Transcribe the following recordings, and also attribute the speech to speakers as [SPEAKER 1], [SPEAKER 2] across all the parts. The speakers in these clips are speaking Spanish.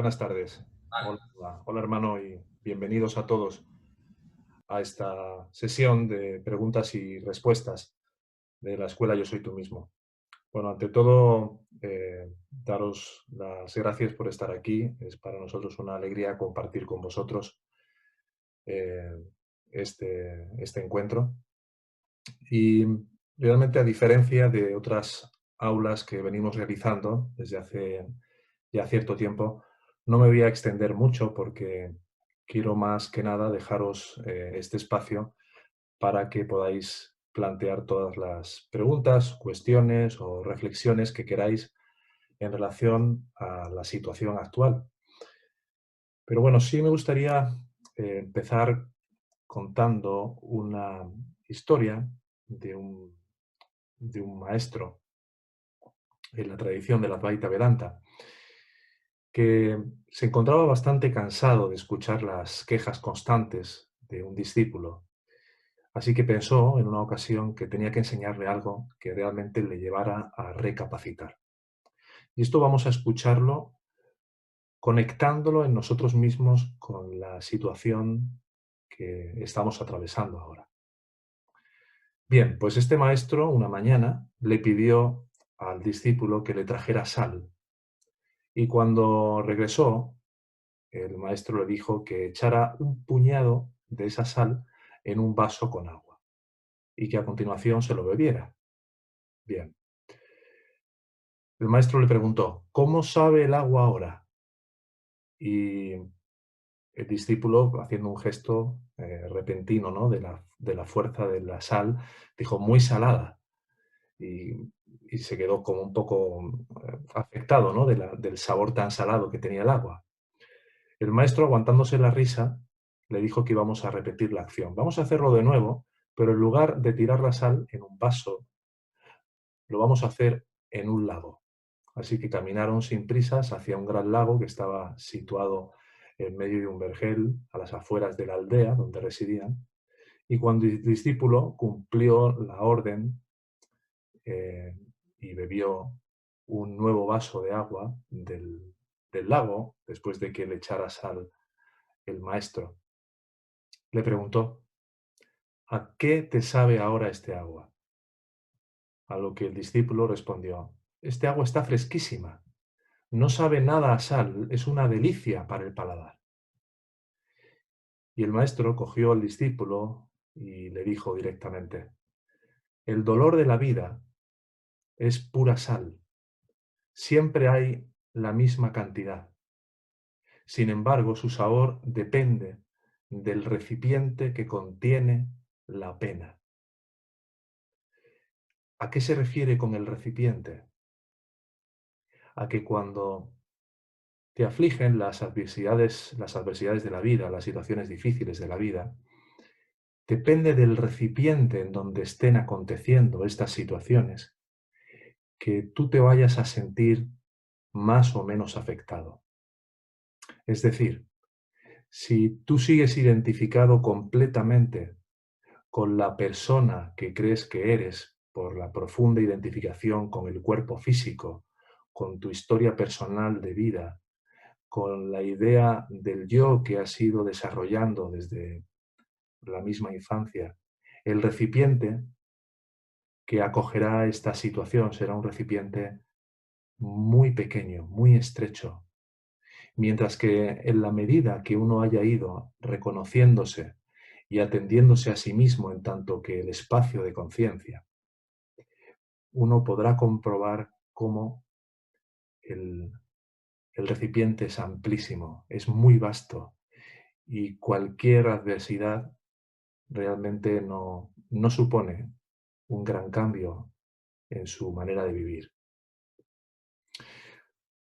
[SPEAKER 1] Buenas tardes. Hola, hola hermano y bienvenidos a todos a esta sesión de preguntas y respuestas de la escuela Yo Soy Tú Mismo. Bueno, ante todo, daros las gracias por estar aquí. Es para nosotros una alegría compartir con vosotros eh, este encuentro. Y realmente, a diferencia de otras aulas que venimos realizando desde hace ya cierto tiempo, no me voy a extender mucho porque quiero más que nada dejaros este espacio para que podáis plantear todas las preguntas, cuestiones o reflexiones que queráis en relación a la situación actual. Pero bueno, sí me gustaría empezar contando una historia de un maestro en la tradición de la Advaita Vedanta, que se encontraba bastante cansado de escuchar las quejas constantes de un discípulo. Así que pensó en una ocasión que tenía que enseñarle algo que realmente le llevara a recapacitar. Y esto vamos a escucharlo conectándolo en nosotros mismos con la situación que estamos atravesando ahora. Bien, pues este maestro una mañana le pidió al discípulo que le trajera sal, y cuando regresó, el maestro le dijo que echara un puñado de esa sal en un vaso con agua y que a continuación se lo bebiera. Bien, el maestro le preguntó: ¿cómo sabe el agua ahora? Y el discípulo, haciendo un gesto repentino, ¿no?, de la fuerza de la sal, dijo: muy salada. Y se quedó como un poco afectado, ¿no?, del sabor tan salado que tenía el agua. El maestro, aguantándose la risa, le dijo que íbamos a repetir la acción. Vamos a hacerlo de nuevo, pero en lugar de tirar la sal en un vaso, lo vamos a hacer en un lago. Así que caminaron sin prisas hacia un gran lago que estaba situado en medio de un vergel a las afueras de la aldea donde residían. Y cuando el discípulo cumplió la orden eh, y bebió un nuevo vaso de agua del lago, después de que le echara sal el maestro, le preguntó: ¿a qué te sabe ahora este agua? A lo que el discípulo respondió: este agua está fresquísima, no sabe nada a sal, es una delicia para el paladar. Y el maestro cogió al discípulo y le dijo directamente: el dolor de la vida es pura sal, siempre hay la misma cantidad. Sin embargo, su sabor depende del recipiente que contiene la pena. ¿A qué se refiere con el recipiente? A que cuando te afligen las adversidades de la vida, las situaciones difíciles de la vida, depende del recipiente en donde estén aconteciendo estas situaciones, que tú te vayas a sentir más o menos afectado. Es decir, si tú sigues identificado completamente con la persona que crees que eres por la profunda identificación con el cuerpo físico, con tu historia personal de vida, con la idea del yo que has ido desarrollando desde la misma infancia, el recipiente que acogerá esta situación será un recipiente muy pequeño, muy estrecho, mientras que en la medida que uno haya ido reconociéndose y atendiéndose a sí mismo en tanto que el espacio de conciencia, uno podrá comprobar cómo el, el recipiente es amplísimo, es muy vasto, y cualquier adversidad realmente no supone un gran cambio en su manera de vivir.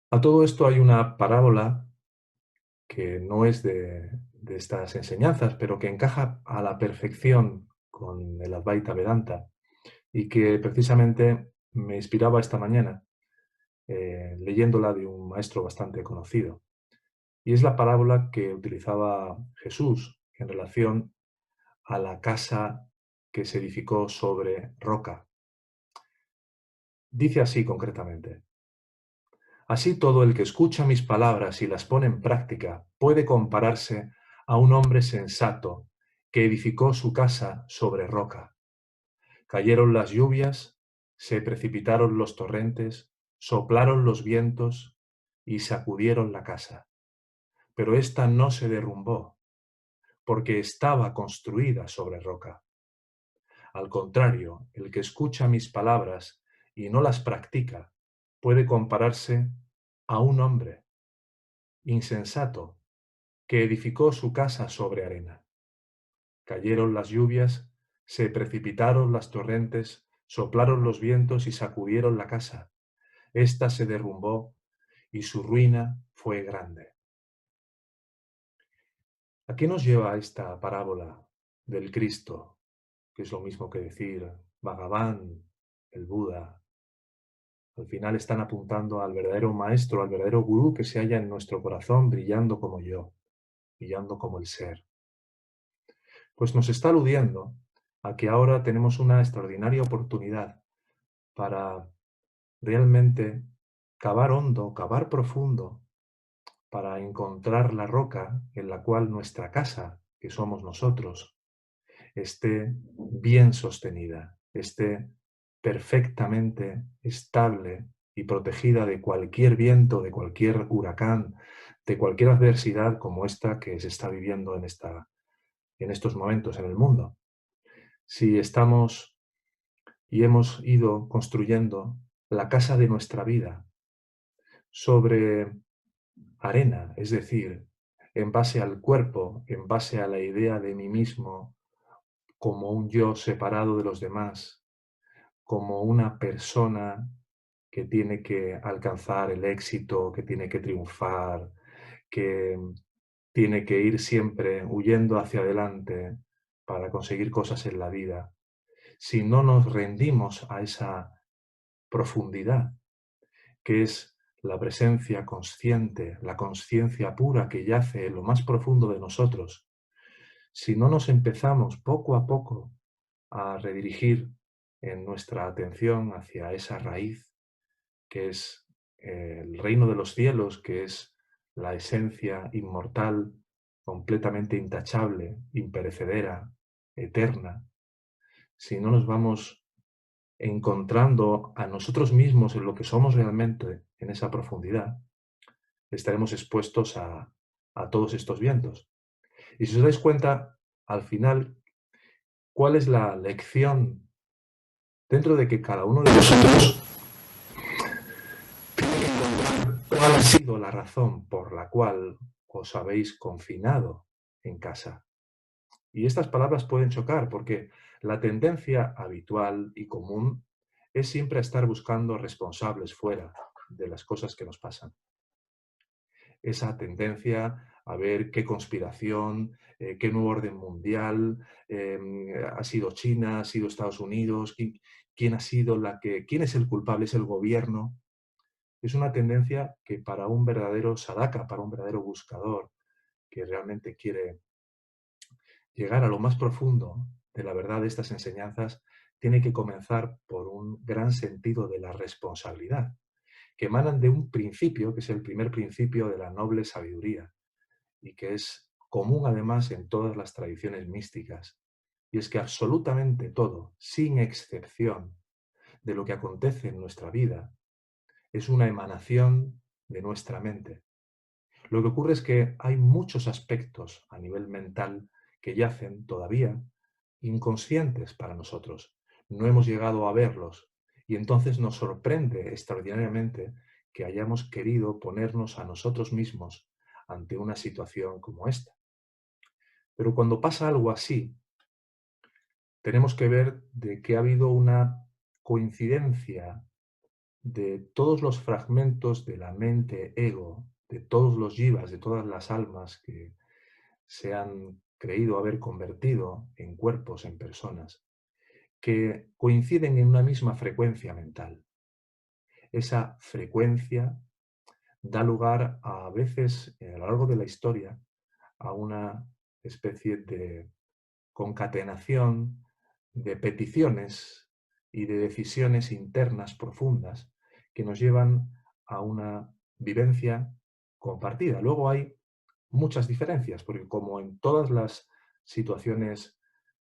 [SPEAKER 1] A todo esto hay una parábola que no es de estas enseñanzas, pero que encaja a la perfección con el Advaita Vedanta y que precisamente me inspiraba esta mañana leyéndola de un maestro bastante conocido. Y es la parábola que utilizaba Jesús en relación a la casa que se edificó sobre roca. Dice así concretamente: Así todo el que escucha mis palabras y las pone en práctica puede compararse a un hombre sensato que edificó su casa sobre roca. Cayeron las lluvias, se precipitaron los torrentes, soplaron los vientos y sacudieron la casa. Pero ésta no se derrumbó, porque estaba construida sobre roca. Al contrario, el que escucha mis palabras y no las practica puede compararse a un hombre insensato que edificó su casa sobre arena. Cayeron las lluvias, se precipitaron las torrentes, soplaron los vientos y sacudieron la casa. Esta se derrumbó y su ruina fue grande. ¿A qué nos lleva esta parábola del Cristo, que es lo mismo que decir Bhagavan, el Buda? Al final están apuntando al verdadero maestro, al verdadero gurú que se halla en nuestro corazón brillando como yo, brillando como el ser. Pues nos está aludiendo a que ahora tenemos una extraordinaria oportunidad para realmente cavar hondo, cavar profundo, para encontrar la roca en la cual nuestra casa, que somos nosotros, esté bien sostenida, esté perfectamente estable y protegida de cualquier viento, de cualquier huracán, de cualquier adversidad como esta que se está viviendo en estos momentos en el mundo. Si estamos y hemos ido construyendo la casa de nuestra vida sobre arena, es decir, en base al cuerpo, en base a la idea de mí mismo como un yo separado de los demás, como una persona que tiene que alcanzar el éxito, que tiene que triunfar, que tiene que ir siempre huyendo hacia adelante para conseguir cosas en la vida. Si no nos rendimos a esa profundidad, que es la presencia consciente, la conciencia pura que yace en lo más profundo de nosotros, si no nos empezamos poco a poco a redirigir en nuestra atención hacia esa raíz, que es el reino de los cielos, que es la esencia inmortal, completamente intachable, imperecedera, eterna, si no nos vamos encontrando a nosotros mismos en lo que somos realmente en esa profundidad, estaremos expuestos a todos estos vientos. Y si os dais cuenta, al final, ¿cuál es la lección dentro de que cada uno de nosotros tiene que encontrar cuál ha sido la razón por la cual os habéis confinado en casa? Y estas palabras pueden chocar porque la tendencia habitual y común es siempre estar buscando responsables fuera de las cosas que nos pasan. Esa tendencia a ver qué conspiración, qué nuevo orden mundial, ha sido China, ha sido Estados Unidos, quién ha sido quién es el culpable, es el gobierno. Es una tendencia que para un verdadero sadhaka, para un verdadero buscador, que realmente quiere llegar a lo más profundo de la verdad de estas enseñanzas, tiene que comenzar por un gran sentido de la responsabilidad, que emanan de un principio, que es el primer principio de la noble sabiduría, y que es común además en todas las tradiciones místicas, y es que absolutamente todo, sin excepción, de lo que acontece en nuestra vida, es una emanación de nuestra mente. Lo que ocurre es que hay muchos aspectos a nivel mental que yacen todavía inconscientes para nosotros. No hemos llegado a verlos y entonces nos sorprende extraordinariamente que hayamos querido ponernos a nosotros mismos ante una situación como esta. Pero cuando pasa algo así, tenemos que ver de que ha habido una coincidencia de todos los fragmentos de la mente ego, de todos los jivas, de todas las almas que se han creído haber convertido en cuerpos, en personas, que coinciden en una misma frecuencia mental. Esa frecuencia da lugar a veces, a lo largo de la historia, a una especie de concatenación de peticiones y de decisiones internas profundas que nos llevan a una vivencia compartida. Luego hay muchas diferencias, porque como en todas las situaciones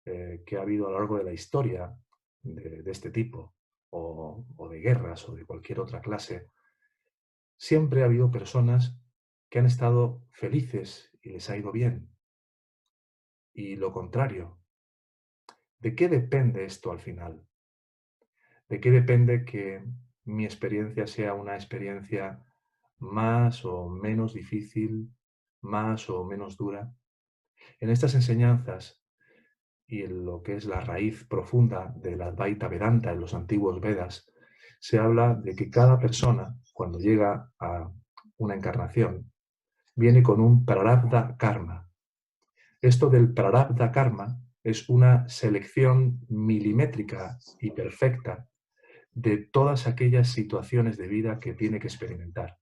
[SPEAKER 1] que ha habido a lo largo de la historia de este tipo, o de guerras o de cualquier otra clase, siempre ha habido personas que han estado felices y les ha ido bien. Y lo contrario. ¿De qué depende esto al final? ¿De qué depende que mi experiencia sea una experiencia más o menos difícil, más o menos dura? En estas enseñanzas y en lo que es la raíz profunda de la Advaita Vedanta en los antiguos Vedas, se habla de que cada persona, cuando llega a una encarnación, viene con un prarabdha karma. Esto del prarabdha karma es una selección milimétrica y perfecta de todas aquellas situaciones de vida que tiene que experimentar.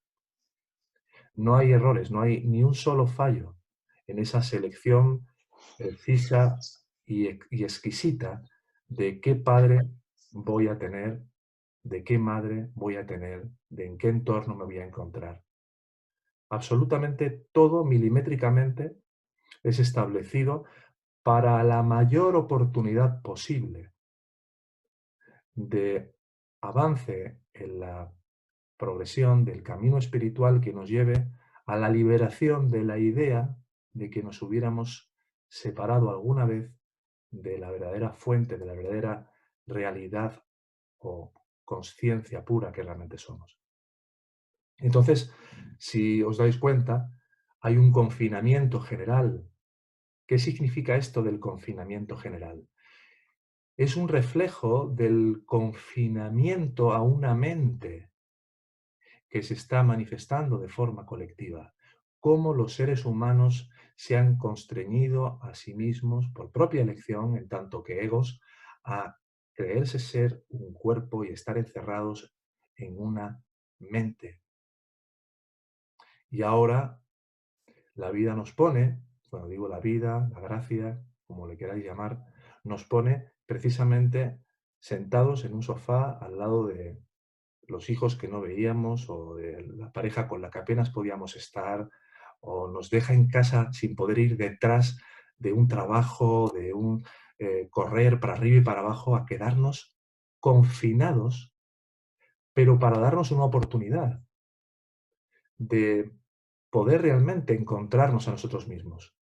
[SPEAKER 1] No hay errores, no hay ni un solo fallo en esa selección precisa y exquisita de qué padre voy a tener, de qué madre voy a tener, de en qué entorno me voy a encontrar. Absolutamente todo milimétricamente es establecido para la mayor oportunidad posible de avance en la progresión del camino espiritual que nos lleve a la liberación de la idea de que nos hubiéramos separado alguna vez de la verdadera fuente, de la verdadera realidad o conciencia pura que realmente somos. Entonces, si os dais cuenta, hay un confinamiento general. ¿Qué significa esto del confinamiento general? Es un reflejo del confinamiento a una mente que se está manifestando de forma colectiva. Cómo los seres humanos se han constreñido a sí mismos por propia elección, en tanto que egos, a creerse ser un cuerpo y estar encerrados en una mente. Y ahora la vida nos pone, cuando digo la vida, la gracia, como le queráis llamar, nos pone precisamente sentados en un sofá al lado de los hijos que no veíamos o de la pareja con la que apenas podíamos estar, o nos deja en casa sin poder ir detrás de un trabajo, de un correr para arriba y para abajo, a quedarnos confinados, pero para darnos una oportunidad de poder realmente encontrarnos a nosotros mismos,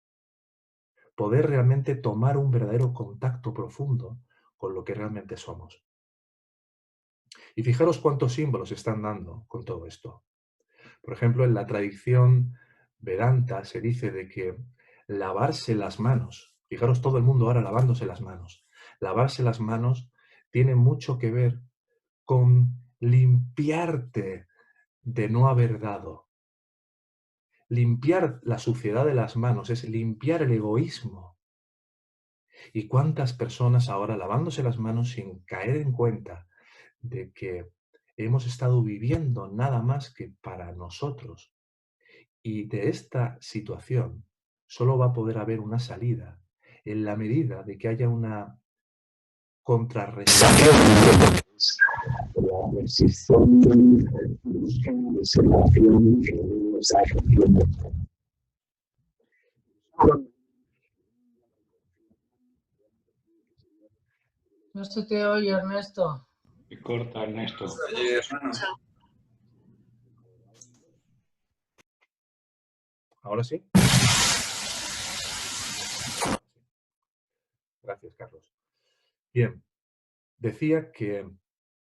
[SPEAKER 1] poder realmente tomar un verdadero contacto profundo con lo que realmente somos. Y fijaros cuántos símbolos están dando con todo esto. Por ejemplo, en la tradición Vedanta se dice de que lavarse las manos, fijaros todo el mundo ahora lavándose las manos, lavarse las manos tiene mucho que ver con limpiarte de no haber dado. Limpiar la suciedad de las manos es limpiar el egoísmo. ¿Y cuántas personas ahora lavándose las manos sin caer en cuenta de que hemos estado viviendo nada más que para nosotros? Y de esta situación solo va a poder haber una salida en la medida de que haya una contrarrestación de la existencia
[SPEAKER 2] No se te oye, Ernesto.
[SPEAKER 3] Se corta, Ernesto.
[SPEAKER 4] Oye, hermano.
[SPEAKER 1] ¿Ahora sí? Gracias, Carlos. Bien, decía que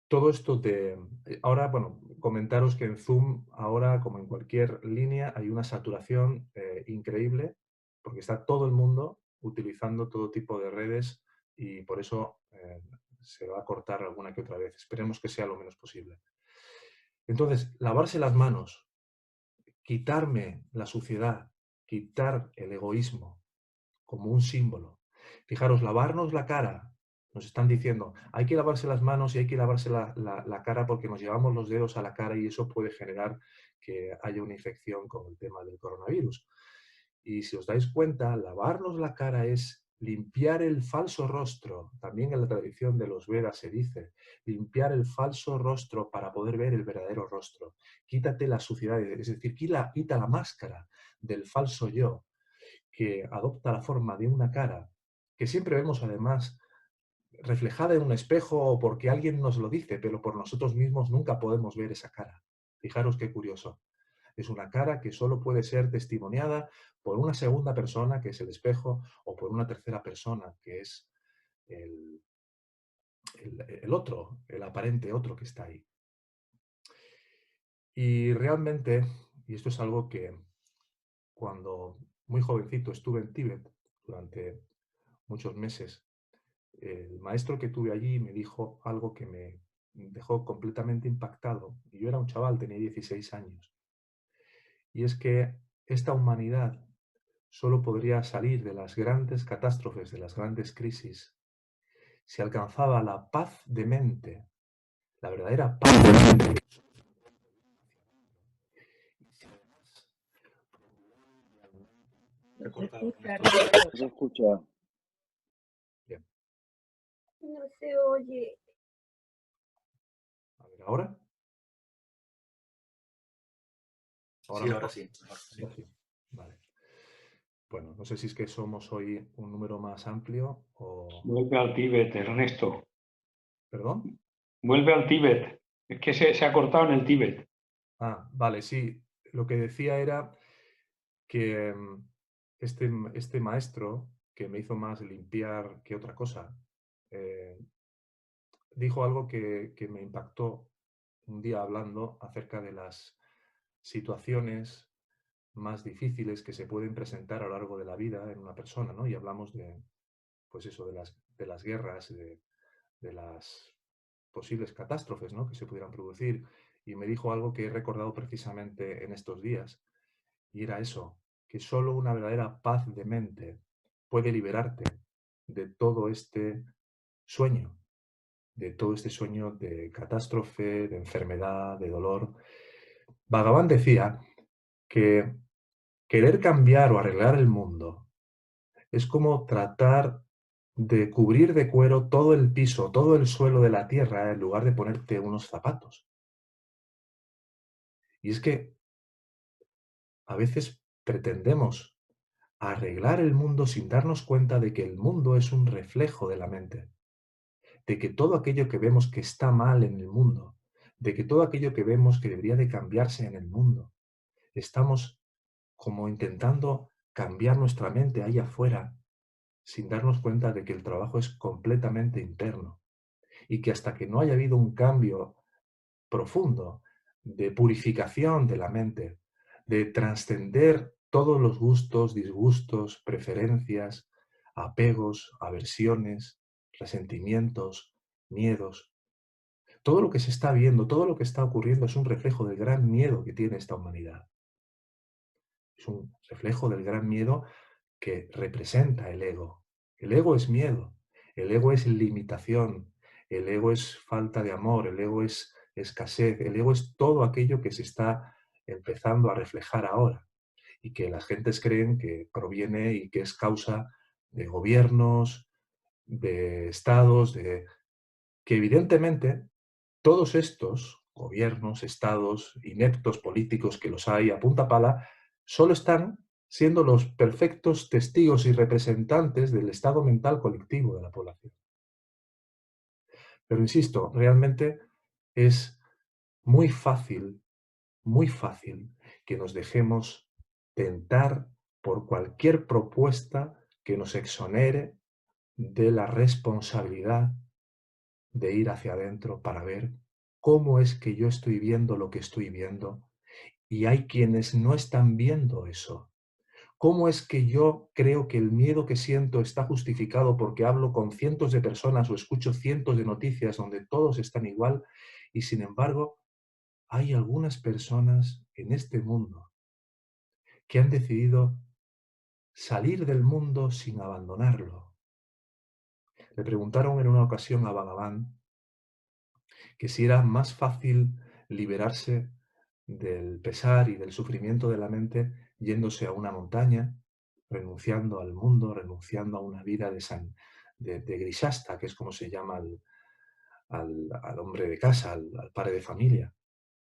[SPEAKER 1] todo esto de... Ahora, bueno, comentaros que en Zoom, ahora, como en cualquier línea, hay una saturación increíble, porque está todo el mundo utilizando todo tipo de redes y por eso se va a cortar alguna que otra vez. Esperemos que sea lo menos posible. Entonces, lavarse las manos, quitarme la suciedad, quitar el egoísmo como un símbolo. Fijaros, lavarnos la cara. Nos están diciendo, hay que lavarse las manos y hay que lavarse la cara porque nos llevamos los dedos a la cara y eso puede generar que haya una infección con el tema del coronavirus. Y si os dais cuenta, lavarnos la cara es limpiar el falso rostro. También en la tradición de los Vedas se dice, limpiar el falso rostro para poder ver el verdadero rostro. Quítate la suciedad, es decir, quita la máscara del falso yo, que adopta la forma de una cara, que siempre vemos además reflejada en un espejo o porque alguien nos lo dice, pero por nosotros mismos nunca podemos ver esa cara. Fijaros qué curioso. Es una cara que solo puede ser testimoniada por una segunda persona, que es el espejo, o por una tercera persona, que es el, el otro, el aparente otro que está ahí. Y realmente, y esto es algo que cuando muy jovencito estuve en Tíbet durante muchos meses, el maestro que tuve allí me dijo algo que me dejó completamente impactado. Y yo era un chaval, tenía 16 años. Y es que esta humanidad solo podría salir de las grandes catástrofes, de las grandes crisis, si alcanzaba la paz de mente, la verdadera paz de mente.
[SPEAKER 2] No se escucha,
[SPEAKER 3] No se escucha.
[SPEAKER 1] Bien.
[SPEAKER 4] No se oye.
[SPEAKER 1] A ver, ¿ahora? ¿Ahora
[SPEAKER 3] Sí,
[SPEAKER 1] mejor?
[SPEAKER 3] ahora sí.
[SPEAKER 1] Ahora sí. Vale. Bueno, no sé si es que somos hoy un número más amplio o...
[SPEAKER 5] Vuelve al Tíbet, Ernesto.
[SPEAKER 1] ¿Perdón?
[SPEAKER 5] Vuelve al Tíbet. Es que se ha cortado en el Tíbet.
[SPEAKER 1] Ah, vale, sí. Lo que decía era que este maestro, que me hizo más limpiar que otra cosa, dijo algo que me impactó un día hablando acerca de las situaciones más difíciles que se pueden presentar a lo largo de la vida en una persona, ¿no? Y hablamos de, pues eso, de las guerras, de las posibles catástrofes, ¿no? Que se pudieran producir. Y me dijo algo que he recordado precisamente en estos días, y era eso, que solo una verdadera paz de mente puede liberarte de todo este sueño, de todo este sueño de catástrofe, de enfermedad, de dolor. Bhagavan decía que querer cambiar o arreglar el mundo es como tratar de cubrir de cuero todo el piso, todo el suelo de la tierra en lugar de ponerte unos zapatos. Y es que a veces pretendemos arreglar el mundo sin darnos cuenta de que el mundo es un reflejo de la mente, de que todo aquello que vemos que está mal en el mundo, de que todo aquello que vemos que debería de cambiarse en el mundo, estamos como intentando cambiar nuestra mente ahí afuera sin darnos cuenta de que el trabajo es completamente interno y que hasta que no haya habido un cambio profundo de purificación de la mente, de trascender todos los gustos, disgustos, preferencias, apegos, aversiones, resentimientos, miedos. Todo lo que se está viendo, todo lo que está ocurriendo es un reflejo del gran miedo que tiene esta humanidad. Es un reflejo del gran miedo que representa el ego. El ego es miedo, el ego es limitación, el ego es falta de amor, el ego es escasez, el ego es todo aquello que se está empezando a reflejar ahora y que las gentes creen que proviene y que es causa de gobiernos, de estados, de que evidentemente todos estos gobiernos, estados, ineptos políticos que los hay a punta pala, solo están siendo los perfectos testigos y representantes del estado mental colectivo de la población. Pero insisto, realmente es muy fácil que nos dejemos tentar por cualquier propuesta que nos exonere de la responsabilidad de ir hacia adentro para ver cómo es que yo estoy viendo lo que estoy viendo y hay quienes no están viendo eso. ¿Cómo es que yo creo que el miedo que siento está justificado porque hablo con cientos de personas o escucho cientos de noticias donde todos están igual y sin embargo hay algunas personas en este mundo que han decidido salir del mundo sin abandonarlo? Le preguntaron en una ocasión a Bhagavan que si era más fácil liberarse del pesar y del sufrimiento de la mente yéndose a una montaña renunciando al mundo, renunciando a una vida de grishasta, que es como se llama al hombre de casa, al padre de familia.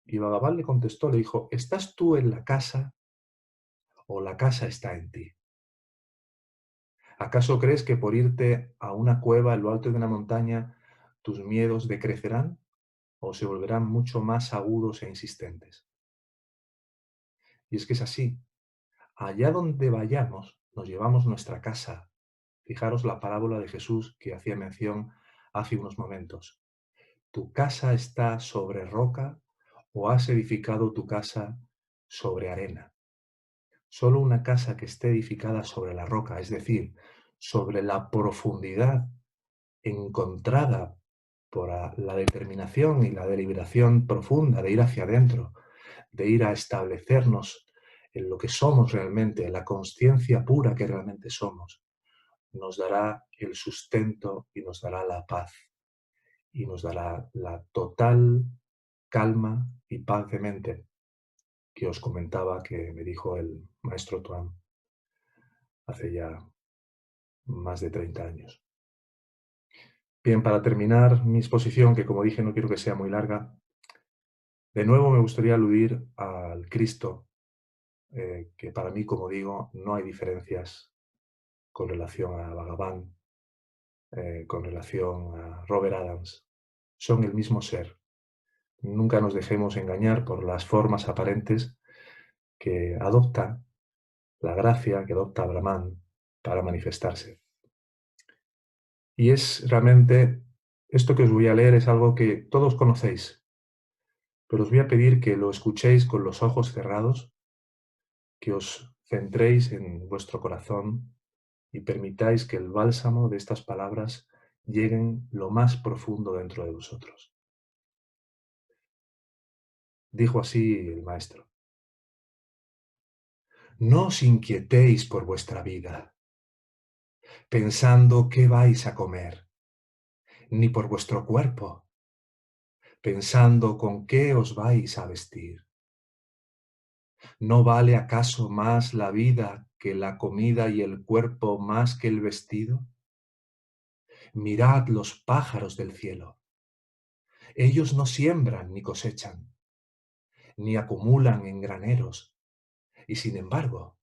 [SPEAKER 1] Y Bhagavan le contestó, le dijo, ¿estás tú en la casa o la casa está en ti? ¿Acaso crees que por irte a una cueva en lo alto de una montaña tus miedos decrecerán o se volverán mucho más agudos e insistentes? Y es que es así. Allá donde vayamos, nos llevamos nuestra casa. Fijaros la parábola de Jesús que hacía mención hace unos momentos. ¿Tu casa está sobre roca o has edificado tu casa sobre arena? Solo una casa que esté edificada sobre la roca, es decir, sobre la profundidad encontrada por la determinación y la deliberación profunda de ir hacia adentro, de ir a establecernos en lo que somos realmente, en la consciencia pura que realmente somos, nos dará el sustento y nos dará la paz y nos dará la total calma y paz de mente que os comentaba que me dijo el maestro Tuan hace ya más de 30 años. Bien, para terminar mi exposición, que como dije no quiero que sea muy larga, de nuevo me gustaría aludir al Cristo, que para mí, como digo, no hay diferencias con relación a Bhagavan, con relación a Robert Adams. Son el mismo ser. Nunca nos dejemos engañar por las formas aparentes que adopta la gracia, que adopta Brahman para manifestarse. Y es realmente, esto que os voy a leer es algo que todos conocéis, pero os voy a pedir que lo escuchéis con los ojos cerrados, que os centréis en vuestro corazón y permitáis que el bálsamo de estas palabras lleguen lo más profundo dentro de vosotros. Dijo así el maestro: no os inquietéis por vuestra vida, pensando qué vais a comer, ni por vuestro cuerpo, pensando con qué os vais a vestir. ¿No vale acaso más la vida que la comida y el cuerpo más que el vestido? Mirad los pájaros del cielo. Ellos no siembran ni cosechan, ni acumulan en graneros, y sin embargo,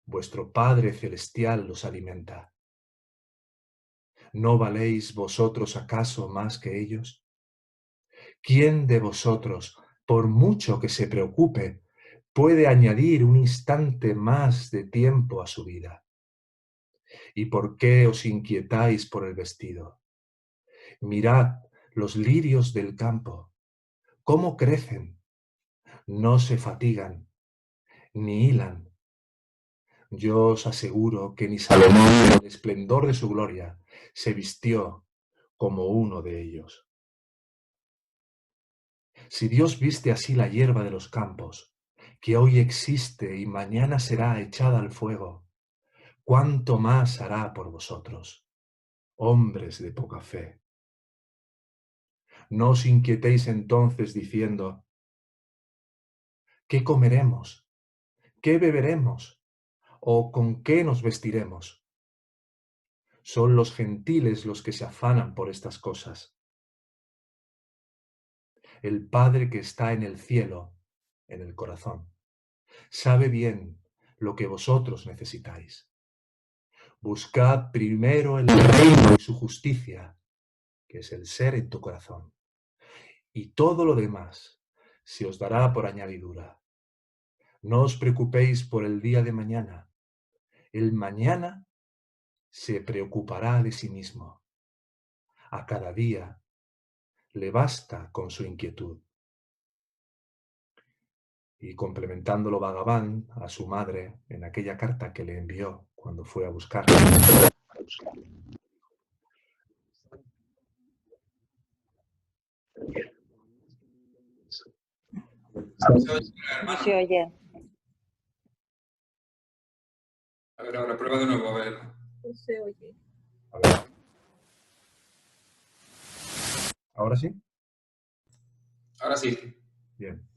[SPEAKER 1] vuestro Padre Celestial los alimenta. ¿No valéis vosotros acaso más que ellos? ¿Quién de vosotros, por mucho que se preocupe, puede añadir un instante más de tiempo a su vida? ¿Y por qué os inquietáis por el vestido? Mirad los lirios del campo, cómo crecen, no se fatigan, ni hilan. Yo os aseguro que ni Salomón, en el esplendor de su gloria, se vistió como uno de ellos. Si Dios viste así la hierba de los campos, que hoy existe y mañana será echada al fuego, ¿cuánto más hará por vosotros, hombres de poca fe? No os inquietéis entonces diciendo: ¿qué comeremos? ¿Qué beberemos? ¿O con qué nos vestiremos? Son los gentiles los que se afanan por estas cosas. El Padre que está en el cielo, en el corazón, sabe bien lo que vosotros necesitáis. Buscad primero el reino y su justicia, que es el ser en tu corazón, y todo lo demás se os dará por añadidura. No os preocupéis por el día de mañana. El mañana se preocupará de sí mismo. A cada día le basta con su inquietud. Y complementándolo Bhagavan a su madre en aquella carta que le envió cuando fue a buscarla.
[SPEAKER 3] No se oye.
[SPEAKER 6] A ver, ahora prueba de nuevo, a ver.
[SPEAKER 4] No se oye.
[SPEAKER 1] A ver. ¿Ahora sí?
[SPEAKER 6] Ahora sí.
[SPEAKER 1] Bien.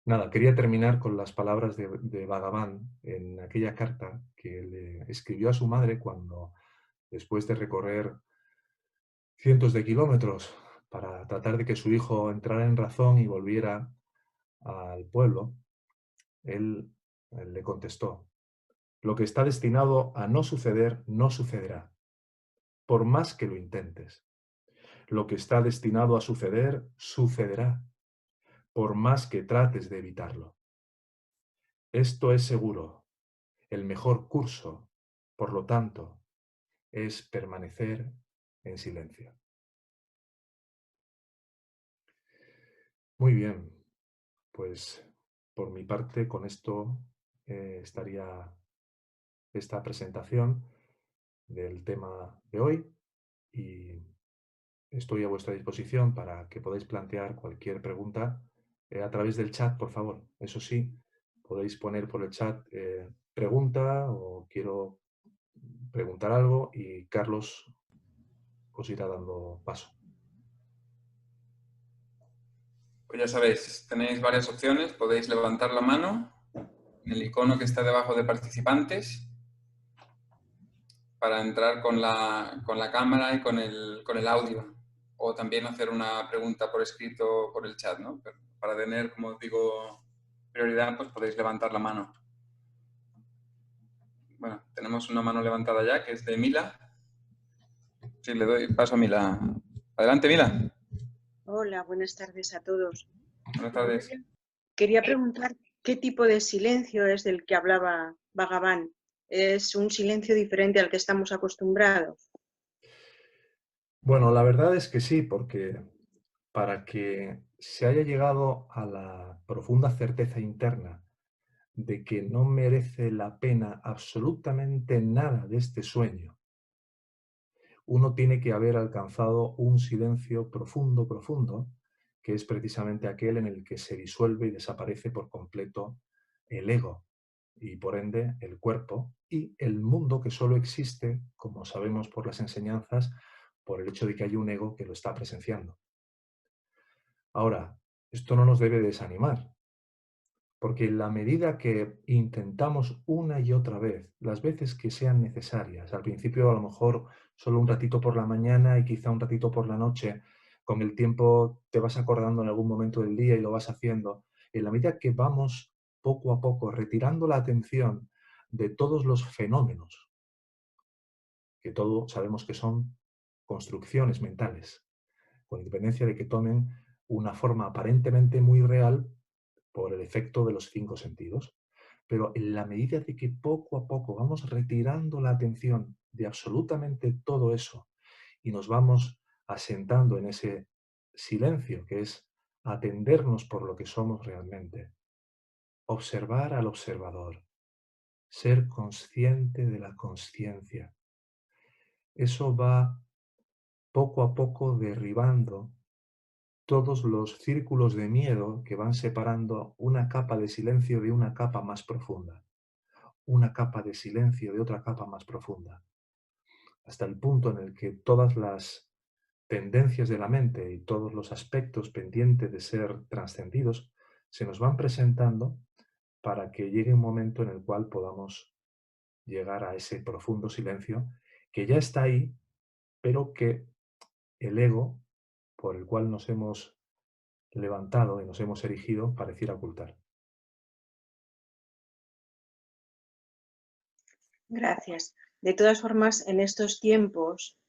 [SPEAKER 1] Nada, quería terminar con las palabras de Bhagavan en aquella carta que le escribió a su madre cuando, después de recorrer cientos de kilómetros para tratar de que su hijo entrara en razón y volviera al pueblo, él le contestó: lo que está destinado a no suceder, no sucederá, por más que lo intentes. Lo que está destinado a suceder, sucederá, por más que trates de evitarlo. Esto es seguro. El mejor curso, por lo tanto, es permanecer en silencio. Muy bien, pues por mi parte con esto estaría esta presentación del tema de hoy y estoy a vuestra disposición para que podáis plantear cualquier pregunta a través del chat, por favor. Eso sí, podéis poner por el chat pregunta o quiero preguntar algo y Carlos os irá dando paso.
[SPEAKER 6] Pues ya sabéis, tenéis varias opciones. Podéis levantar la mano en el icono que está debajo de participantes para entrar con la cámara y con el audio. O también hacer una pregunta por escrito por el chat, ¿no? Pero para tener, como os digo, prioridad, pues podéis levantar la mano. Bueno, tenemos una mano levantada ya, que es de Mila. Sí, le doy paso a Mila. Adelante, Mila.
[SPEAKER 7] Hola, buenas tardes a todos.
[SPEAKER 6] Buenas tardes.
[SPEAKER 7] Quería preguntar qué tipo de silencio es del que hablaba Bhagavan. ¿Es un silencio diferente al que estamos acostumbrados?
[SPEAKER 1] Bueno, la verdad es que sí, porque para que se haya llegado a la profunda certeza interna de que no merece la pena absolutamente nada de este sueño, uno tiene que haber alcanzado un silencio profundo, profundo, que es precisamente aquel en el que se disuelve y desaparece por completo el ego y por ende el cuerpo y el mundo que solo existe, como sabemos por las enseñanzas, por el hecho de que hay un ego que lo está presenciando. Ahora, esto no nos debe desanimar, porque en la medida que intentamos una y otra vez, las veces que sean necesarias, al principio a lo mejor solo un ratito por la mañana y quizá un ratito por la noche, con el tiempo te vas acordando en algún momento del día y lo vas haciendo, en la medida que vamos poco a poco retirando la atención de todos los fenómenos, que todos sabemos que son construcciones mentales, con independencia de que tomen una forma aparentemente muy real por el efecto de los 5 sentidos. Pero en la medida de que poco a poco vamos retirando la atención de absolutamente todo eso y nos vamos asentando en ese silencio que es atendernos por lo que somos realmente, observar al observador, ser consciente de la consciencia, eso va poco a poco derribando todos los círculos de miedo que van separando una capa de silencio de una capa más profunda, una capa de silencio de otra capa más profunda, hasta el punto en el que todas las tendencias de la mente y todos los aspectos pendientes de ser trascendidos se nos van presentando para que llegue un momento en el cual podamos llegar a ese profundo silencio que ya está ahí, pero que el ego por el cual nos hemos levantado y nos hemos erigido pareciera ocultar.
[SPEAKER 7] Gracias. De todas formas, en estos tiempos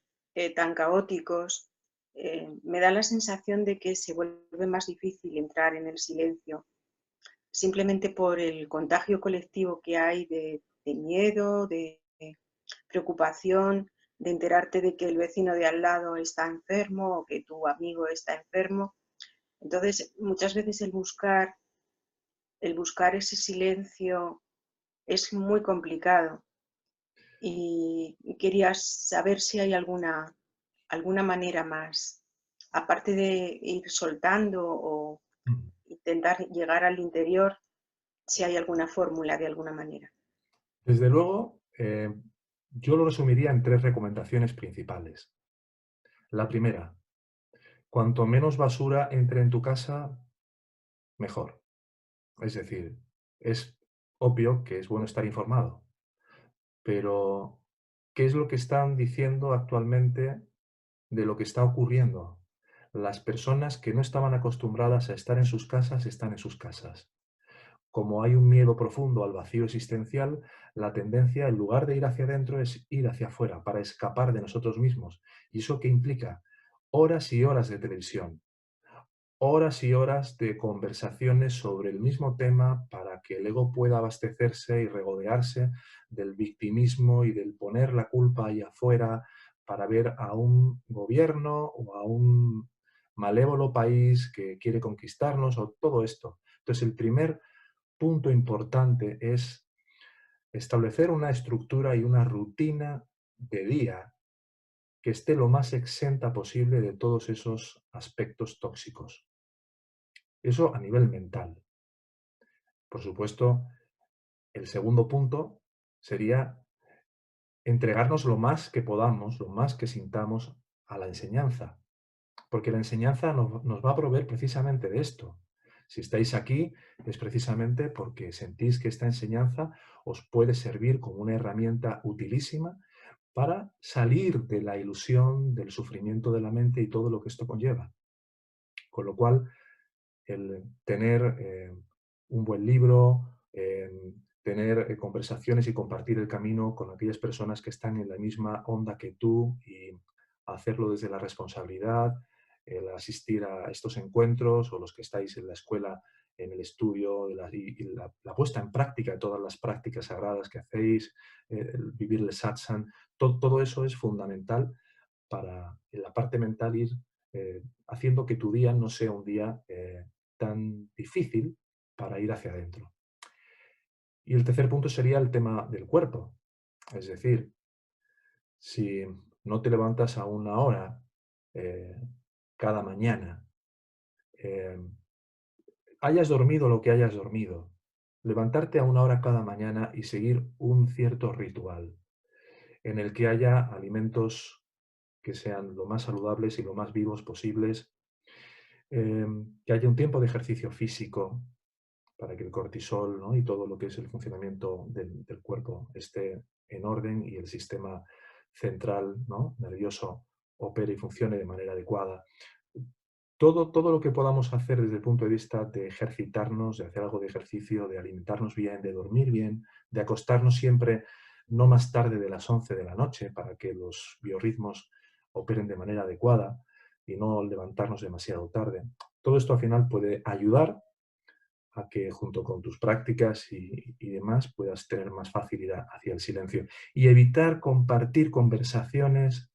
[SPEAKER 7] tan caóticos, me da la sensación de que se vuelve más difícil entrar en el silencio, simplemente por el contagio colectivo que hay de miedo, de preocupación, de enterarte de que el vecino de al lado está enfermo o que tu amigo está enfermo. Entonces, muchas veces el buscar ese silencio es muy complicado y quería saber si hay alguna manera más, aparte de ir soltando o intentar llegar al interior, si hay alguna fórmula de alguna manera.
[SPEAKER 1] Desde luego, yo lo resumiría en 3 recomendaciones principales. La primera, cuanto menos basura entre en tu casa, mejor. Es decir, es obvio que es bueno estar informado, pero ¿qué es lo que están diciendo actualmente de lo que está ocurriendo? Las personas que no estaban acostumbradas a estar en sus casas están en sus casas. Como hay un miedo profundo al vacío existencial, la tendencia, en lugar de ir hacia adentro, es ir hacia afuera, para escapar de nosotros mismos. ¿Y eso qué implica? Horas y horas de televisión, horas y horas de conversaciones sobre el mismo tema para que el ego pueda abastecerse y regodearse del victimismo y del poner la culpa ahí afuera para ver a un gobierno o a un malévolo país que quiere conquistarnos o todo esto. Entonces, el primer punto importante es establecer una estructura y una rutina de día que esté lo más exenta posible de todos esos aspectos tóxicos. Eso a nivel mental. Por supuesto, el segundo punto sería entregarnos lo más que podamos, lo más que sintamos a la enseñanza, porque la enseñanza nos va a proveer precisamente de esto. Si estáis aquí es precisamente porque sentís que esta enseñanza os puede servir como una herramienta utilísima para salir de la ilusión, del sufrimiento de la mente y todo lo que esto conlleva. Con lo cual, el tener un buen libro, tener conversaciones y compartir el camino con aquellas personas que están en la misma onda que tú y hacerlo desde la responsabilidad, el asistir a estos encuentros o los que estáis en la escuela, en el estudio y la puesta en práctica de todas las prácticas sagradas que hacéis, el vivir el satsang, todo eso es fundamental para en la parte mental ir haciendo que tu día no sea un día tan difícil para ir hacia adentro. Y el tercer punto sería el tema del cuerpo. Es decir, si no te levantas a una hora cada mañana, hayas dormido lo que hayas dormido, levantarte a una hora cada mañana y seguir un cierto ritual en el que haya alimentos que sean lo más saludables y lo más vivos posibles, que haya un tiempo de ejercicio físico para que el cortisol, ¿no?, y todo lo que es el funcionamiento del cuerpo esté en orden y el sistema central, ¿no?, nervioso opere y funcione de manera adecuada. Todo lo que podamos hacer desde el punto de vista de ejercitarnos, de hacer algo de ejercicio, de alimentarnos bien, de dormir bien, de acostarnos siempre no más tarde de las 11 de la noche para que los biorritmos operen de manera adecuada y no levantarnos demasiado tarde. Todo esto al final puede ayudar a que junto con tus prácticas y demás puedas tener más facilidad hacia el silencio y evitar compartir conversaciones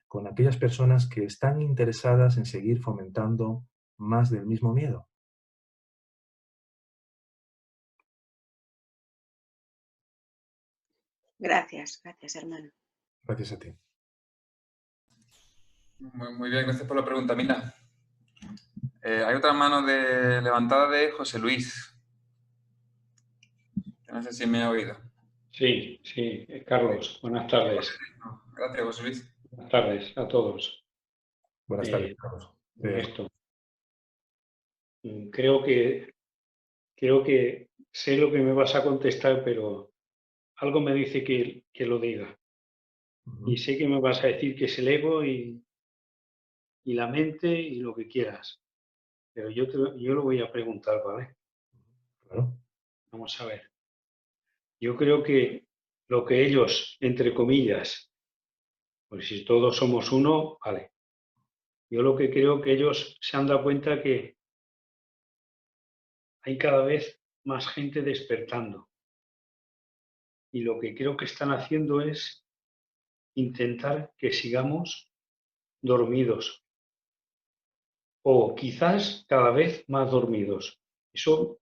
[SPEAKER 1] con aquellas personas que están interesadas en seguir fomentando más del mismo miedo.
[SPEAKER 7] Gracias, hermano.
[SPEAKER 1] Gracias a ti.
[SPEAKER 6] Muy bien, gracias por la pregunta, Mila. Hay otra mano levantada de José Luis. No sé si me ha oído.
[SPEAKER 5] Sí, Carlos, buenas tardes.
[SPEAKER 6] Gracias, José Luis.
[SPEAKER 5] Buenas tardes a todos.
[SPEAKER 1] Buenas tardes, Carlos.
[SPEAKER 5] Ernesto, creo que sé lo que me vas a contestar, pero algo me dice que lo diga. Y sé que me vas a decir que es el ego y la mente y lo que quieras. Pero yo lo voy a preguntar, ¿vale?
[SPEAKER 1] Claro.
[SPEAKER 5] Vamos a ver. Yo creo que lo que ellos, entre comillas, pues si todos somos uno, vale. Yo lo que creo que ellos se han dado cuenta que hay cada vez más gente despertando. Y lo que creo que están haciendo es intentar que sigamos dormidos. O quizás cada vez más dormidos. Eso,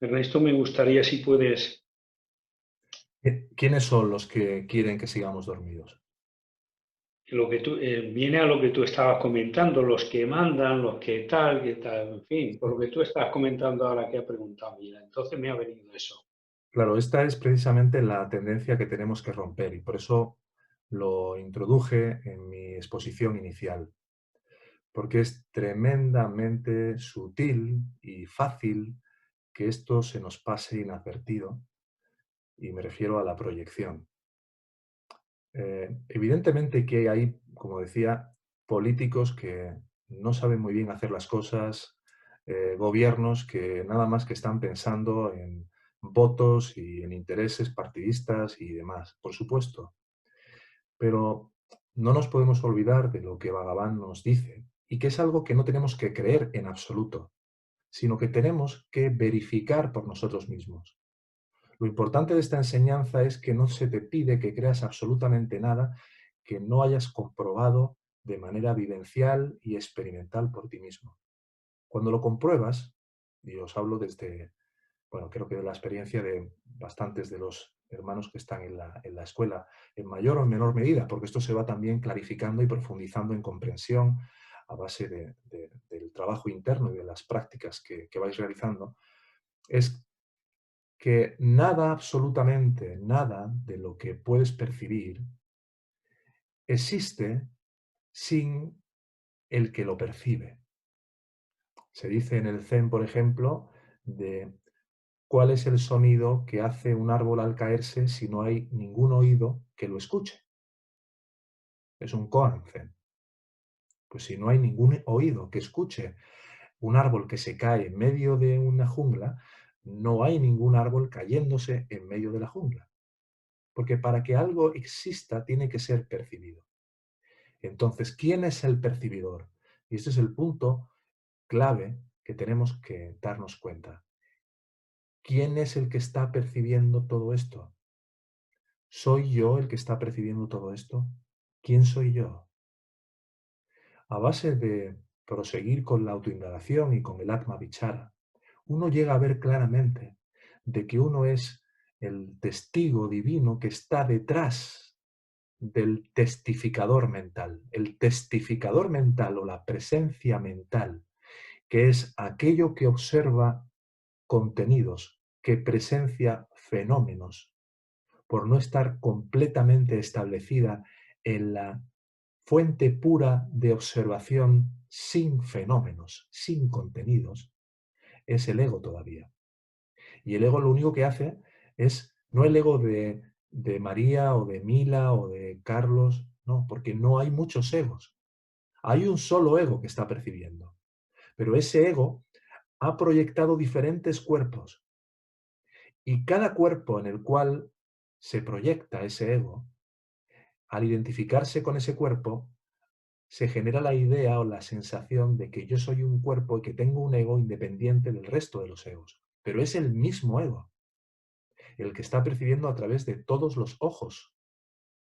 [SPEAKER 5] Ernesto, me gustaría si puedes.
[SPEAKER 1] ¿Quiénes son los que quieren que sigamos dormidos?
[SPEAKER 5] Lo que tú, viene a lo que tú estabas comentando, los que mandan, los que tal, en fin, por lo que tú estás comentando ahora que ha preguntado, mira, entonces me ha venido eso.
[SPEAKER 1] Claro, esta es precisamente la tendencia que tenemos que romper y por eso lo introduje en mi exposición inicial, porque es tremendamente sutil y fácil que esto se nos pase inadvertido, y me refiero a la proyección. Evidentemente que hay, como decía, políticos que no saben muy bien hacer las cosas, gobiernos que nada más que están pensando en votos y en intereses partidistas y demás, por supuesto. Pero no nos podemos olvidar de lo que Bhagavan nos dice, y que es algo que no tenemos que creer en absoluto, sino que tenemos que verificar por nosotros mismos. Lo importante de esta enseñanza es que no se te pide que creas absolutamente nada que no hayas comprobado de manera vivencial y experimental por ti mismo. Cuando lo compruebas, y os hablo desde, bueno, creo que de la experiencia de bastantes de los hermanos que están en la escuela, en mayor o menor medida, porque esto se va también clarificando y profundizando en comprensión a base del trabajo interno y de las prácticas que vais realizando, es que nada, absolutamente nada de lo que puedes percibir existe sin el que lo percibe. Se dice en el Zen, por ejemplo, de cuál es el sonido que hace un árbol al caerse si no hay ningún oído que lo escuche. Es un koan Zen. Pues si no hay ningún oído que escuche un árbol que se cae en medio de una jungla, no hay ningún árbol cayéndose en medio de la jungla. Porque para que algo exista tiene que ser percibido. Entonces, ¿quién es el percibidor? Y este es el punto clave que tenemos que darnos cuenta. ¿Quién es el que está percibiendo todo esto? ¿Soy yo el que está percibiendo todo esto? ¿Quién soy yo? A base de proseguir con la autoindagación y con el Atma Vichara, uno llega a ver claramente de que uno es el testigo divino que está detrás del testificador mental. El testificador mental o la presencia mental, que es aquello que observa contenidos, que presencia fenómenos, por no estar completamente establecida en la fuente pura de observación sin fenómenos, sin contenidos, es el ego todavía. Y el ego lo único que hace es, no el ego de María o de Mila o de Carlos, no, porque no hay muchos egos. Hay un solo ego que está percibiendo. Pero ese ego ha proyectado diferentes cuerpos. Y cada cuerpo en el cual se proyecta ese ego, al identificarse con ese cuerpo, se genera la idea o la sensación de que yo soy un cuerpo y que tengo un ego independiente del resto de los egos. Pero es el mismo ego el que está percibiendo a través de todos los ojos,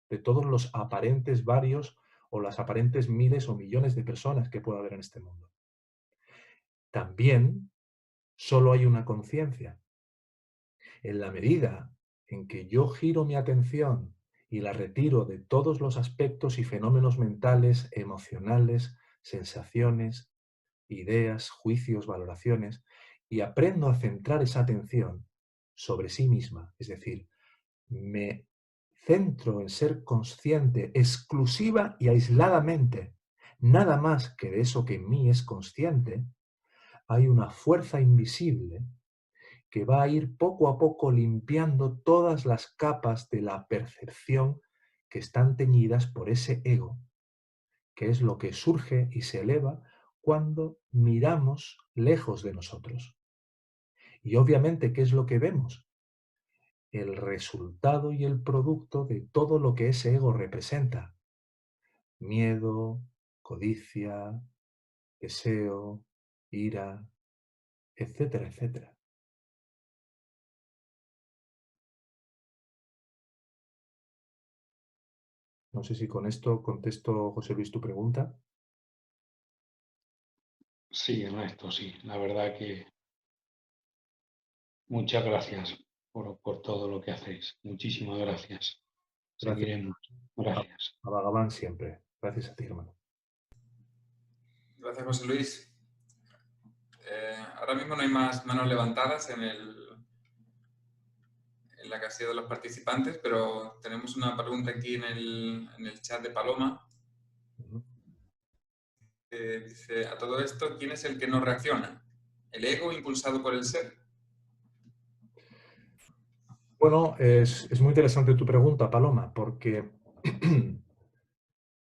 [SPEAKER 1] de todos los aparentes varios o las aparentes miles o millones de personas que pueda haber en este mundo. También solo hay una conciencia. En la medida en que yo giro mi atención y la retiro de todos los aspectos y fenómenos mentales, emocionales, sensaciones, ideas, juicios, valoraciones, y aprendo a centrar esa atención sobre sí misma, es decir, me centro en ser consciente exclusiva y aisladamente, nada más que de eso que en mí es consciente, hay una fuerza invisible que va a ir poco a poco limpiando todas las capas de la percepción que están teñidas por ese ego, que es lo que surge y se eleva cuando miramos lejos de nosotros. Y obviamente, ¿qué es lo que vemos? El resultado y el producto de todo lo que ese ego representa. Miedo, codicia, deseo, ira, etcétera, etcétera. No sé si con esto contesto, José Luis, tu pregunta.
[SPEAKER 5] Sí, Ernesto, sí. La verdad que muchas gracias por todo lo que hacéis. Muchísimas gracias.
[SPEAKER 1] Gracias.
[SPEAKER 5] Seguiremos. Gracias.
[SPEAKER 1] A Bhagavan siempre. Gracias a ti, hermano.
[SPEAKER 6] Gracias, José Luis. Ahora mismo no hay más manos levantadas en la casilla de los participantes, pero tenemos una pregunta aquí en el chat de Paloma. Dice, a todo esto, ¿quién es el que no reacciona? ¿El ego impulsado por el ser?
[SPEAKER 1] Bueno, es muy interesante tu pregunta, Paloma, porque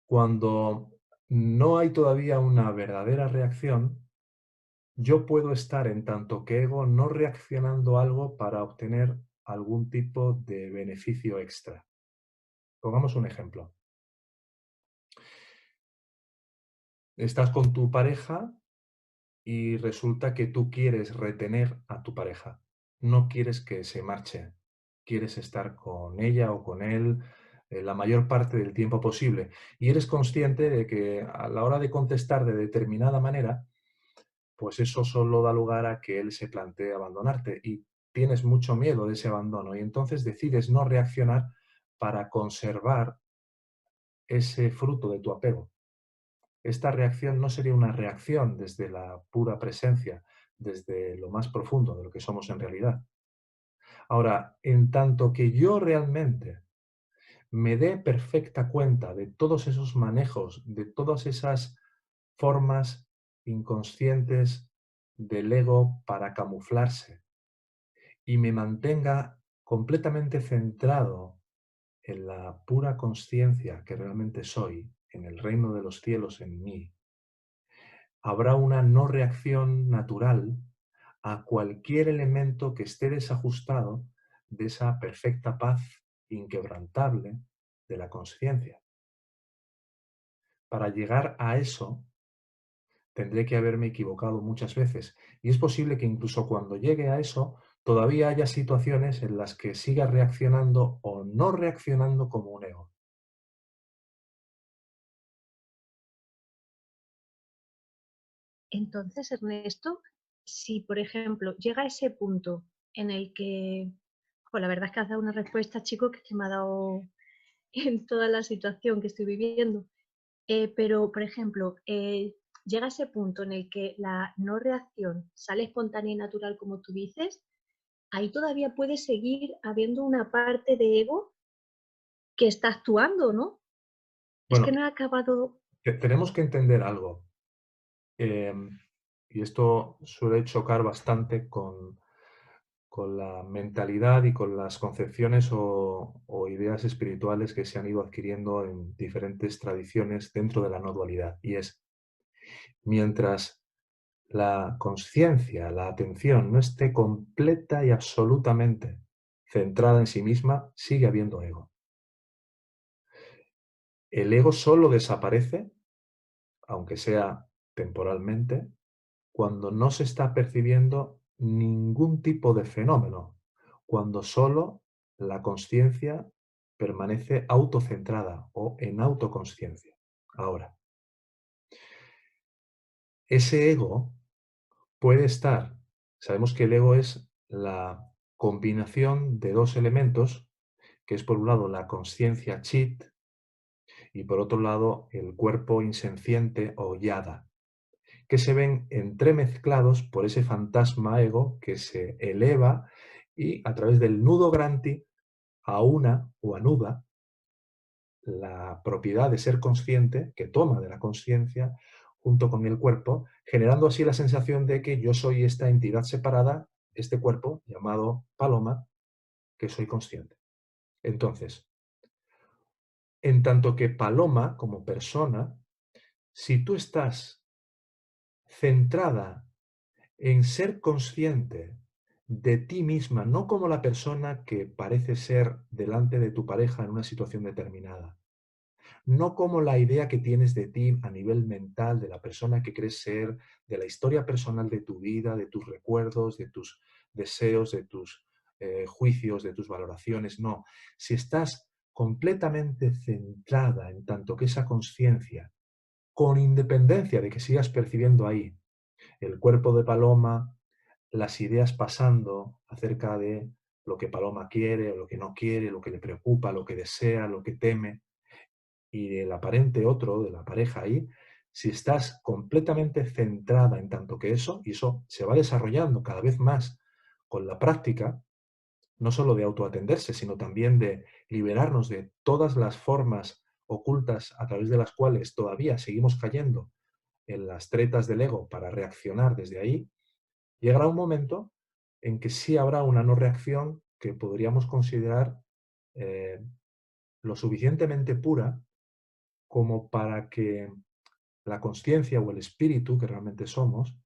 [SPEAKER 1] cuando no hay todavía una verdadera reacción, yo puedo estar en tanto que ego no reaccionando a algo para obtener algún tipo de beneficio extra. Pongamos un ejemplo. Estás con tu pareja y resulta que tú quieres retener a tu pareja. No quieres que se marche. Quieres estar con ella o con él la mayor parte del tiempo posible. Y eres consciente de que a la hora de contestar de determinada manera, pues eso solo da lugar a que él se plantee abandonarte. Y tienes mucho miedo de ese abandono. Y entonces decides no reaccionar para conservar ese fruto de tu apego. Esta reacción no sería una reacción desde la pura presencia, desde lo más profundo de lo que somos en realidad. Ahora, en tanto que yo realmente me dé perfecta cuenta de todos esos manejos, de todas esas formas inconscientes del ego para camuflarse y me mantenga completamente centrado en la pura consciencia que realmente soy, en el reino de los cielos en mí, habrá una no reacción natural a cualquier elemento que esté desajustado de esa perfecta paz inquebrantable de la consciencia. Para llegar a eso, tendré que haberme equivocado muchas veces. Y es posible que incluso cuando llegue a eso, todavía haya situaciones en las que siga reaccionando o no reaccionando como un ego.
[SPEAKER 8] Entonces, Ernesto, si por ejemplo llega ese punto en el que, la verdad es que has dado una respuesta, chico, que me ha dado en toda la situación que estoy viviendo, pero por ejemplo, llega ese punto en el que la no reacción sale espontánea y natural, como tú dices, ahí todavía puede seguir habiendo una parte de ego que está actuando, ¿no? Es
[SPEAKER 1] Bueno,
[SPEAKER 8] que no he acabado.
[SPEAKER 1] tenemos que entender algo. Y esto suele chocar bastante con la mentalidad y con las concepciones o ideas espirituales que se han ido adquiriendo en diferentes tradiciones dentro de la no dualidad. Y es, mientras la conciencia, la atención no esté completa y absolutamente centrada en sí misma, sigue habiendo ego. El ego solo desaparece, aunque sea temporalmente, cuando no se está percibiendo ningún tipo de fenómeno, cuando solo la consciencia permanece autocentrada o en autoconsciencia. Ahora, ese ego puede estar, sabemos que el ego es la combinación de dos elementos, que es por un lado la consciencia chit y por otro lado el cuerpo insenciente o yada, que se ven entremezclados por ese fantasma ego que se eleva y a través del nudo granti aúna o anuda la propiedad de ser consciente que toma de la conciencia junto con el cuerpo, generando así la sensación de que yo soy esta entidad separada, este cuerpo llamado paloma, que soy consciente. Entonces, en tanto que paloma como persona, si tú estás centrada en ser consciente de ti misma, no como la persona que parece ser delante de tu pareja en una situación determinada, no como la idea que tienes de ti a nivel mental, de la persona que crees ser, de la historia personal de tu vida, de tus recuerdos, de tus deseos, de tus juicios, de tus valoraciones, no. Si estás completamente centrada en tanto que esa conciencia, con independencia de que sigas percibiendo ahí el cuerpo de Paloma, las ideas pasando acerca de lo que Paloma quiere o lo que no quiere, lo que le preocupa, lo que desea, lo que teme, y el aparente otro de la pareja ahí, si estás completamente centrada en tanto que eso, y eso se va desarrollando cada vez más con la práctica, no solo de autoatenderse, sino también de liberarnos de todas las formas ocultas a través de las cuales todavía seguimos cayendo en las tretas del ego para reaccionar desde ahí, llegará un momento en que sí habrá una no reacción que podríamos considerar lo suficientemente pura como para que la conciencia o el espíritu que realmente somos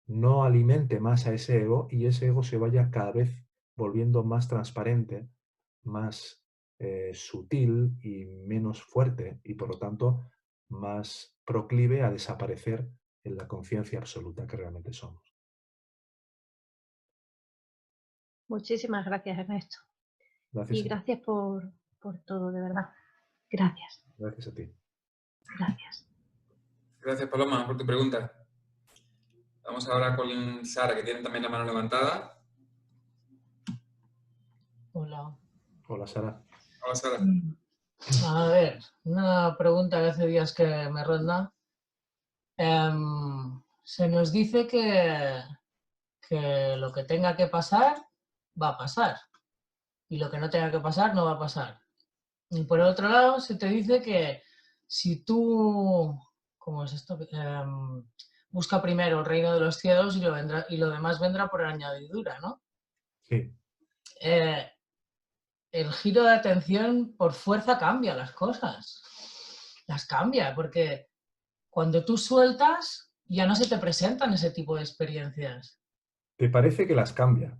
[SPEAKER 1] no alimente más a ese ego y ese ego se vaya cada vez volviendo más transparente, más sutil y menos fuerte y por lo tanto más proclive a desaparecer en la conciencia absoluta que realmente somos.
[SPEAKER 8] Muchísimas gracias, Ernesto.
[SPEAKER 1] Gracias.
[SPEAKER 8] Y gracias por todo, de verdad. Gracias.
[SPEAKER 1] Gracias a ti.
[SPEAKER 8] Gracias.
[SPEAKER 6] Gracias, Paloma, por tu pregunta. Vamos ahora con Sara, que tiene también la mano levantada.
[SPEAKER 2] Hola.
[SPEAKER 1] Hola, Sara.
[SPEAKER 6] Hola, Sara.
[SPEAKER 2] A ver, una pregunta que hace días que me ronda. Se nos dice que lo que tenga que pasar, va a pasar. Y lo que no tenga que pasar, no va a pasar. Y por el otro lado, se te dice que si tú, ¿cómo es esto? Busca primero el reino de los cielos y lo demás vendrá por añadidura, ¿no?
[SPEAKER 1] Sí.
[SPEAKER 2] El giro de atención por fuerza cambia las cosas. Las cambia, porque cuando tú sueltas, ya no se te presentan ese tipo de experiencias.
[SPEAKER 1] ¿Te parece que las cambia?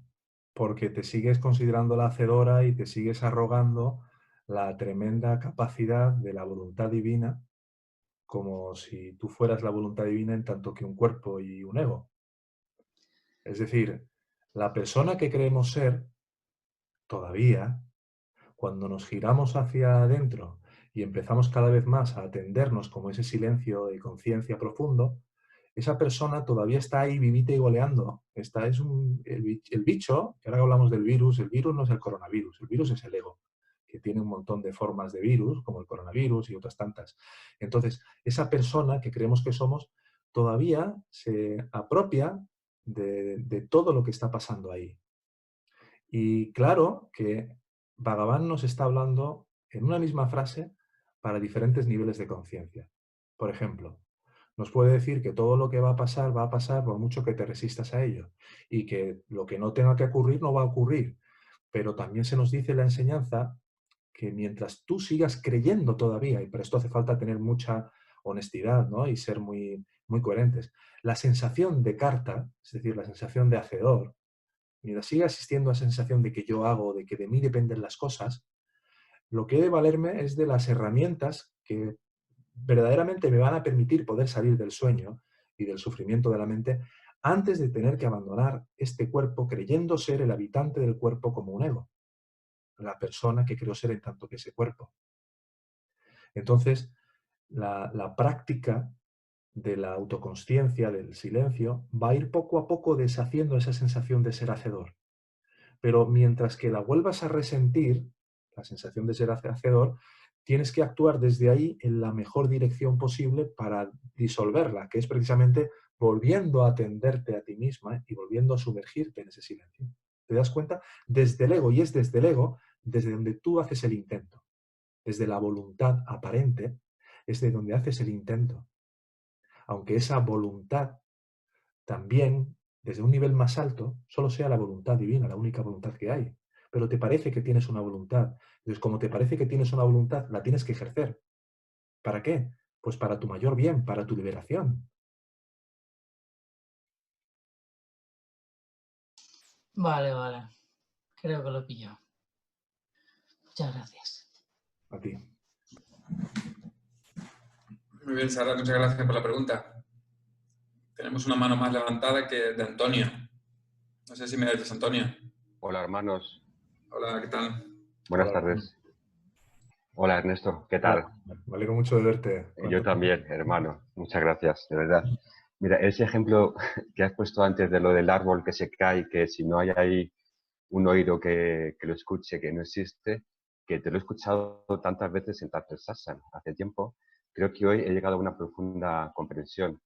[SPEAKER 1] Porque te sigues considerando la hacedora y te sigues arrogando la tremenda capacidad de la voluntad divina, como si tú fueras la voluntad divina en tanto que un cuerpo y un ego. Es decir, la persona que creemos ser, todavía, cuando nos giramos hacia adentro y empezamos cada vez más a atendernos como ese silencio de conciencia profundo, esa persona todavía está ahí vivita y goleando. El bicho, que ahora hablamos del virus, el virus no es el coronavirus, el virus es el ego, que tiene un montón de formas de virus, como el coronavirus y otras tantas. Entonces, esa persona que creemos que somos todavía se apropia de todo lo que está pasando ahí. Y claro que Bhagavan nos está hablando en una misma frase para diferentes niveles de conciencia. Por ejemplo, nos puede decir que todo lo que va a pasar por mucho que te resistas a ello y que lo que no tenga que ocurrir no va a ocurrir. Pero también se nos dice en la enseñanza que mientras tú sigas creyendo todavía, y para esto hace falta tener mucha honestidad, ¿no? Y ser muy, muy coherentes, la sensación de carta, es decir, la sensación de hacedor, mientras siga existiendo la sensación de que yo hago, de que de mí dependen las cosas, lo que he de valerme es de las herramientas que verdaderamente me van a permitir poder salir del sueño y del sufrimiento de la mente antes de tener que abandonar este cuerpo creyendo ser el habitante del cuerpo como un ego, la persona que creo ser en tanto que ese cuerpo. Entonces, la práctica de la autoconsciencia, del silencio, va a ir poco a poco deshaciendo esa sensación de ser hacedor. Pero mientras que la vuelvas a resentir, la sensación de ser hacedor, tienes que actuar desde ahí en la mejor dirección posible para disolverla, que es precisamente volviendo a atenderte a ti misma y volviendo a sumergirte en ese silencio. ¿Te das cuenta? Desde el ego, y es desde el ego desde donde tú haces el intento. Desde la voluntad aparente es de donde haces el intento. Aunque esa voluntad también, desde un nivel más alto, solo sea la voluntad divina, la única voluntad que hay. Pero te parece que tienes una voluntad. Entonces, como te parece que tienes una voluntad, la tienes que ejercer. ¿Para qué? Pues para tu mayor bien, para tu liberación.
[SPEAKER 2] Vale, vale. Creo que lo he pillado. Muchas gracias.
[SPEAKER 1] A ti.
[SPEAKER 6] Muy bien, Sara, muchas gracias por la pregunta. Tenemos una mano más levantada que de Antonio. No sé si me oyes, Antonio.
[SPEAKER 9] Hola, hermanos.
[SPEAKER 6] Hola, ¿qué tal?
[SPEAKER 9] Buenas tardes. Hola, Ernesto. ¿Qué tal?
[SPEAKER 1] Me alegro mucho de verte.
[SPEAKER 9] Yo también, hermano. Muchas gracias, de verdad. Mira, ese ejemplo que has puesto antes de lo del árbol que se cae, que si no hay ahí un oído que lo escuche, que no existe, que te lo he escuchado tantas veces en Tattva Satsang hace tiempo, creo que hoy he llegado a una profunda comprensión.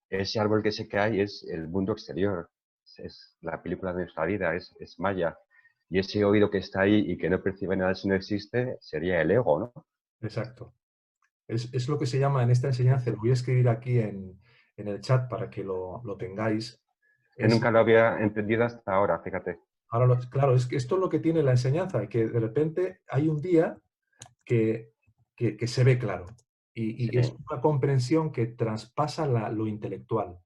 [SPEAKER 9] Ese árbol que se cae es el mundo exterior, es la película de nuestra vida, es Maya. Y ese oído que está ahí y que no percibe nada si no existe, sería el ego, ¿no?
[SPEAKER 1] Exacto. Es lo que se llama en esta enseñanza, lo voy a escribir aquí en el chat para que lo tengáis.
[SPEAKER 9] Que nunca lo había entendido hasta ahora, fíjate.
[SPEAKER 1] Ahora, claro, es que esto es lo que tiene la enseñanza, que de repente hay un día que se ve claro. Y
[SPEAKER 9] Sí.
[SPEAKER 1] es una comprensión que traspasa lo intelectual.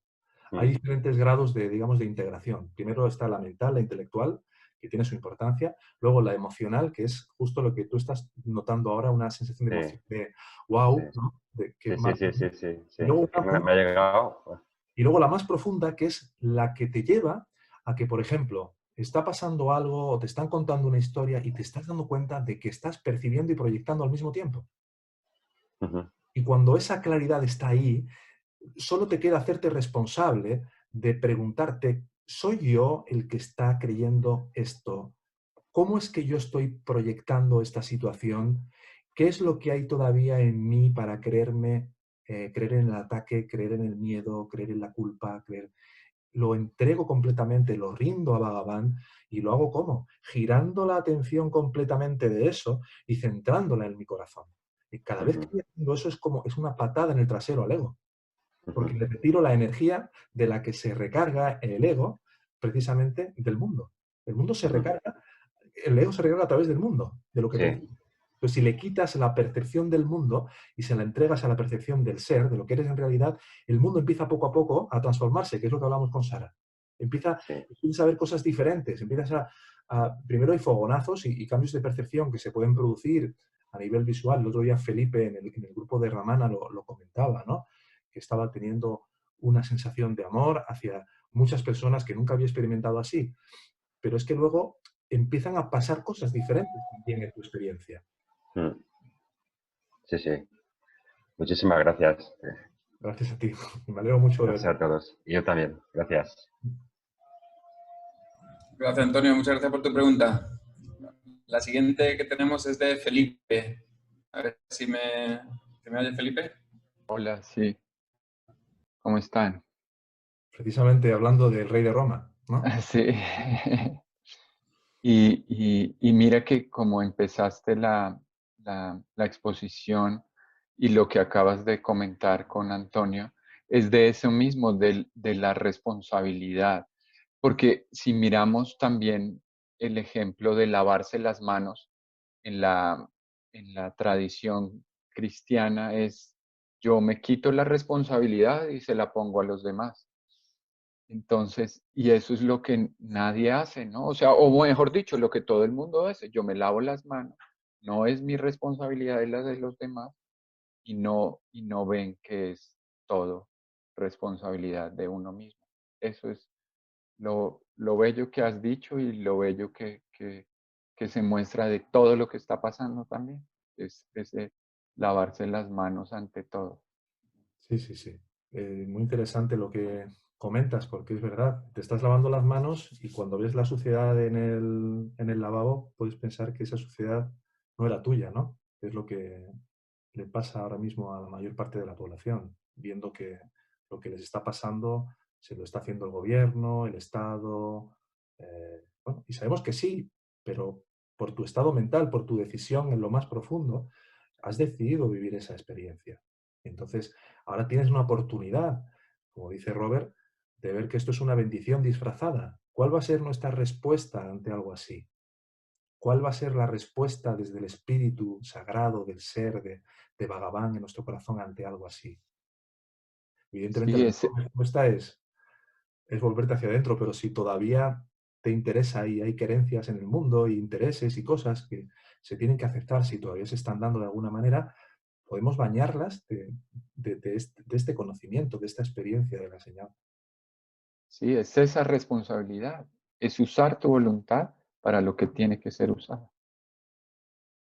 [SPEAKER 1] Hay
[SPEAKER 9] Mm.
[SPEAKER 1] diferentes grados de, digamos, de integración. Primero está la mental, la intelectual, que tiene su importancia. Luego la emocional, que es justo lo que tú estás notando ahora, una sensación de
[SPEAKER 9] Sí,
[SPEAKER 1] emoción, de wow,
[SPEAKER 9] sí.
[SPEAKER 1] ¿no? De qué
[SPEAKER 9] Sí, sí, sí,
[SPEAKER 1] maravilla.
[SPEAKER 9] sí, sí, sí.
[SPEAKER 1] Y luego
[SPEAKER 9] Es que me ha llegado.
[SPEAKER 1] y luego la más profunda, que es la que te lleva a que, por ejemplo, está pasando algo o te están contando una historia y te estás dando cuenta de que estás percibiendo y proyectando al mismo tiempo.
[SPEAKER 9] Ujú.
[SPEAKER 1] Y cuando esa claridad está ahí, solo te queda hacerte responsable de preguntarte, ¿soy yo el que está creyendo esto? ¿Cómo es que yo estoy proyectando esta situación? ¿Qué es lo que hay todavía en mí para creer en el ataque, creer en el miedo, creer en la culpa, creer? Lo entrego completamente, lo rindo a Bhagavan y lo hago ¿cómo? Girando la atención completamente de eso y centrándola en mi corazón. Y cada vez que
[SPEAKER 9] Ujú.
[SPEAKER 1] estoy haciendo eso es una patada en el trasero al ego, porque
[SPEAKER 9] Ujú.
[SPEAKER 1] le retiro la energía de la que se recarga el ego precisamente del mundo. El mundo se
[SPEAKER 9] Ujú.
[SPEAKER 1] recarga, el ego se recarga a través del mundo, de lo que
[SPEAKER 9] Sí.
[SPEAKER 1] percibe. Entonces, si le quitas la percepción del mundo y se la entregas a la percepción del ser, de lo que eres en realidad, el mundo empieza poco a poco a transformarse, que es lo que hablamos con Sara. Empiezas a ver cosas diferentes, primero hay fogonazos y cambios de percepción que se pueden producir a nivel visual. El otro día Felipe en el grupo de Ramana lo comentaba, ¿no? Que estaba teniendo una sensación de amor hacia muchas personas que nunca había experimentado así. Pero es que luego empiezan a pasar cosas diferentes también en tu experiencia.
[SPEAKER 9] Mm. Sí, sí. Muchísimas gracias.
[SPEAKER 1] Gracias a ti. Me alegro mucho de
[SPEAKER 9] Gracias a todos. Y yo también. Gracias.
[SPEAKER 6] Gracias, Antonio. Muchas gracias por tu pregunta. La siguiente que tenemos es de Felipe. A ver si me oye, Felipe.
[SPEAKER 10] Hola, sí. ¿Cómo están?
[SPEAKER 1] Precisamente hablando del rey de Roma, ¿no?
[SPEAKER 10] Sí. Y mira que como empezaste la exposición y lo que acabas de comentar con Antonio, es de eso mismo, de la responsabilidad. Porque si miramos también el ejemplo de lavarse las manos en la tradición cristiana, es yo me quito la responsabilidad y se la pongo a los demás. Entonces, y eso es lo que nadie hace, ¿no? O sea, o mejor dicho, lo que todo el mundo hace, yo me lavo las manos, no es mi responsabilidad, es la de los demás, y no ven que es todo responsabilidad de uno mismo. Eso es lo bello que has dicho y lo bello que se muestra de todo lo que está pasando también, es ese lavarse las manos ante todo.
[SPEAKER 1] Sí, sí, sí. Muy interesante lo que comentas, porque es verdad, te estás lavando las manos y cuando ves la suciedad en el lavabo, puedes pensar que esa suciedad no era tuya, ¿no? Es lo que le pasa ahora mismo a la mayor parte de la población, viendo que lo que les está pasando se lo está haciendo el gobierno, el Estado. Bueno, y sabemos que sí, pero por tu estado mental, por tu decisión en lo más profundo, has decidido vivir esa experiencia. Entonces, ahora tienes una oportunidad, como dice Robert, de ver que esto es una bendición disfrazada. ¿Cuál va a ser nuestra respuesta ante algo así? ¿Cuál va a ser la respuesta desde el espíritu sagrado del ser de Bhagavan en nuestro corazón ante algo así? Evidentemente,
[SPEAKER 10] Sí,
[SPEAKER 1] la mejor respuesta es volverte hacia adentro, pero si todavía te interesa y hay querencias en el mundo y intereses y cosas que se tienen que aceptar, si todavía se están dando de alguna manera, podemos bañarlas de este conocimiento, de esta experiencia de la señal.
[SPEAKER 10] sí, es esa responsabilidad, es usar tu voluntad para lo que tiene que ser usada.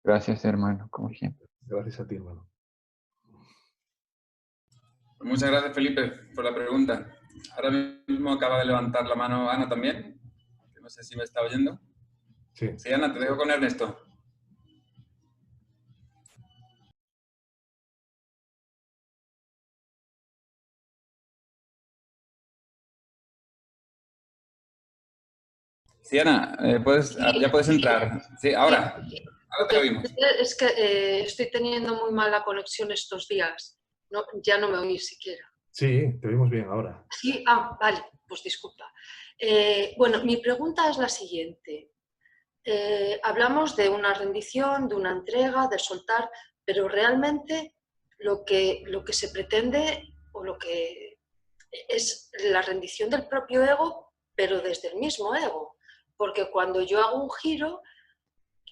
[SPEAKER 10] Gracias, hermano, como siempre.
[SPEAKER 1] Gracias a ti, hermano.
[SPEAKER 6] Muchas gracias, Felipe, por la pregunta. Ahora mismo acaba de levantar la mano Ana también, que no sé si me está oyendo.
[SPEAKER 1] Sí.
[SPEAKER 6] Sí, Ana, te dejo con Ernesto. Sí, Ana, ya puedes entrar. Sí, ahora te oímos.
[SPEAKER 11] Es que estoy teniendo muy mala conexión estos días. Ya no me oís siquiera.
[SPEAKER 1] Sí, te oímos bien ahora.
[SPEAKER 11] Sí, vale, pues disculpa. Bueno, mi pregunta es la siguiente. Hablamos de una rendición, de una entrega, de soltar, pero realmente lo que se pretende o lo que es la rendición del propio ego, pero desde el mismo ego. Porque cuando yo hago un giro,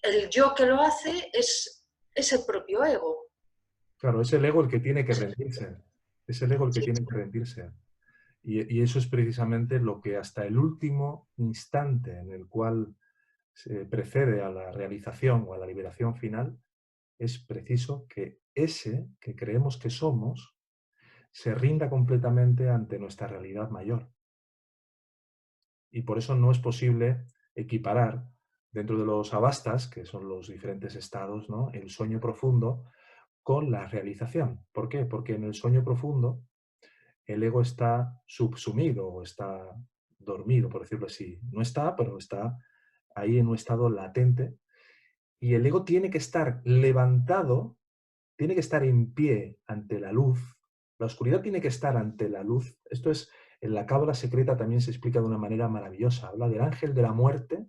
[SPEAKER 11] el yo que lo hace es el propio ego.
[SPEAKER 1] Claro, es el ego el que tiene que rendirse. Es el ego el que tiene que rendirse. Y eso es precisamente lo que hasta el último instante en el cual se precede a la realización o a la liberación final, es preciso que ese que creemos que somos se rinda completamente ante nuestra realidad mayor. Y por eso no es posible equiparar dentro de los avastas, que son los diferentes estados, ¿no?, el sueño profundo con la realización. ¿Por qué? Porque en el sueño profundo el ego está subsumido o está dormido, por decirlo así. No está, pero está ahí en un estado latente. Y el ego tiene que estar levantado, tiene que estar en pie ante la luz. La oscuridad tiene que estar ante la luz. Esto es, en la cábala secreta también se explica de una manera maravillosa. Habla del ángel de la muerte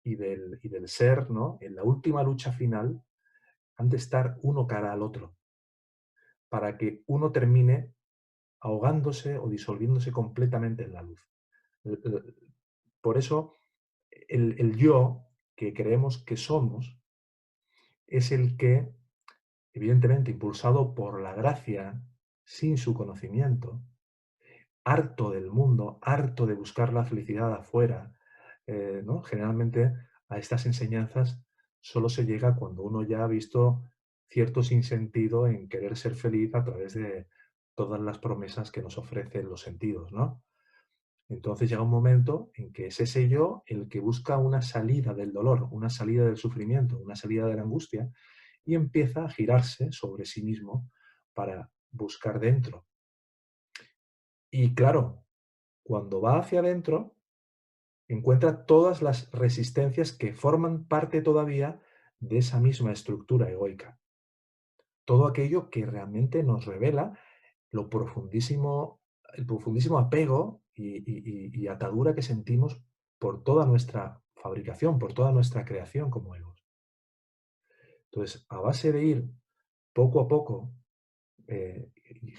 [SPEAKER 1] y del ser, ¿no? En la última lucha final, han de estar uno cara al otro, para que uno termine ahogándose o disolviéndose completamente en la luz. Por eso, el yo que creemos que somos es el que, evidentemente, impulsado por la gracia, sin su conocimiento, harto del mundo, harto de buscar la felicidad afuera, ¿no? Generalmente a estas enseñanzas solo se llega cuando uno ya ha visto cierto sinsentido en querer ser feliz a través de todas las promesas que nos ofrecen los sentidos, ¿no? Entonces llega un momento en que es ese yo el que busca una salida del dolor, una salida del sufrimiento, una salida de la angustia, y empieza a girarse sobre sí mismo para buscar dentro. Y claro, cuando va hacia adentro, encuentra todas las resistencias que forman parte todavía de esa misma estructura egoica. Todo aquello que realmente nos revela el profundísimo apego y atadura que sentimos por toda nuestra fabricación, por toda nuestra creación como egos. Entonces, a base de ir poco a poco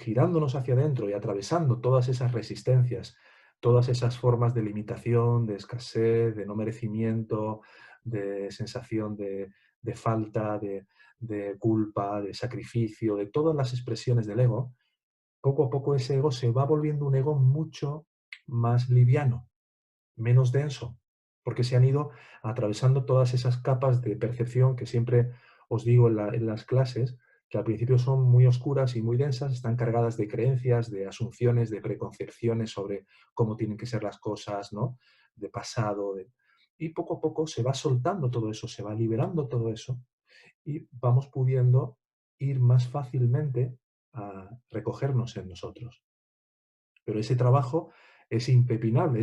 [SPEAKER 1] girándonos hacia adentro y atravesando todas esas resistencias, todas esas formas de limitación, de escasez, de no merecimiento, de sensación de falta, de culpa, de sacrificio, de todas las expresiones del ego, poco a poco ese ego se va volviendo un ego mucho más liviano, menos denso, porque se han ido atravesando todas esas capas de percepción que siempre os digo en las clases, que al principio son muy oscuras y muy densas, están cargadas de creencias, de asunciones, de preconcepciones sobre cómo tienen que ser las cosas, ¿no?, de pasado. Y poco a poco se va soltando todo eso, se va liberando todo eso y vamos pudiendo ir más fácilmente a recogernos en nosotros. Pero ese trabajo es impepinable,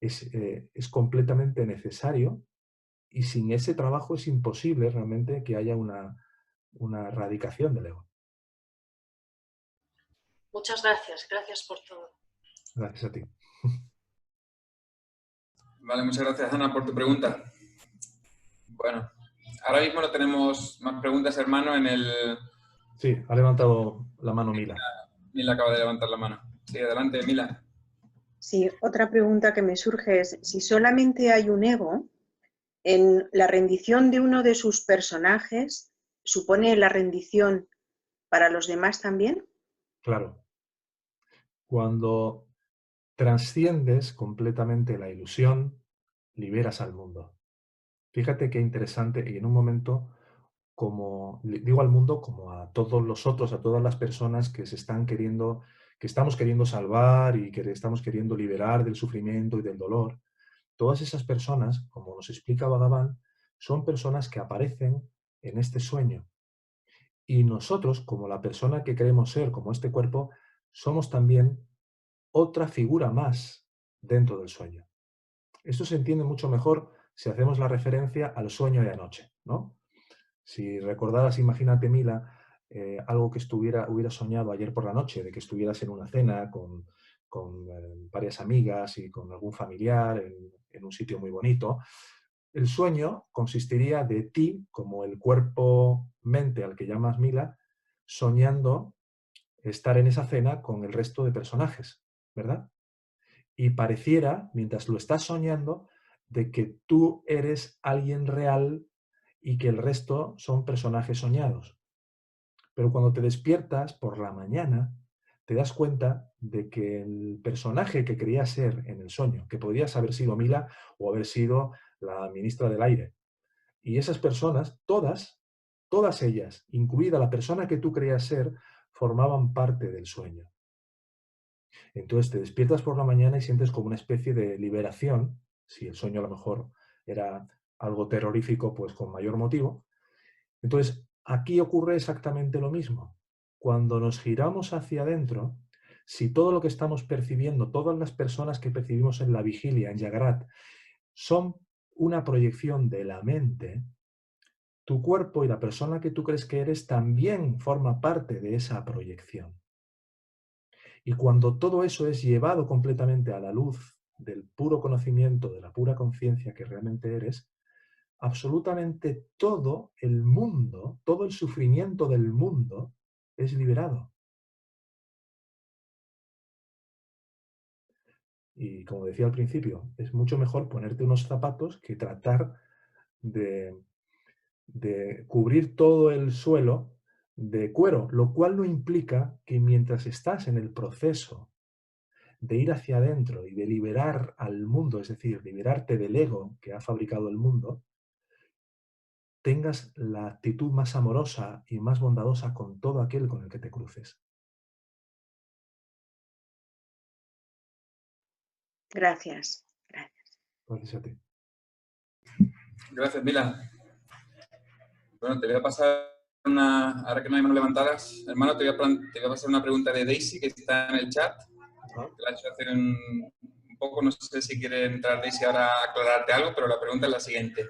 [SPEAKER 1] es completamente necesario y sin ese trabajo es imposible realmente que haya una erradicación del ego.
[SPEAKER 11] Muchas gracias. Gracias por todo.
[SPEAKER 1] Gracias a ti.
[SPEAKER 6] Vale, muchas gracias, Ana, por tu pregunta. Bueno, ahora mismo no tenemos más preguntas, hermano, en el...
[SPEAKER 1] Sí, ha levantado la mano Mila.
[SPEAKER 6] Mila acaba de levantar la mano. Sí, adelante, Mila.
[SPEAKER 7] Sí, otra pregunta que me surge es, si solamente hay un ego, en la rendición de uno de sus personajes, ¿supone la rendición para los demás también?
[SPEAKER 1] Claro. Cuando trasciendes completamente la ilusión, liberas al mundo. Fíjate qué interesante, y en un momento, como digo al mundo, como a todos los otros, a todas las personas que que estamos queriendo salvar y que estamos queriendo liberar del sufrimiento y del dolor, todas esas personas, como nos explica Bhagavan, son personas que aparecen en este sueño. Y nosotros, como la persona que queremos ser, como este cuerpo, somos también otra figura más dentro del sueño. Esto se entiende mucho mejor si hacemos la referencia al sueño de anoche, ¿no? Si recordaras, imagínate, Mila, algo que hubiera soñado ayer por la noche, de que estuvieras en una cena con con varias amigas y con algún familiar en un sitio muy bonito. El sueño consistiría de ti, como el cuerpo-mente al que llamas Mila, soñando estar en esa cena con el resto de personajes, ¿verdad? Y pareciera, mientras lo estás soñando, de que tú eres alguien real y que el resto son personajes soñados. Pero cuando te despiertas por la mañana, te das cuenta de que el personaje que creías ser en el sueño, que podrías haber sido Mila o haber sido la ministra del aire, y esas personas, todas ellas, incluida la persona que tú creías ser, formaban parte del sueño. Entonces te despiertas por la mañana y sientes como una especie de liberación, si el sueño a lo mejor era algo terrorífico, pues con mayor motivo. Entonces, aquí ocurre exactamente lo mismo. Cuando nos giramos hacia adentro, si todo lo que estamos percibiendo, todas las personas que percibimos en la vigilia, en Yagrat, son una proyección de la mente, tu cuerpo y la persona que tú crees que eres también forma parte de esa proyección. Y cuando todo eso es llevado completamente a la luz del puro conocimiento, de la pura conciencia que realmente eres, absolutamente todo el mundo, todo el sufrimiento del mundo es liberado. Y como decía al principio, es mucho mejor ponerte unos zapatos que tratar de cubrir todo el suelo de cuero, lo cual no implica que mientras estás en el proceso de ir hacia adentro y de liberar al mundo, es decir, liberarte del ego que ha fabricado el mundo, tengas la actitud más amorosa y más bondadosa con todo aquel con el que te cruces.
[SPEAKER 7] Gracias. Gracias.
[SPEAKER 1] Gracias a ti.
[SPEAKER 6] Gracias, Mila. Bueno, te voy a pasar ahora que no hay manos levantadas, hermano, te voy a pasar una pregunta de Daisy que está en el chat. Te la he hecho hacer un poco, no sé si quiere entrar Daisy ahora a aclararte algo, pero la pregunta es la siguiente.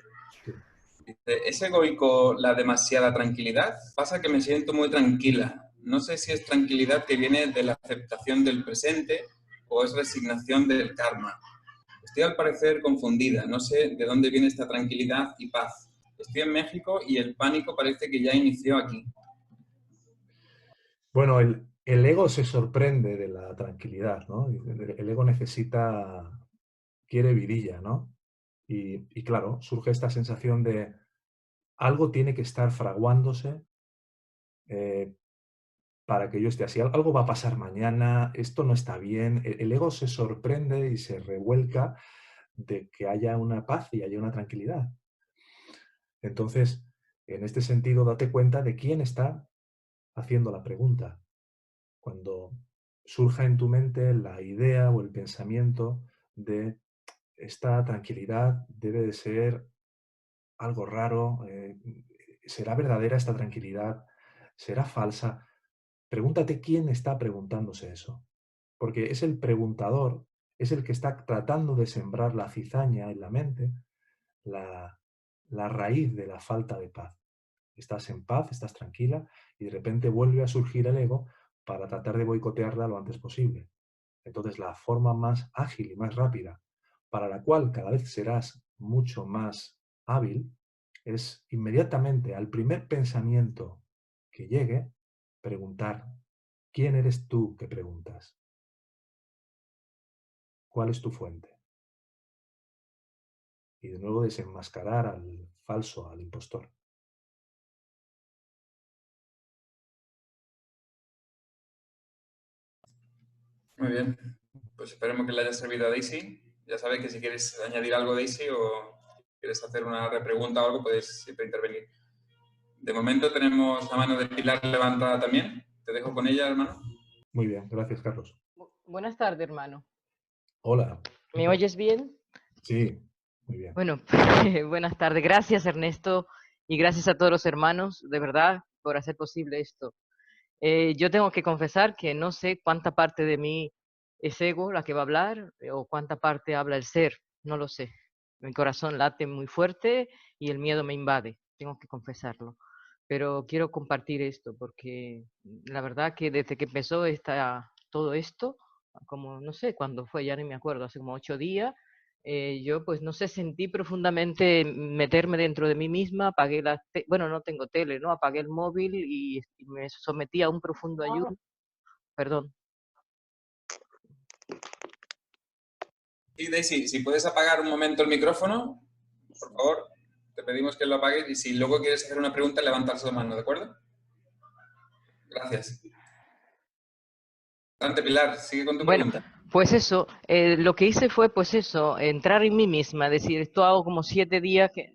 [SPEAKER 6] Dice, ¿es egoico la demasiada tranquilidad? Pasa que me siento muy tranquila. No sé si es tranquilidad que viene de la aceptación del presente o es resignación del karma. Estoy al parecer confundida. No sé de dónde viene esta tranquilidad y paz. Estoy en México y el pánico parece que ya inició aquí.
[SPEAKER 1] Bueno, el ego se sorprende de la tranquilidad, ¿no? El ego quiere vidilla, ¿no? Y claro, surge esta sensación de algo tiene que estar fraguándose para que yo esté así. Algo va a pasar mañana, esto no está bien. El ego se sorprende y se revuelca de que haya una paz y haya una tranquilidad. Entonces, en este sentido, date cuenta de quién está haciendo la pregunta. Cuando surja en tu mente la idea o el pensamiento de esta tranquilidad debe de ser algo raro, ¿será verdadera esta tranquilidad? ¿Será falsa? Pregúntate quién está preguntándose eso, porque es el preguntador, es el que está tratando de sembrar la cizaña en la mente, la raíz de la falta de paz. Estás en paz, estás tranquila y de repente vuelve a surgir el ego para tratar de boicotearla lo antes posible. Entonces, la forma más ágil y más rápida, para la cual cada vez serás mucho más hábil, es inmediatamente al primer pensamiento que llegue, preguntar, ¿quién eres tú que preguntas? ¿Cuál es tu fuente? Y de nuevo desenmascarar al falso, al impostor.
[SPEAKER 6] Muy bien. Pues esperemos que le haya servido a Daisy. Ya sabes que si quieres añadir algo, Daisy, o quieres hacer una repregunta o algo, puedes siempre intervenir. De momento tenemos la mano de Pilar levantada también. Te dejo con ella, hermano.
[SPEAKER 1] Muy bien, gracias, Carlos.
[SPEAKER 12] Buenas tardes, hermano.
[SPEAKER 1] Hola.
[SPEAKER 12] ¿Me oyes bien?
[SPEAKER 1] Sí, muy bien.
[SPEAKER 12] Bueno, buenas tardes. Gracias, Ernesto, y gracias a todos los hermanos, de verdad, por hacer posible esto. Yo tengo que confesar que no sé cuánta parte de mí es ego la que va a hablar o cuánta parte habla el ser. No lo sé. Mi corazón late muy fuerte y el miedo me invade. Tengo que confesarlo. Pero quiero compartir esto porque la verdad que desde que empezó todo esto, como no sé cuándo fue, ya ni me acuerdo, hace como 8 días, yo pues no sé, sentí profundamente meterme dentro de mí misma, apagué bueno, no tengo tele, ¿no? Apagué el móvil y me sometí a un profundo ayuno. Perdón.
[SPEAKER 6] Y Daisy, si puedes apagar un momento el micrófono, por favor, te pedimos que lo apagues y si luego quieres hacer una pregunta, levantar su mano, ¿de acuerdo? Gracias. Adelante, Pilar, sigue con tu pregunta.
[SPEAKER 12] Pues eso, lo que hice fue pues eso, entrar en mí misma, decir, esto hago como 7 días que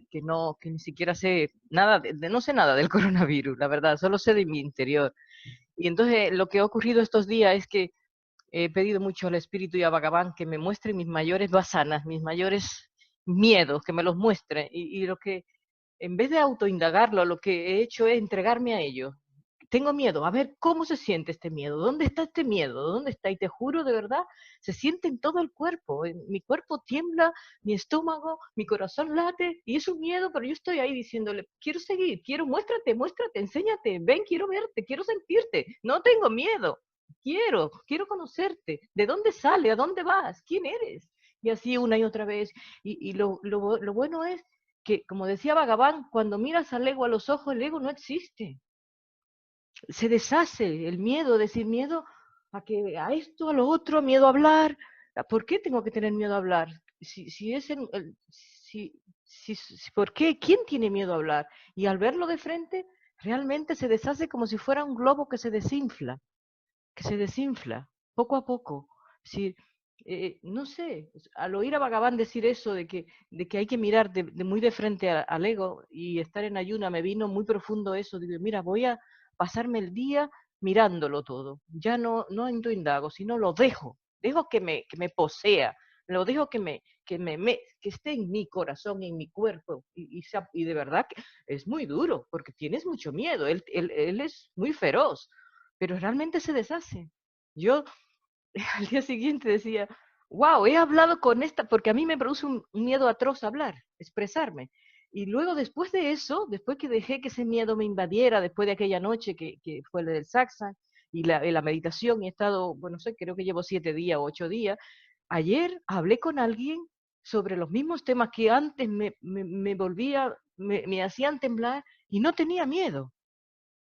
[SPEAKER 12] ni siquiera sé nada, no sé nada del coronavirus, la verdad, solo sé de mi interior. Y entonces lo que ha ocurrido estos días es que he pedido mucho al Espíritu y a Bhagavan que me muestre mis mayores vasanas, mis mayores miedos, que me los muestre. Y lo que, en vez de autoindagarlo, lo que he hecho es entregarme a ellos. Tengo miedo, a ver cómo se siente este miedo, dónde está este miedo, dónde está, y te juro de verdad, se siente en todo el cuerpo, mi cuerpo tiembla, mi estómago, mi corazón late, y es un miedo, pero yo estoy ahí diciéndole, quiero seguir, quiero, muéstrate, enséñate, ven, quiero verte, quiero sentirte, no tengo miedo, quiero conocerte, ¿de dónde sale, a dónde vas, quién eres? Y así una y otra vez, y lo bueno es que, como decía Bhagavan, cuando miras al ego a los ojos, el ego no existe. Se deshace el miedo, decir miedo a esto, a lo otro, miedo a hablar. ¿Por qué tengo que tener miedo a hablar? ¿Por qué? ¿Quién tiene miedo a hablar? Y al verlo de frente, realmente se deshace como si fuera un globo que se desinfla poco a poco. Si, no sé, al oír a Bhagavan decir eso de que hay que mirar muy de frente al ego y estar en ayuna, me vino muy profundo eso. Digo, mira, voy a pasarme el día mirándolo todo. Ya no indago, sino lo dejo que me posea, lo dejo que esté en mi corazón, en mi cuerpo, y de verdad que es muy duro, porque tienes mucho miedo, él es muy feroz, pero realmente se deshace. Yo al día siguiente decía, wow, he hablado con esta, porque a mí me produce un miedo atroz hablar, expresarme. Y luego después de eso, después que dejé que ese miedo me invadiera, después de aquella noche que fue el del satsang y la meditación, y he estado, bueno, no sé, creo que llevo 7 días o 8 días, ayer hablé con alguien sobre los mismos temas que antes me hacían temblar y no tenía miedo.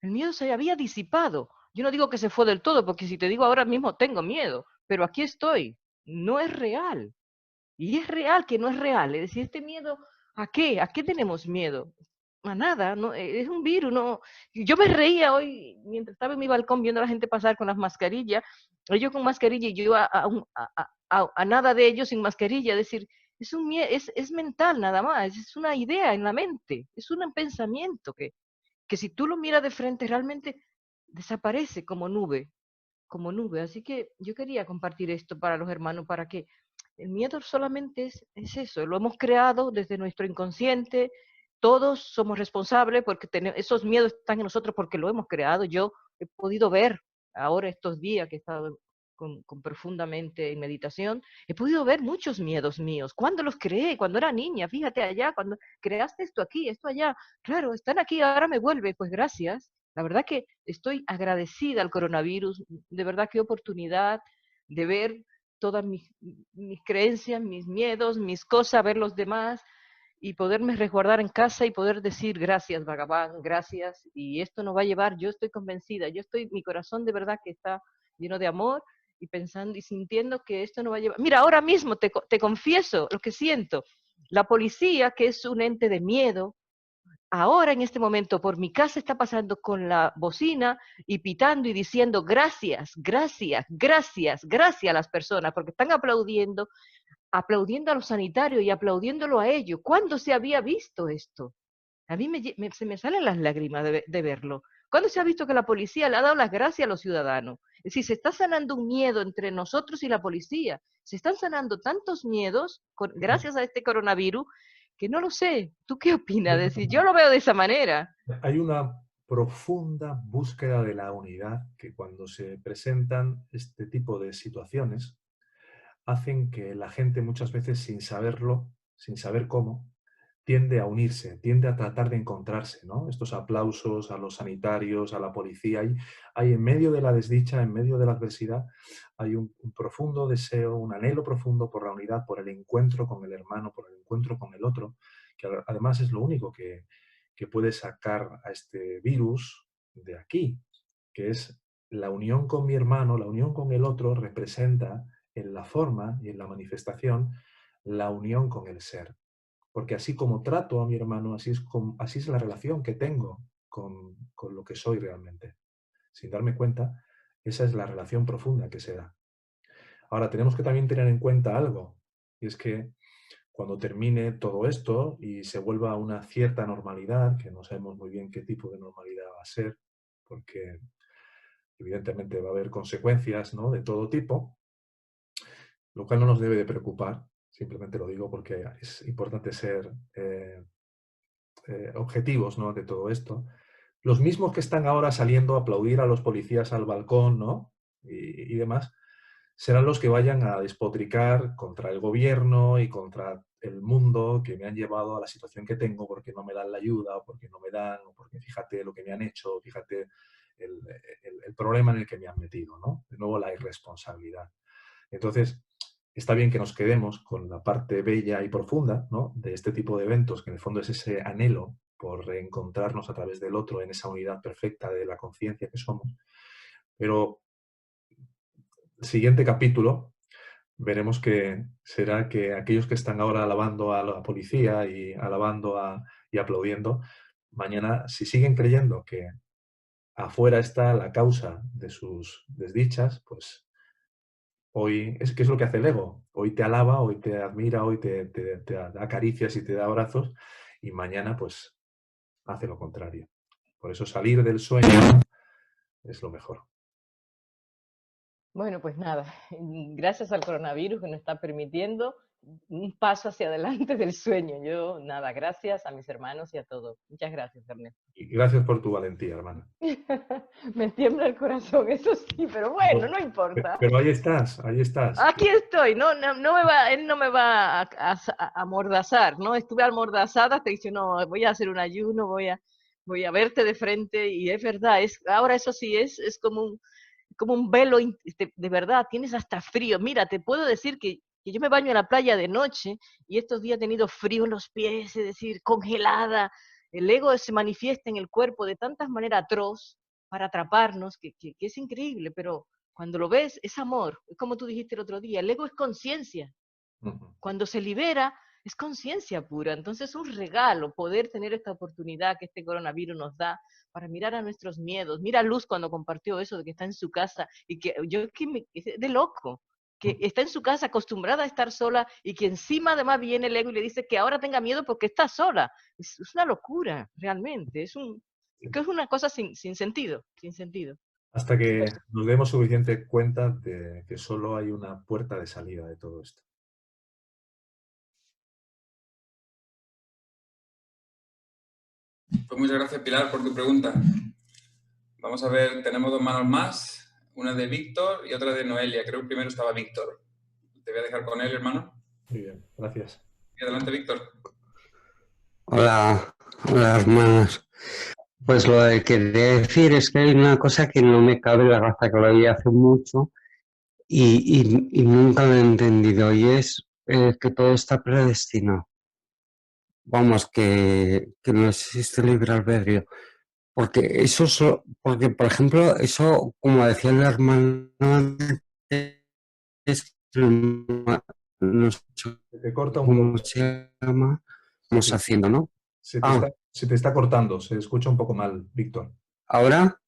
[SPEAKER 12] El miedo se había disipado. Yo no digo que se fue del todo, porque si te digo ahora mismo tengo miedo, pero aquí estoy. No es real. Y es real que no es real. Es decir, este miedo, ¿a qué? ¿A qué tenemos miedo? A nada, no, es un virus. No. Yo me reía hoy mientras estaba en mi balcón viendo a la gente pasar con las mascarillas, ellos con mascarilla y yo a nada de ellos sin mascarilla. Es decir, es mental nada más, es una idea en la mente, es un pensamiento que si tú lo miras de frente realmente desaparece como nube, como nube. Así que yo quería compartir esto para los hermanos, para que el miedo solamente es eso, lo hemos creado desde nuestro inconsciente, todos somos responsables porque esos miedos están en nosotros porque lo hemos creado. Yo he podido ver ahora estos días que he estado con profundamente en meditación, he podido ver muchos miedos míos. ¿Cuándo los creé? Cuando era niña, fíjate allá, cuando creaste esto aquí, esto allá. Claro, están aquí, ahora me vuelve, pues gracias. La verdad que estoy agradecida al coronavirus, de verdad qué oportunidad de ver todas mis creencias, mis miedos, mis cosas, ver los demás y poderme resguardar en casa y poder decir gracias, Bhagavan, gracias. Y esto nos va a llevar, yo estoy convencida, mi corazón de verdad que está lleno de amor y pensando y sintiendo que esto nos va a llevar. Mira, ahora mismo te confieso lo que siento. La policía, que es un ente de miedo, ahora en este momento por mi casa está pasando con la bocina y pitando y diciendo gracias, gracias, gracias, gracias a las personas, porque están aplaudiendo a los sanitarios y aplaudiéndolo a ellos. ¿Cuándo se había visto esto? A mí se me salen las lágrimas de verlo. ¿Cuándo se ha visto que la policía le ha dado las gracias a los ciudadanos? Es decir, se está sanando un miedo entre nosotros y la policía. Se están sanando tantos miedos gracias a este coronavirus que no lo sé. ¿Tú qué opinas? Es decir, yo lo veo de esa manera.
[SPEAKER 1] Hay una profunda búsqueda de la unidad que cuando se presentan este tipo de situaciones hacen que la gente muchas veces sin saberlo, sin saber cómo, tiende a unirse, tiende a tratar de encontrarse, ¿no? Estos aplausos a los sanitarios, a la policía, hay en medio de la desdicha, en medio de la adversidad, hay un profundo deseo, un anhelo profundo por la unidad, por el encuentro con el hermano, por el encuentro con el otro, que además es lo único que puede sacar a este virus de aquí, que es la unión con mi hermano, la unión con el otro representa en la forma y en la manifestación la unión con el ser. Porque así como trato a mi hermano, así es la relación que tengo con lo que soy realmente. Sin darme cuenta, esa es la relación profunda que se da. Ahora, tenemos que también tener en cuenta algo, y es que cuando termine todo esto y se vuelva a una cierta normalidad, que no sabemos muy bien qué tipo de normalidad va a ser, porque evidentemente va a haber consecuencias, ¿no?, de todo tipo, lo cual no nos debe de preocupar, simplemente lo digo porque es importante ser objetivos, ¿no?, de todo esto. Los mismos que están ahora saliendo a aplaudir a los policías al balcón, ¿no?, y demás, serán los que vayan a despotricar contra el gobierno y contra el mundo que me han llevado a la situación que tengo porque no me dan la ayuda, o porque no me dan, o porque fíjate lo que me han hecho, fíjate el problema en el que me han metido, ¿no? De nuevo, la irresponsabilidad. Entonces, está bien que nos quedemos con la parte bella y profunda, ¿no?, de este tipo de eventos, que en el fondo es ese anhelo por reencontrarnos a través del otro en esa unidad perfecta de la conciencia que somos. Pero el siguiente capítulo veremos que será que aquellos que están ahora alabando a la policía y y aplaudiendo, mañana, si siguen creyendo que afuera está la causa de sus desdichas, pues hoy, ¿qué es lo que hace el ego? Hoy te alaba, hoy te admira, hoy te da caricias y te da abrazos, y mañana pues hace lo contrario. Por eso salir del sueño es lo mejor.
[SPEAKER 12] Bueno, pues nada, gracias al coronavirus que nos está permitiendo un paso hacia adelante del sueño. Yo, nada, gracias a mis hermanos y a todos. Muchas gracias, Ernesto.
[SPEAKER 1] Y gracias por tu valentía, hermana.
[SPEAKER 12] Me tiembla el corazón, eso sí, pero bueno, no importa.
[SPEAKER 1] Pero ahí estás, ahí estás.
[SPEAKER 12] Aquí estoy, él no me va a amordazar, ¿no? Estuve amordazada hasta que dije, no, voy a hacer un ayuno, voy a verte de frente, y es verdad, ahora eso sí es como un velo, de verdad, tienes hasta frío. Mira, te puedo decir que yo me baño en la playa de noche y estos días he tenido frío en los pies, es decir, congelada. El ego se manifiesta en el cuerpo de tantas maneras atroz para atraparnos, que es increíble, pero cuando lo ves, es amor. Es como tú dijiste el otro día, el ego es conciencia. Cuando se libera, es conciencia pura. Entonces es un regalo poder tener esta oportunidad que este coronavirus nos da para mirar a nuestros miedos. Mira a Luz cuando compartió eso de que está en su casa y que es de loco, que está en su casa acostumbrada a estar sola y que encima además viene el ego y le dice que ahora tenga miedo porque está sola. Es una locura, realmente. Es una cosa sin sentido, sin sentido.
[SPEAKER 1] Hasta que nos demos suficiente cuenta de que solo hay una puerta de salida de todo esto.
[SPEAKER 6] Pues muchas gracias, Pilar, por tu pregunta. Vamos a ver, tenemos dos manos más, una de Víctor y otra de Noelia. Creo que primero estaba Víctor. Te voy a dejar con él, hermano.
[SPEAKER 1] Muy bien, gracias.
[SPEAKER 6] Y adelante, Víctor.
[SPEAKER 13] Hola, hermanos. Pues lo que quería decir es que hay una cosa que no me cabe la raza, que lo vi hace mucho y nunca lo he entendido, y es que todo está predestinado. Vamos, que no existe libre albedrío. Porque porque, por ejemplo, eso, como decía el hermano, es no sé cómo se llama, estamos haciendo, ¿no?
[SPEAKER 1] Se te está cortando, se escucha un poco mal, Víctor.
[SPEAKER 13] ¿Ahora?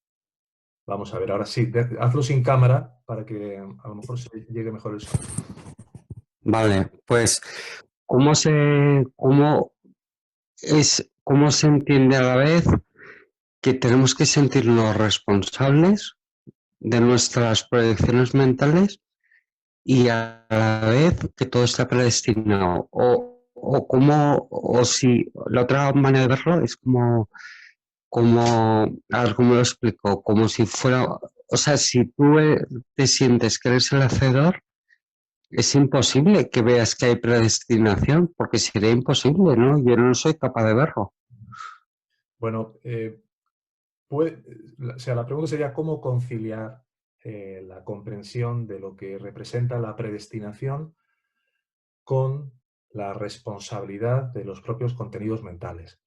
[SPEAKER 1] Vamos a ver, ahora sí, hazlo sin cámara para que a lo mejor se llegue mejor el sonido.
[SPEAKER 13] Vale, pues, ¿cómo se entiende a la vez que tenemos que sentirnos responsables de nuestras proyecciones mentales y a la vez que todo está predestinado? O si la otra manera de verlo es a ver cómo lo explico, como si fuera, o sea, si tú te sientes que eres el hacedor, es imposible que veas que hay predestinación, porque sería imposible, ¿no? Yo no soy capaz de verlo.
[SPEAKER 1] Bueno, o sea, la pregunta sería cómo conciliar la comprensión de lo que representa la predestinación con la responsabilidad de los propios contenidos mentales.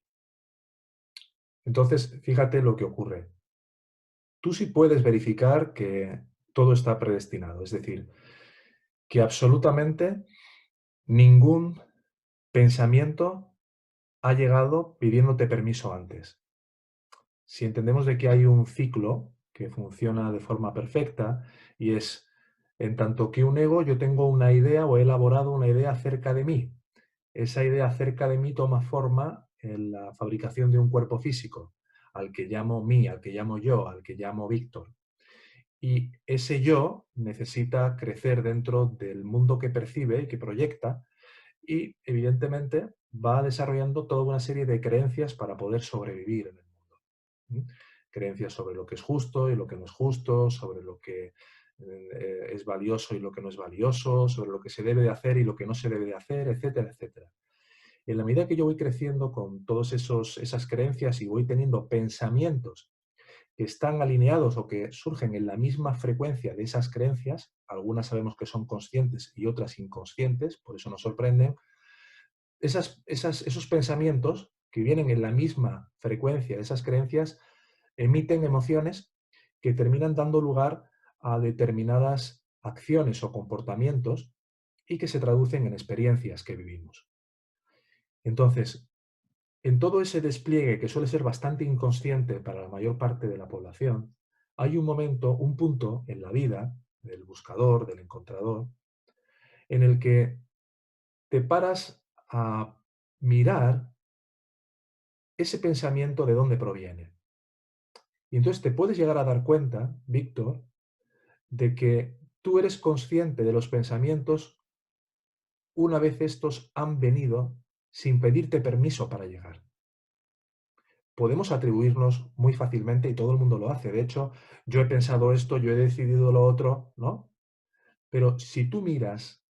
[SPEAKER 1] Entonces, fíjate lo que ocurre. Tú sí puedes verificar que todo está predestinado, es decir, que absolutamente ningún pensamiento ha llegado pidiéndote permiso antes. Si entendemos de que hay un ciclo que funciona de forma perfecta y es, en tanto que un ego, yo tengo una idea o he elaborado una idea acerca de mí. Esa idea acerca de mí toma forma en la fabricación de un cuerpo físico, al que llamo mí, al que llamo yo, al que llamo Víctor. Y ese yo necesita crecer dentro del mundo que percibe y que proyecta y, evidentemente, va desarrollando toda una serie de creencias para poder sobrevivir en el mundo. Creencias sobre lo que es justo y lo que no es justo, sobre lo que es valioso y lo que no es valioso, sobre lo que se debe de hacer y lo que no se debe de hacer, etcétera, etcétera. En la medida que yo voy creciendo con todas esas creencias y voy teniendo pensamientos que están alineados o que surgen en la misma frecuencia de esas creencias, algunas sabemos que son conscientes y otras inconscientes, por eso nos sorprenden, esos pensamientos que vienen en la misma frecuencia de esas creencias emiten emociones que terminan dando lugar a determinadas acciones o comportamientos y que se traducen en experiencias que vivimos. Entonces, en todo ese despliegue que suele ser bastante inconsciente para la mayor parte de la población, hay un momento, un punto en la vida del buscador, del encontrador, en el que te paras a mirar ese pensamiento de dónde proviene. Y entonces te puedes llegar a dar cuenta, Víctor, de que tú eres consciente de los pensamientos una vez estos han venido sin pedirte permiso para llegar. Podemos atribuirnos muy fácilmente, y todo el mundo lo hace, de hecho, yo he pensado esto, yo he decidido lo otro, ¿no? Pero si tú miras,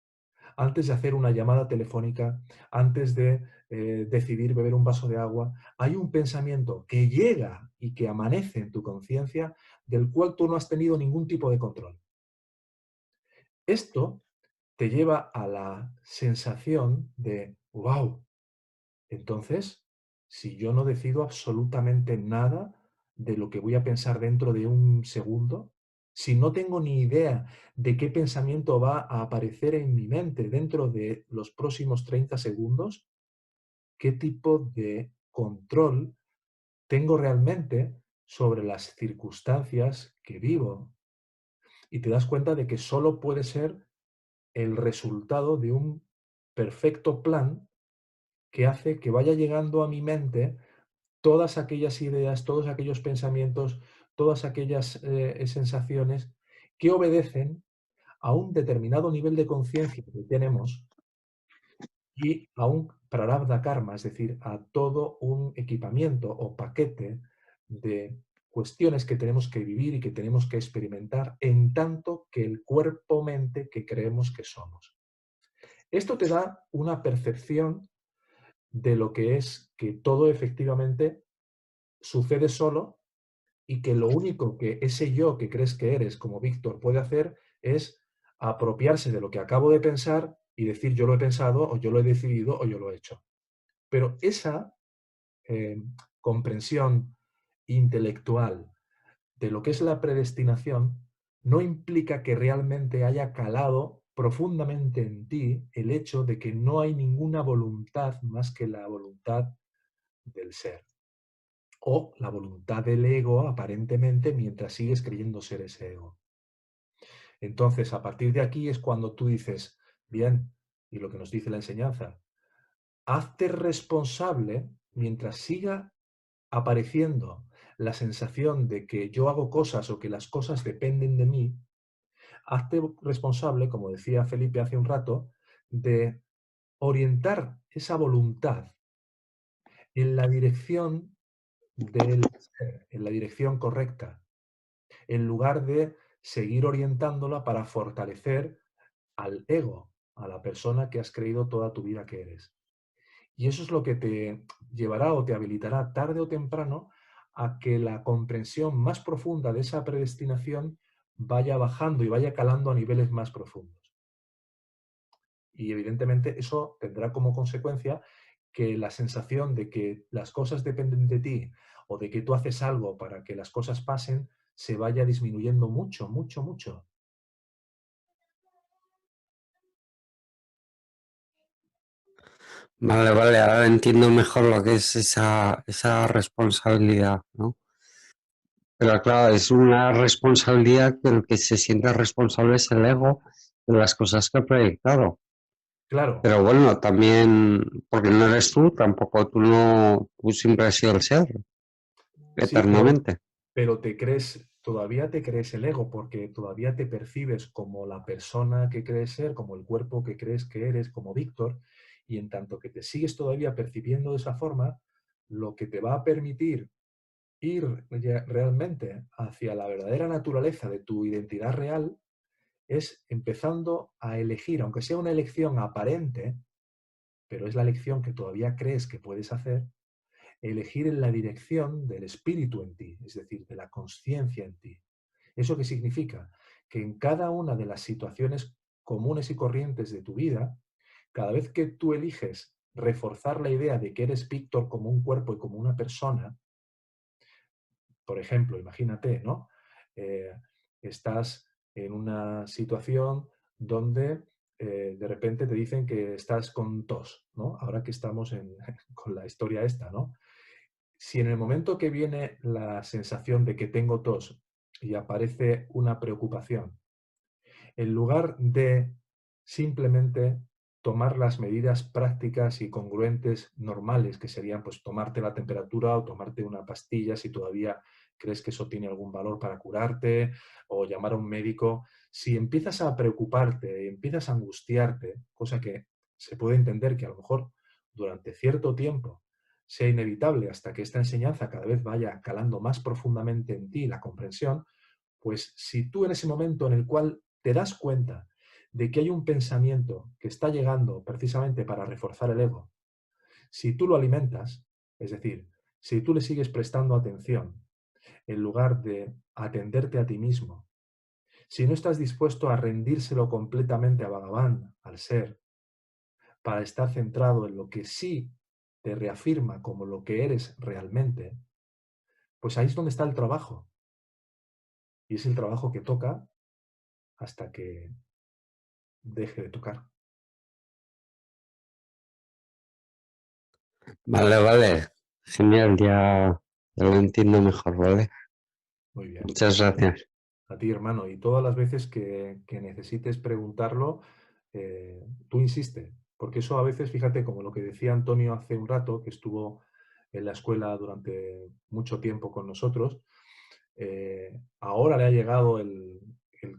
[SPEAKER 1] antes de hacer una llamada telefónica, antes de decidir beber un vaso de agua, hay un pensamiento que llega y que amanece en tu conciencia del cual tú no has tenido ningún tipo de control. Esto te lleva a la sensación de, wow, entonces, si yo no decido absolutamente nada de lo que voy a pensar dentro de un segundo, si no tengo ni idea de qué pensamiento va a aparecer en mi mente dentro de los próximos 30 segundos, ¿qué tipo de control tengo realmente sobre las circunstancias que vivo? Y te das cuenta de que solo puede ser el resultado de un perfecto plan que hace que vaya llegando a mi mente todas aquellas ideas, todos aquellos pensamientos, todas aquellas sensaciones que obedecen a un determinado nivel de conciencia que tenemos y a un prarabdha karma, es decir, a todo un equipamiento o paquete de cuestiones que tenemos que vivir y que tenemos que experimentar en tanto que el cuerpo-mente que creemos que somos. Esto te da una percepción de lo que es que todo efectivamente sucede solo y que lo único que ese yo que crees que eres como Víctor puede hacer es apropiarse de lo que acabo de pensar y decir yo lo he pensado o yo lo he decidido o yo lo he hecho. Pero esa comprensión intelectual de lo que es la predestinación no implica que realmente haya calado profundamente en ti el hecho de que no hay ninguna voluntad más que la voluntad del ser. O la voluntad del ego, aparentemente, mientras sigues creyendo ser ese ego. Entonces, a partir de aquí es cuando tú dices, bien, y lo que nos dice la enseñanza, hazte responsable mientras siga apareciendo la sensación de que yo hago cosas o que las cosas dependen de mí, hazte responsable, como decía Felipe hace un rato, de orientar esa voluntad en la dirección del ser, en la dirección correcta, en lugar de seguir orientándola para fortalecer al ego, a la persona que has creído toda tu vida que eres. Y eso es lo que te llevará o te habilitará tarde o temprano a que la comprensión más profunda de esa predestinación vaya bajando y vaya calando a niveles más profundos. Y evidentemente eso tendrá como consecuencia que la sensación de que las cosas dependen de ti o de que tú haces algo para que las cosas pasen se vaya disminuyendo mucho, mucho, mucho.
[SPEAKER 13] Vale, vale, ahora entiendo mejor lo que es esa responsabilidad, ¿no? Pero claro, es una responsabilidad que el que se siente responsable es el ego de las cosas que ha proyectado.
[SPEAKER 1] Claro.
[SPEAKER 13] Pero bueno, también, porque no eres tú, tampoco tú siempre has sido el ser,
[SPEAKER 1] Sí,
[SPEAKER 13] eternamente.
[SPEAKER 1] pero todavía te crees el ego, porque todavía te percibes como la persona que crees ser, como el cuerpo que crees que eres, como Víctor, y en tanto que te sigues todavía percibiendo de esa forma, lo que te va a permitir ir realmente hacia la verdadera naturaleza de tu identidad real es empezando a elegir, aunque sea una elección aparente, pero es la elección que todavía crees que puedes hacer, elegir en la dirección del espíritu en ti, es decir, de la consciencia en ti. ¿Eso qué significa? Que en cada una de las situaciones comunes y corrientes de tu vida, cada vez que tú eliges reforzar la idea de que eres Víctor como un cuerpo y como una persona, por ejemplo, imagínate, ¿no? Estás en una situación donde de repente te dicen que estás con tos, ¿no? Ahora que estamos con la historia esta, ¿no? Si en el momento que viene la sensación de que tengo tos y aparece una preocupación, en lugar de simplemente tomar las medidas prácticas y congruentes normales, que serían pues tomarte la temperatura o tomarte una pastilla si todavía crees que eso tiene algún valor para curarte, o llamar a un médico, si empiezas a preocuparte y empiezas a angustiarte, cosa que se puede entender que a lo mejor durante cierto tiempo sea inevitable hasta que esta enseñanza cada vez vaya calando más profundamente en ti la comprensión, pues si tú en ese momento en el cual te das cuenta de que hay un pensamiento que está llegando precisamente para reforzar el ego, si tú lo alimentas, es decir, si tú le sigues prestando atención, en lugar de atenderte a ti mismo, si no estás dispuesto a rendírselo completamente a Bhagavan, al ser, para estar centrado en lo que sí te reafirma como lo que eres realmente, pues ahí es donde está el trabajo. Y es el trabajo que toca hasta que deje de tocar.
[SPEAKER 13] Vale, vale. Genial, ya lo entiendo mejor, ¿vale?
[SPEAKER 1] Muy bien.
[SPEAKER 13] Muchas gracias.
[SPEAKER 1] A ti, hermano. Y todas las veces que necesites preguntarlo, tú insiste. Porque eso a veces, fíjate, como lo que decía Antonio hace un rato, que estuvo en la escuela durante mucho tiempo con nosotros, ahora le ha llegado el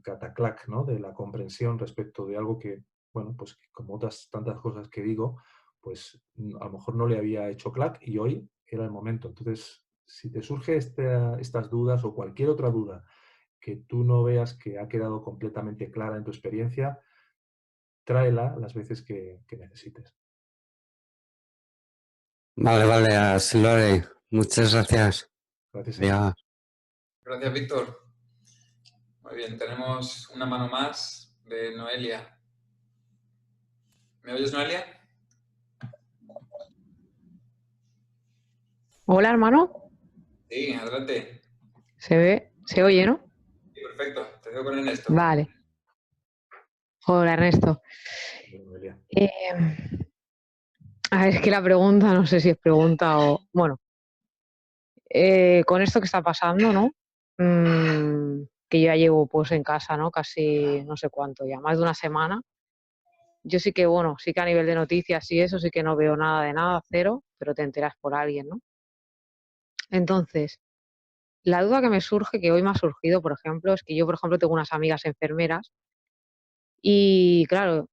[SPEAKER 1] cataclac, ¿no? De la comprensión respecto de algo que, bueno, pues como otras tantas cosas que digo, pues a lo mejor no le había hecho clac y hoy era el momento. Entonces, si te surge estas dudas o cualquier otra duda que tú no veas que ha quedado completamente clara en tu experiencia, tráela las veces que necesites.
[SPEAKER 13] Vale, vale, así lo haré. Muchas gracias.
[SPEAKER 1] Gracias.
[SPEAKER 13] Adiós.
[SPEAKER 6] Gracias, Víctor. Muy bien, tenemos una mano más de Noelia. ¿Me oyes, Noelia?
[SPEAKER 14] Hola, hermano.
[SPEAKER 6] Sí, adelante.
[SPEAKER 14] Se oye, ¿no?
[SPEAKER 6] Sí, perfecto. Te dejo con Ernesto.
[SPEAKER 14] Vale. Hola, Ernesto. A ver, es que la pregunta, no sé si es pregunta o... Bueno, con esto que está pasando, ¿no? Que yo ya llevo pues en casa, ¿no? Casi no sé cuánto ya, más de una semana. Yo sí que, bueno, sí que a nivel de noticias y eso sí que no veo nada de nada, cero, pero te enteras por alguien, ¿no? Entonces, la duda que me surge, que hoy me ha surgido, por ejemplo, es que yo, por ejemplo, tengo unas amigas enfermeras y, claro,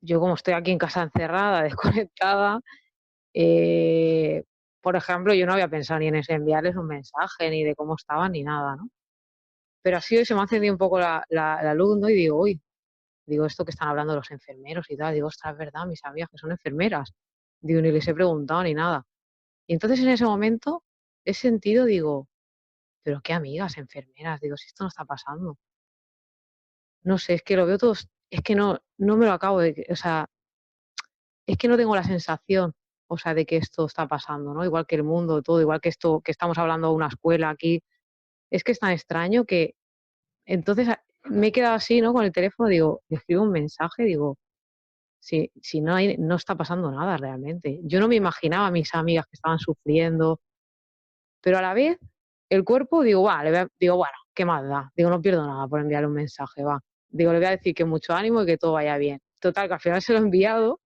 [SPEAKER 14] yo como estoy aquí en casa encerrada, desconectada, por ejemplo, yo no había pensado ni en enviarles un mensaje, ni de cómo estaban, ni nada, ¿no? Pero así hoy se me ha encendido un poco la luz, ¿no? Y digo, uy, digo, esto que están hablando los enfermeros y tal, digo, ostras, es verdad, mis amigas que son enfermeras, digo, ni les he preguntado ni nada. Y entonces en ese momento he sentido, digo, pero qué amigas enfermeras, digo, si esto no está pasando. No sé, es que lo veo todo, es que no me lo acabo de, o sea, es que no tengo la sensación, o sea, de que esto está pasando, ¿no? Igual que el mundo, todo, igual que esto, que estamos hablando de una escuela aquí, es que es tan extraño que entonces me he quedado así, ¿no? Con el teléfono, digo, le escribo un mensaje, digo, si no está pasando nada realmente. Yo no me imaginaba a mis amigas que estaban sufriendo, pero a la vez el cuerpo, digo, va, digo, bueno, ¿qué más da? Digo, no pierdo nada por enviarle un mensaje, va. Digo, le voy a decir que mucho ánimo y que todo vaya bien. Total, que al final se lo he enviado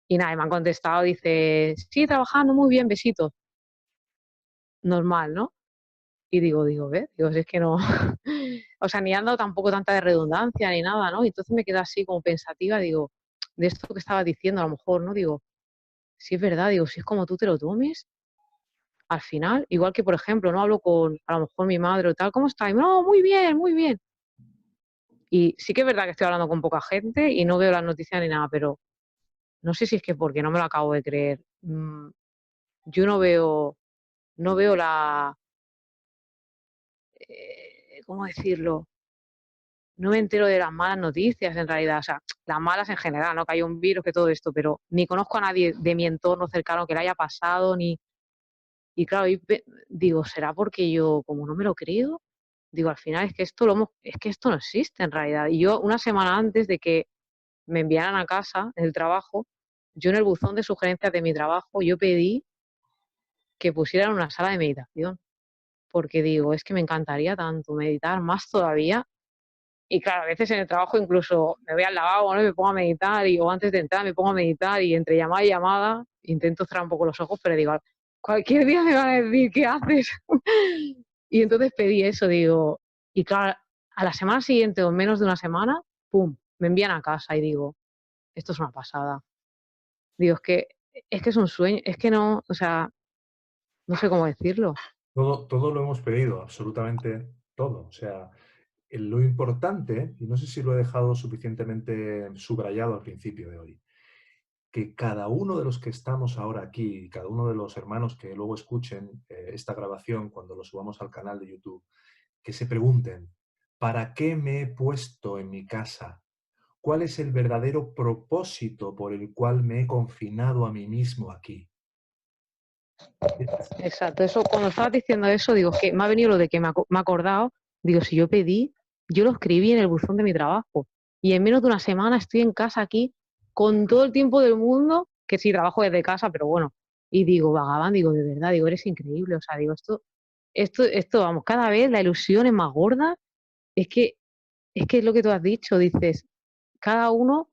[SPEAKER 14] y nada, y me han contestado, dice, sí, trabajando muy bien, besitos. Normal, ¿no? Y digo, ¿ves? Digo, si es que no, o sea, ni han dado tampoco tanta de redundancia ni nada, ¿no? Y entonces me quedo así como pensativa, digo, de esto que estabas diciendo a lo mejor, ¿no? Digo, si es verdad, digo, si es como tú te lo tomes, al final, igual que por ejemplo, no hablo con a lo mejor mi madre o tal, ¿cómo está? Y no, muy bien, muy bien. Y sí que es verdad que estoy hablando con poca gente y no veo las noticias ni nada, pero no sé si es que porque no me lo acabo de creer. Yo no veo la, ¿cómo decirlo? No me entero de las malas noticias en realidad, o sea, las malas en general, ¿no? Que hay un virus, que todo esto, pero ni conozco a nadie de mi entorno cercano que le haya pasado, ni... Y claro, digo, ¿será porque yo, como no me lo creo? Digo, al final es que es que esto no existe en realidad. Y yo, una semana antes de que me enviaran a casa el trabajo, yo en el buzón de sugerencias de mi trabajo, yo pedí que pusieran una sala de meditación, porque digo, es que me encantaría tanto meditar, más todavía. Y claro, a veces en el trabajo incluso me voy al lavabo, ¿no? Y me pongo a meditar, o antes de entrar me pongo a meditar, y entre llamada y llamada intento cerrar un poco los ojos, pero digo, cualquier día me van a decir, ¿qué haces? Y entonces pedí eso, digo, y claro, a la semana siguiente o en menos de una semana, ¡pum!, me envían a casa y digo, esto es una pasada. Digo, es que es un sueño, es que no, o sea, no sé cómo decirlo.
[SPEAKER 1] Todo lo hemos pedido, absolutamente todo. O sea, lo importante, y no sé si lo he dejado suficientemente subrayado al principio de hoy, que cada uno de los que estamos ahora aquí, cada uno de los hermanos que luego escuchen esta grabación cuando lo subamos al canal de YouTube, que se pregunten, ¿para qué me he puesto en mi casa? ¿Cuál es el verdadero propósito por el cual me he confinado a mí mismo aquí?
[SPEAKER 14] Exacto, eso, cuando estabas diciendo eso, digo, que me ha venido lo de que me he acordado, digo, si yo pedí, yo lo escribí en el buzón de mi trabajo, y en menos de una semana estoy en casa aquí con todo el tiempo del mundo, que sí trabajo desde casa, pero bueno, y digo, Vagaban, digo, de verdad, digo, eres increíble, o sea, digo, esto, vamos, cada vez la ilusión es más gorda, es que, es lo que tú has dicho, dices, cada uno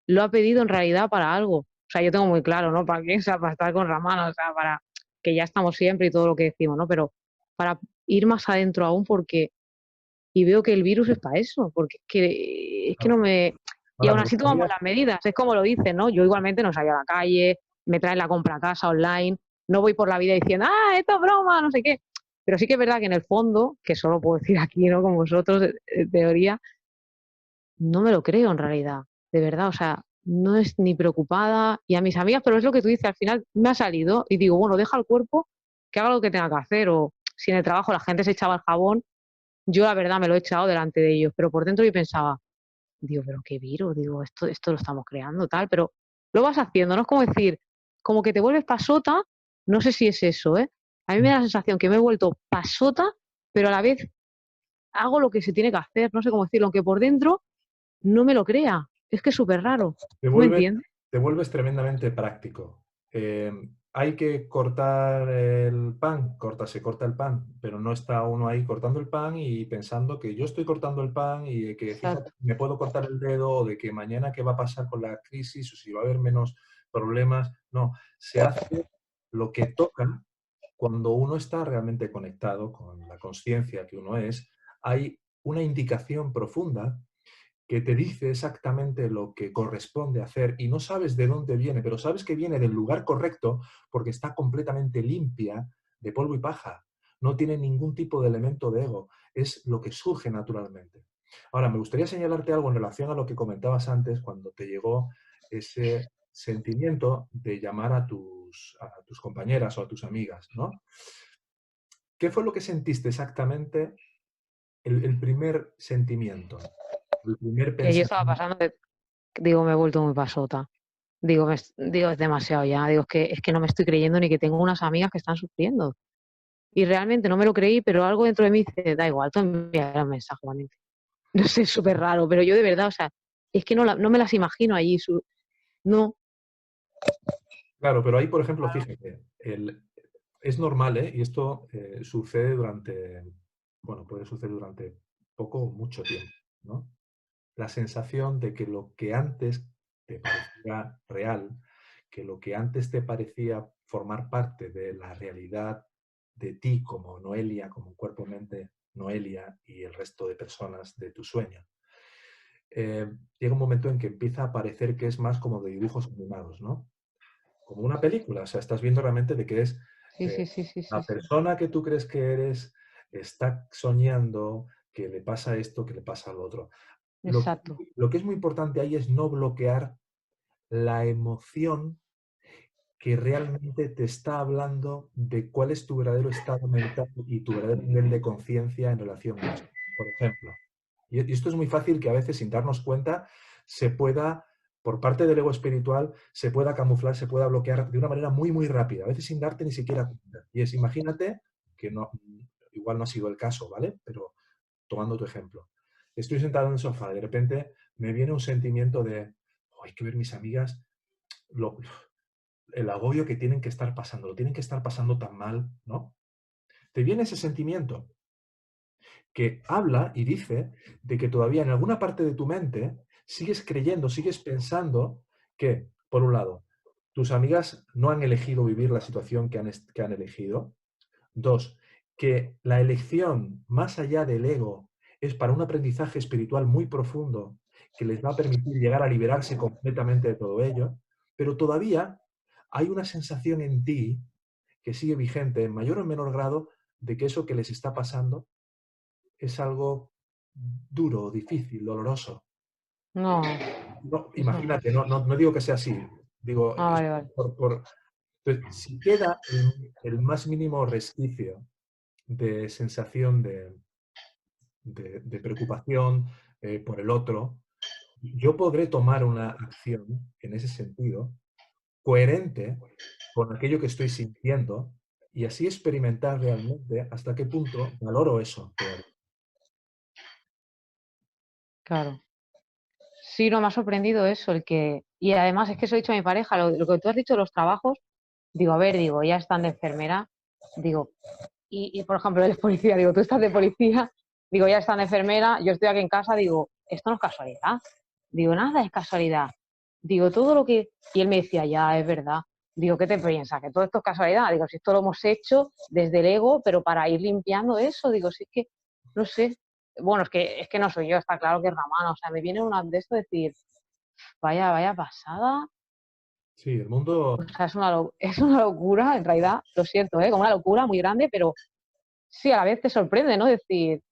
[SPEAKER 14] lo ha pedido en realidad para algo. O sea, yo tengo muy claro, ¿no? ¿Para qué? O sea, para estar con Ramana, o sea, para que ya estamos siempre y todo lo que decimos, ¿no? Pero para ir más adentro aún, porque... Y veo que el virus es para eso, porque es que no me... Y
[SPEAKER 1] Ahora,
[SPEAKER 14] aún
[SPEAKER 1] me
[SPEAKER 14] así tomamos
[SPEAKER 1] gustaría...
[SPEAKER 14] las medidas, es como lo dicen, ¿no? Yo igualmente no salgo a la calle, me traen la compra a casa online, no voy por la vida diciendo, esto es broma, no sé qué. Pero sí que es verdad que en el fondo, que solo puedo decir aquí, ¿no? Con vosotros, en teoría, no me lo creo en realidad, de verdad, o sea, no es ni preocupada, y a mis amigas, pero es lo que tú dices, al final me ha salido y digo, bueno, deja al cuerpo que haga lo que tenga que hacer, o si en el trabajo la gente se echaba el jabón, yo la verdad me lo he echado delante de ellos, pero por dentro yo pensaba, digo, pero qué virus, digo, esto lo estamos creando, tal, pero lo vas haciendo, no es como decir, como que te vuelves pasota, no sé si es eso, ¿eh? A mí me da la sensación que me he vuelto pasota, pero a la vez hago lo que se tiene que hacer, no sé cómo decirlo, aunque por dentro no me lo crea. Es que es súper raro.
[SPEAKER 1] Te
[SPEAKER 14] ¿Tú me
[SPEAKER 1] vuelves,
[SPEAKER 14] entiendes?
[SPEAKER 1] te vuelves tremendamente práctico. Hay que cortar el pan, se corta el pan, pero no está uno ahí cortando el pan y pensando que yo estoy cortando el pan y de que, fíjate,
[SPEAKER 14] Exacto.
[SPEAKER 1] me puedo cortar el dedo, o de que mañana qué va a pasar con la crisis o si va a haber menos problemas. No, se hace lo que toca cuando uno está realmente conectado con la conciencia que uno es. Hay una indicación profunda que te dice exactamente lo que corresponde hacer y no sabes de dónde viene, pero sabes que viene del lugar correcto porque está completamente limpia de polvo y paja. No tiene ningún tipo de elemento de ego. Es lo que surge naturalmente. Ahora, me gustaría señalarte algo en relación a lo que comentabas antes cuando te llegó ese sentimiento de llamar a tus compañeras o a tus amigas, ¿no? ¿Qué fue lo que sentiste exactamente, el primer sentimiento, el primer
[SPEAKER 14] Que yo estaba
[SPEAKER 1] pensamiento?
[SPEAKER 14] pasando, digo, me he vuelto muy pasota. Digo, digo, es demasiado ya. Digo, es que no me estoy creyendo ni que tengo unas amigas que están sufriendo. Y realmente no me lo creí, pero algo dentro de mí dice, da igual, tú envías un mensaje, Juanito. No sé, es súper raro, pero yo de verdad, o sea, es que no me las imagino allí. No,
[SPEAKER 1] Claro, pero ahí, por ejemplo, fíjate, es normal, ¿eh? Y esto sucede bueno, puede suceder durante poco o mucho tiempo, ¿no? La sensación de que lo que antes te parecía real, que lo que antes te parecía formar parte de la realidad de ti como Noelia, como cuerpo-mente Noelia y el resto de personas de tu sueño, llega un momento en que empieza a parecer que es más como de dibujos animados, ¿no? Como una película, o sea, estás viendo realmente de que es
[SPEAKER 14] sí, sí, sí, sí, sí,
[SPEAKER 1] la
[SPEAKER 14] sí.
[SPEAKER 1] persona que tú crees que eres está soñando que le pasa esto, que le pasa lo otro.
[SPEAKER 14] Exacto.
[SPEAKER 1] Lo que es muy importante ahí es no bloquear la emoción que realmente te está hablando de cuál es tu verdadero estado mental y tu verdadero nivel de conciencia en relación a esto. Por ejemplo, y esto es muy fácil que a veces sin darnos cuenta se pueda, por parte del ego espiritual, se pueda camuflar, se pueda bloquear de una manera muy, muy rápida, a veces sin darte ni siquiera cuenta. Y es, imagínate, que no, igual no ha sido el caso, ¿vale? Pero tomando tu ejemplo, estoy sentado en el sofá y de repente me viene un sentimiento de, "Oh, hay que ver mis amigas, lo, el agobio que tienen que estar pasando, lo tienen que estar pasando tan mal, ¿no?". Te viene ese sentimiento que habla y dice de que todavía en alguna parte de tu mente sigues creyendo, sigues pensando que, por un lado, tus amigas no han elegido vivir la situación que han elegido. Dos, que la elección más allá del ego es para un aprendizaje espiritual muy profundo que les va a permitir llegar a liberarse completamente de todo ello, pero todavía hay una sensación en ti que sigue vigente en mayor o menor grado de que eso que les está pasando es algo duro, difícil, doloroso.
[SPEAKER 14] No,
[SPEAKER 1] No,
[SPEAKER 14] eso no.
[SPEAKER 1] imagínate, no digo que sea así, digo,
[SPEAKER 14] Ah, vale, vale.
[SPEAKER 1] Entonces, si queda el más mínimo resquicio de sensación de preocupación por el otro, yo podré tomar una acción en ese sentido coherente con aquello que estoy sintiendo y así experimentar realmente hasta qué punto valoro eso todavía.
[SPEAKER 14] Claro. Sí, no me ha sorprendido eso, y además es que eso he dicho a mi pareja, lo que tú has dicho de los trabajos, digo, a ver, digo, ya están de enfermera, digo, y por ejemplo, él es policía, digo, tú estás de policía, digo, ya están de enfermera, yo estoy aquí en casa, digo, esto no es casualidad, digo, nada es casualidad, digo, todo lo que, y él me decía, ya, es verdad, digo, ¿qué te piensas? ¿Que todo esto es casualidad? Digo, si esto lo hemos hecho desde el ego, pero para ir limpiando eso, digo, si es que, no sé, bueno, es que no soy yo, está claro que es Ramana, o sea, me viene una de esto decir, vaya pasada,
[SPEAKER 1] Sí, el mundo,
[SPEAKER 14] o sea, es una locura, en realidad, lo siento, como una locura muy grande, pero sí, a la vez te sorprende, ¿no? Decir,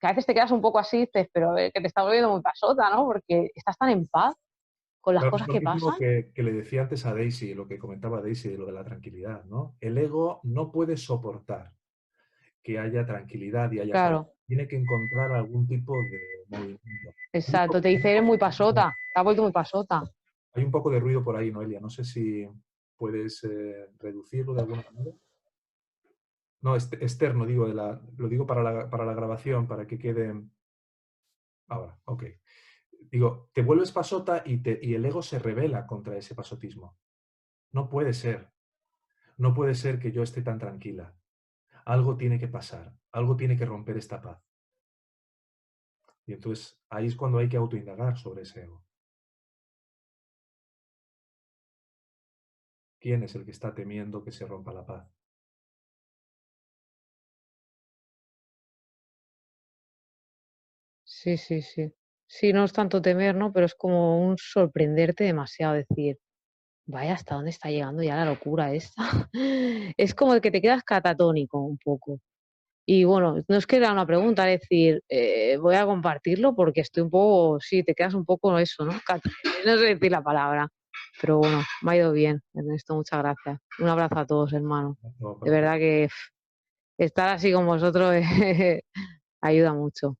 [SPEAKER 14] que a veces te quedas un poco así, dices, pero que te estás volviendo muy pasota, ¿no? Porque estás tan en paz con las
[SPEAKER 1] claro, es
[SPEAKER 14] cosas
[SPEAKER 1] lo
[SPEAKER 14] que
[SPEAKER 1] mismo
[SPEAKER 14] pasan.
[SPEAKER 1] que le decía antes a Daisy, lo que comentaba Daisy de lo de la tranquilidad, ¿no? El ego no puede soportar que haya tranquilidad y haya paz.
[SPEAKER 14] Claro,
[SPEAKER 1] Tiene que encontrar algún tipo de movimiento.
[SPEAKER 14] exacto, te dice, eres muy pasota, te has vuelto muy pasota.
[SPEAKER 1] Hay un poco de ruido por ahí, Noelia. No sé si puedes reducirlo de alguna manera. No, externo, digo, lo digo para la grabación, para que quede. Ahora, ok. Digo, te vuelves pasota y el ego se rebela contra ese pasotismo. No puede ser. No puede ser que yo esté tan tranquila. Algo tiene que pasar. Algo tiene que romper esta paz. Y entonces ahí es cuando hay que autoindagar sobre ese ego. ¿Quién es el que está temiendo que se rompa la paz?
[SPEAKER 14] Sí, sí, sí. Sí, no es tanto temer, ¿no? Pero es como un sorprenderte demasiado, decir, vaya, ¿hasta dónde está llegando ya la locura esta? Es como el que te quedas catatónico un poco. Y bueno, no es que era una pregunta, es decir, voy a compartirlo porque estoy un poco, sí, te quedas un poco eso, ¿no? No sé decir la palabra, pero bueno, me ha ido bien, Ernesto, muchas gracias. Un abrazo a todos, hermano. De verdad que estar así con vosotros ayuda mucho.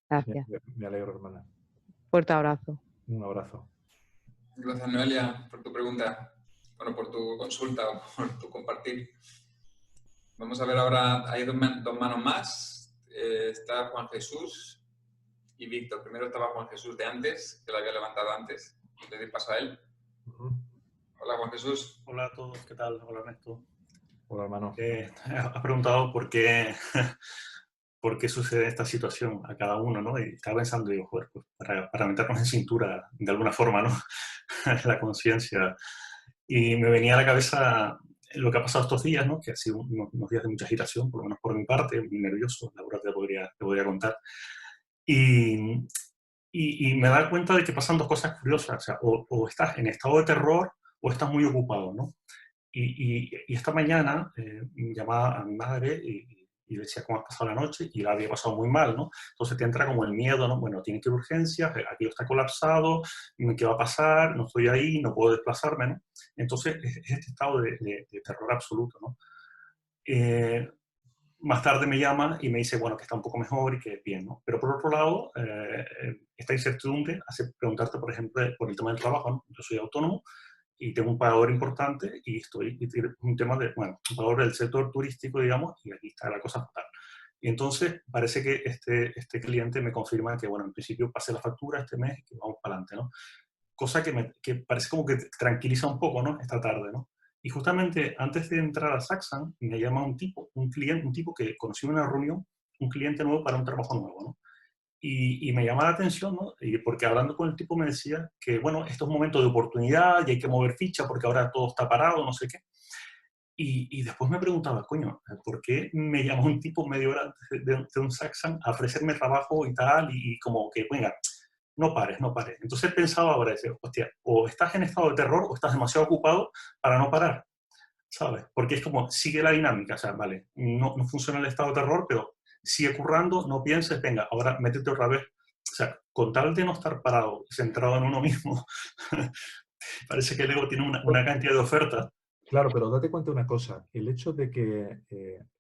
[SPEAKER 14] Gracias.
[SPEAKER 1] Me alegro, hermana.
[SPEAKER 14] Fuerte abrazo.
[SPEAKER 1] Un abrazo.
[SPEAKER 6] Gracias, Noelia, por tu pregunta, bueno, por tu consulta o por tu compartir. Vamos a ver ahora, hay dos manos más. Está Juan Jesús y Víctor. Primero estaba Juan Jesús de antes, que lo había levantado antes. Le doy paso a él. Hola, Juan Jesús.
[SPEAKER 15] Hola a todos, ¿qué tal? Hola, Ernesto.
[SPEAKER 1] Hola, hermano.
[SPEAKER 15] Has preguntado por qué sucede esta situación a cada uno, ¿no? Y estaba pensando, digo, joder, pues para meternos en cintura de alguna forma, ¿no? La conciencia. Y me venía a la cabeza lo que ha pasado estos días, ¿no? Que ha sido unos días de mucha agitación, por lo menos por mi parte, muy nervioso, Laura te podría contar. Y me da cuenta de que pasan dos cosas curiosas, o sea, o estás en estado de terror o estás muy ocupado, ¿no? Y esta mañana llamaba a mi madre y le decía cómo has pasado la noche y la había pasado muy mal, ¿no? Entonces te entra como el miedo, ¿no? Bueno, tiene que ir a urgencias, aquí está colapsado, ¿qué va a pasar? No estoy ahí, no puedo desplazarme, ¿no? Entonces es este estado de terror absoluto, ¿no? Más tarde me llama y me dice, bueno, que está un poco mejor y que bien, ¿no? Pero por otro lado, esta incertidumbre hace preguntarte, por ejemplo, por el tema del trabajo, ¿no? Yo soy autónomo y tengo un pagador importante y un tema de, bueno, un pagador del sector turístico, digamos, y aquí está la cosa fatal. Y entonces parece que este cliente me confirma que, bueno, en principio pasé la factura este mes y que vamos para adelante, ¿no? Cosa que parece como que tranquiliza un poco, ¿no? Esta tarde, ¿no? Y justamente antes de entrar a Saxan, me llama un tipo que conocí en una reunión, un cliente nuevo para un trabajo nuevo, ¿no? Y me llama la atención, ¿no? Porque hablando con el tipo me decía que, bueno, esto es un momento de oportunidad y hay que mover ficha porque ahora todo está parado, no sé qué. Y después me preguntaba, coño, ¿por qué me llamó un tipo media hora antes de un Saxan a ofrecerme trabajo y tal? Y como que, venga, no pares, no pares. Entonces pensaba ahora, decía, hostia, o estás en estado de terror o estás demasiado ocupado para no parar, ¿sabes? Porque es como, sigue la dinámica, o sea, vale, no funciona el estado de terror, pero sigue currando, no pienses, venga, ahora métete otra vez. O sea, con tal de no estar parado y centrado en uno mismo, parece que el ego tiene una cantidad de ofertas.
[SPEAKER 1] Claro, pero date cuenta de una cosa, el hecho de que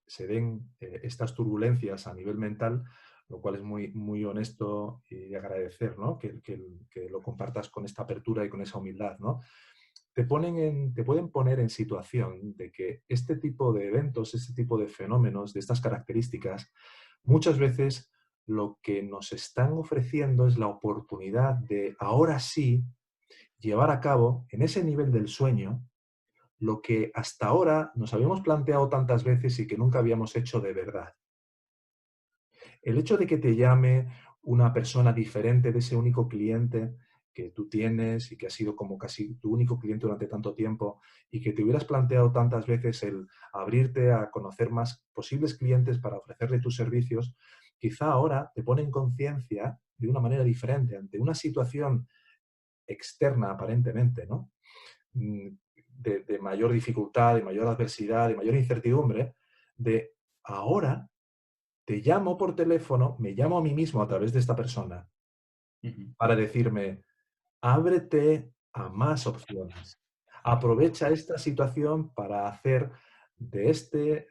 [SPEAKER 1] se den estas turbulencias a nivel mental, lo cual es muy, muy honesto y de agradecer, ¿no? Que lo compartas con esta apertura y con esa humildad, ¿no? Te pueden poner en situación de que este tipo de eventos, este tipo de fenómenos, de estas características, muchas veces lo que nos están ofreciendo es la oportunidad de, ahora sí, llevar a cabo en ese nivel del sueño lo que hasta ahora nos habíamos planteado tantas veces y que nunca habíamos hecho de verdad. El hecho de que te llame una persona diferente de ese único cliente que tú tienes y que ha sido como casi tu único cliente durante tanto tiempo y que te hubieras planteado tantas veces el abrirte a conocer más posibles clientes para ofrecerle tus servicios, quizá ahora te pone en conciencia de una manera diferente ante una situación externa aparentemente, ¿no? De mayor dificultad, de mayor adversidad, de mayor incertidumbre, de ahora te llamo por teléfono, me llamo a mí mismo a través de esta persona para decirme, ábrete a más opciones. Aprovecha esta situación para hacer de este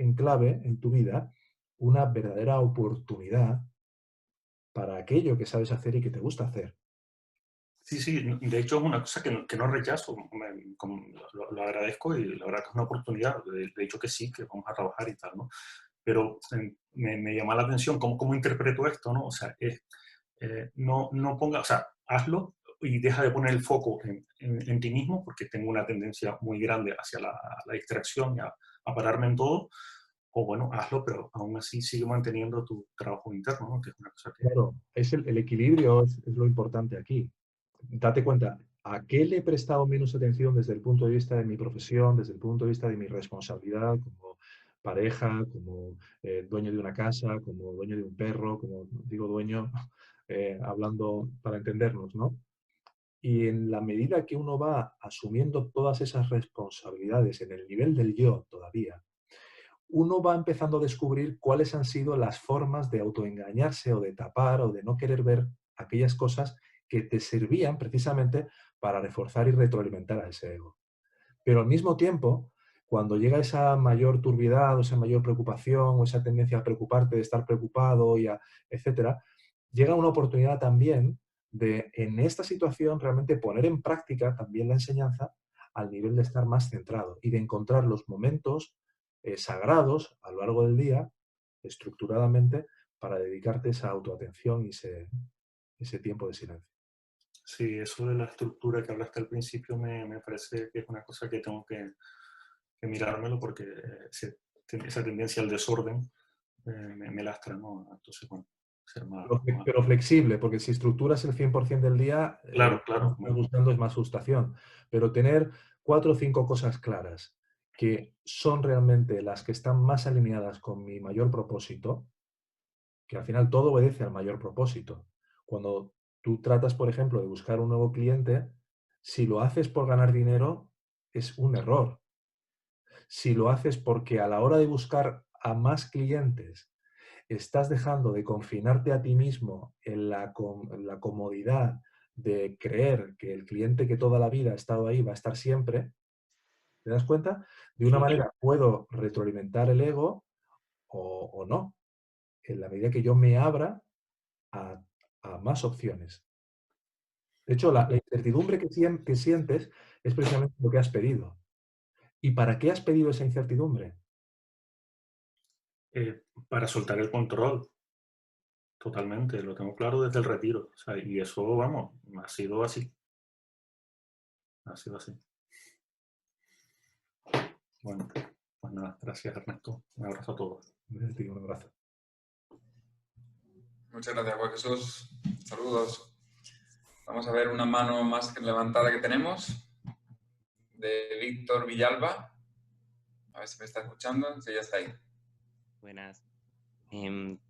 [SPEAKER 1] enclave en tu vida una verdadera oportunidad para aquello que sabes hacer y que te gusta hacer.
[SPEAKER 15] Sí, de hecho es una cosa que no rechazo, lo agradezco y la verdad que es una oportunidad, de hecho que sí, que vamos a trabajar y tal, ¿no? Pero me llama la atención cómo interpreto esto, ¿no? O sea, no ponga, o sea, hazlo y deja de poner el foco en ti mismo, porque tengo una tendencia muy grande hacia la distracción y a pararme en todo, o bueno, hazlo, pero aún así sigue manteniendo tu trabajo interno, ¿no? Que es una cosa que...
[SPEAKER 1] Claro, es el equilibrio es lo importante aquí. Date cuenta, ¿a qué le he prestado menos atención desde el punto de vista de mi profesión, desde el punto de vista de mi responsabilidad como pareja, como dueño de una casa, como dueño de un perro, como digo dueño, hablando para entendernos, ¿no? Y en la medida que uno va asumiendo todas esas responsabilidades en el nivel del yo todavía, uno va empezando a descubrir cuáles han sido las formas de autoengañarse o de tapar o de no querer ver aquellas cosas que te servían precisamente para reforzar y retroalimentar a ese ego. Pero al mismo tiempo, cuando llega esa mayor turbiedad o esa mayor preocupación o esa tendencia a preocuparte, de estar preocupado, etcétera, llega una oportunidad también de, en esta situación, realmente poner en práctica también la enseñanza al nivel de estar más centrado y de encontrar los momentos sagrados a lo largo del día, estructuradamente, para dedicarte esa autoatención y ese tiempo de silencio.
[SPEAKER 15] Sí, eso de la estructura que hablaste al principio me parece que es una cosa que tengo que mirármelo, porque esa tendencia al desorden me lastra, ¿no? Entonces, bueno, ser más...
[SPEAKER 1] Pero flexible, porque si estructuras el 100% del día,
[SPEAKER 15] claro,
[SPEAKER 1] lo que estás buscando es más frustración. Pero tener 4 o 5 cosas claras que son realmente las que están más alineadas con mi mayor propósito, que al final todo obedece al mayor propósito. Cuando tú tratas, por ejemplo, de buscar un nuevo cliente, si lo haces por ganar dinero, es un error. Si lo haces porque a la hora de buscar a más clientes estás dejando de confinarte a ti mismo en la comodidad de creer que el cliente que toda la vida ha estado ahí va a estar siempre, ¿te das cuenta? De una manera puedo retroalimentar el ego o no, en la medida que yo me abra a más opciones. De hecho, la incertidumbre que sientes es precisamente lo que has pedido. ¿Y para qué has pedido esa incertidumbre?
[SPEAKER 15] Para soltar el control. Totalmente, lo tengo claro desde el retiro. O sea, y eso, vamos, ha sido así. Ha sido así. Bueno, pues nada, gracias Ernesto. Un abrazo a todos.
[SPEAKER 1] Un abrazo.
[SPEAKER 6] Muchas gracias, Juan Jesús. Saludos. Vamos a ver una mano más levantada que tenemos, de Víctor Villalba. A ver si me está escuchando, si ya está ahí.
[SPEAKER 16] Buenas.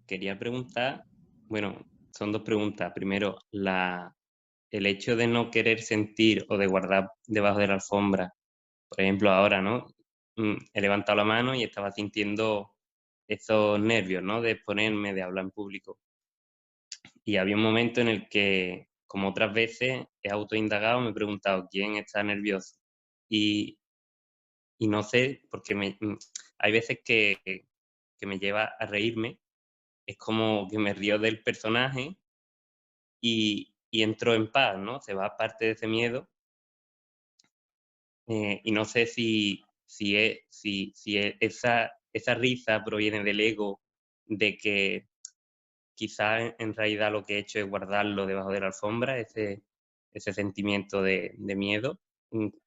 [SPEAKER 16] Quería preguntar, bueno, son 2 preguntas. Primero, el hecho de no querer sentir o de guardar debajo de la alfombra, por ejemplo, ahora, ¿no? He levantado la mano y estaba sintiendo esos nervios, ¿no? De exponerme, de hablar en público. Y había un momento en el que, como otras veces, he autoindagado, me he preguntado quién está nervioso. Y no sé, porque hay veces que me lleva a reírme. Es como que me río del personaje y entro en paz, ¿no? Se va parte de ese miedo. Y no sé si esa risa proviene del ego, de que quizás en realidad lo que he hecho es guardarlo debajo de la alfombra, ese sentimiento de miedo.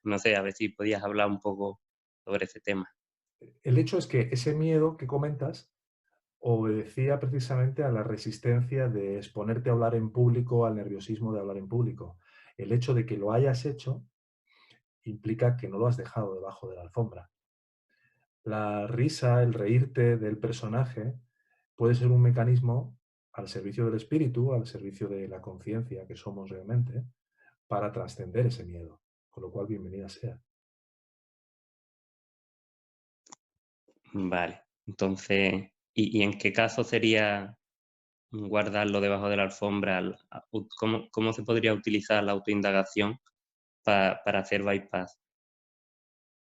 [SPEAKER 16] No sé, a ver si podías hablar un poco sobre ese tema.
[SPEAKER 1] El hecho es que ese miedo que comentas obedecía precisamente a la resistencia de exponerte a hablar en público, al nerviosismo de hablar en público. El hecho de que lo hayas hecho implica que no lo has dejado debajo de la alfombra. La risa, el reírte del personaje, puede ser un mecanismo al servicio del espíritu, al servicio de la conciencia que somos realmente, para trascender ese miedo. Con lo cual, bienvenida sea.
[SPEAKER 16] Vale, entonces, ¿y en qué caso sería guardarlo debajo de la alfombra? ¿Cómo se podría utilizar la autoindagación para hacer bypass?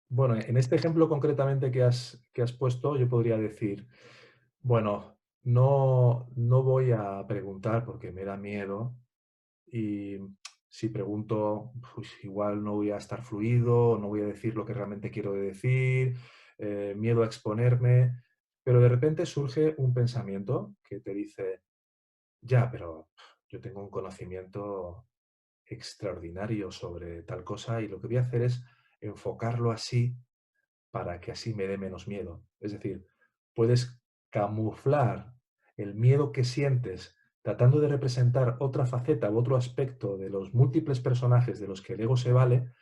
[SPEAKER 1] Bueno, en este ejemplo concretamente que has puesto, yo podría decir, bueno, no voy a preguntar porque me da miedo y si pregunto, pues igual no voy a estar fluido, no voy a decir lo que realmente quiero decir, miedo a exponerme, pero de repente surge un pensamiento que te dice, ya, pero yo tengo un conocimiento extraordinario sobre tal cosa y lo que voy a hacer es enfocarlo así para que así me dé menos miedo. Es decir, puedes camuflar el miedo que sientes tratando de representar otra faceta u otro aspecto de los múltiples personajes de los que el ego se vale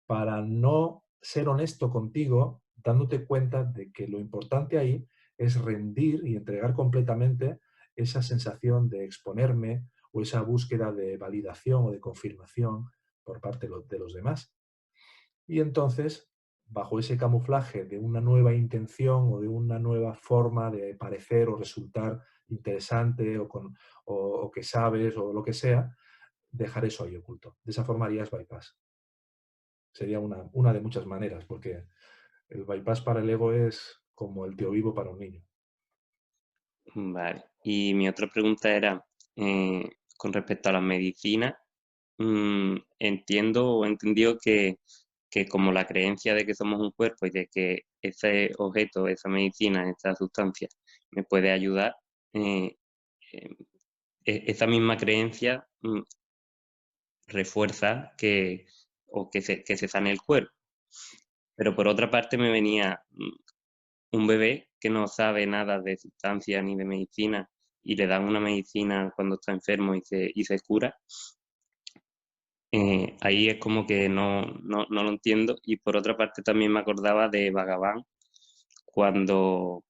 [SPEAKER 1] para no ser honesto contigo, dándote cuenta de que lo importante ahí es rendir y entregar completamente esa sensación de exponerme o esa búsqueda de validación o de confirmación por parte de los demás. Y entonces bajo ese camuflaje de una nueva intención o de una nueva forma de parecer o resultar interesante o que sabes o lo que sea, dejar eso ahí oculto. De esa forma harías bypass. Sería una de muchas maneras, porque el bypass para el ego es como el tío vivo para un niño.
[SPEAKER 16] Vale. Y mi otra pregunta era, con respecto a la medicina, entiendo o he entendido que como la creencia de que somos un cuerpo y de que ese objeto, esa medicina, esa sustancia me puede ayudar, esa misma creencia refuerza que se sane el cuerpo. Pero por otra parte me venía un bebé que no sabe nada de sustancia ni de medicina y le dan una medicina cuando está enfermo y se cura. Ahí es como que no lo entiendo. Y por otra parte también me acordaba de Bhagavan, cuando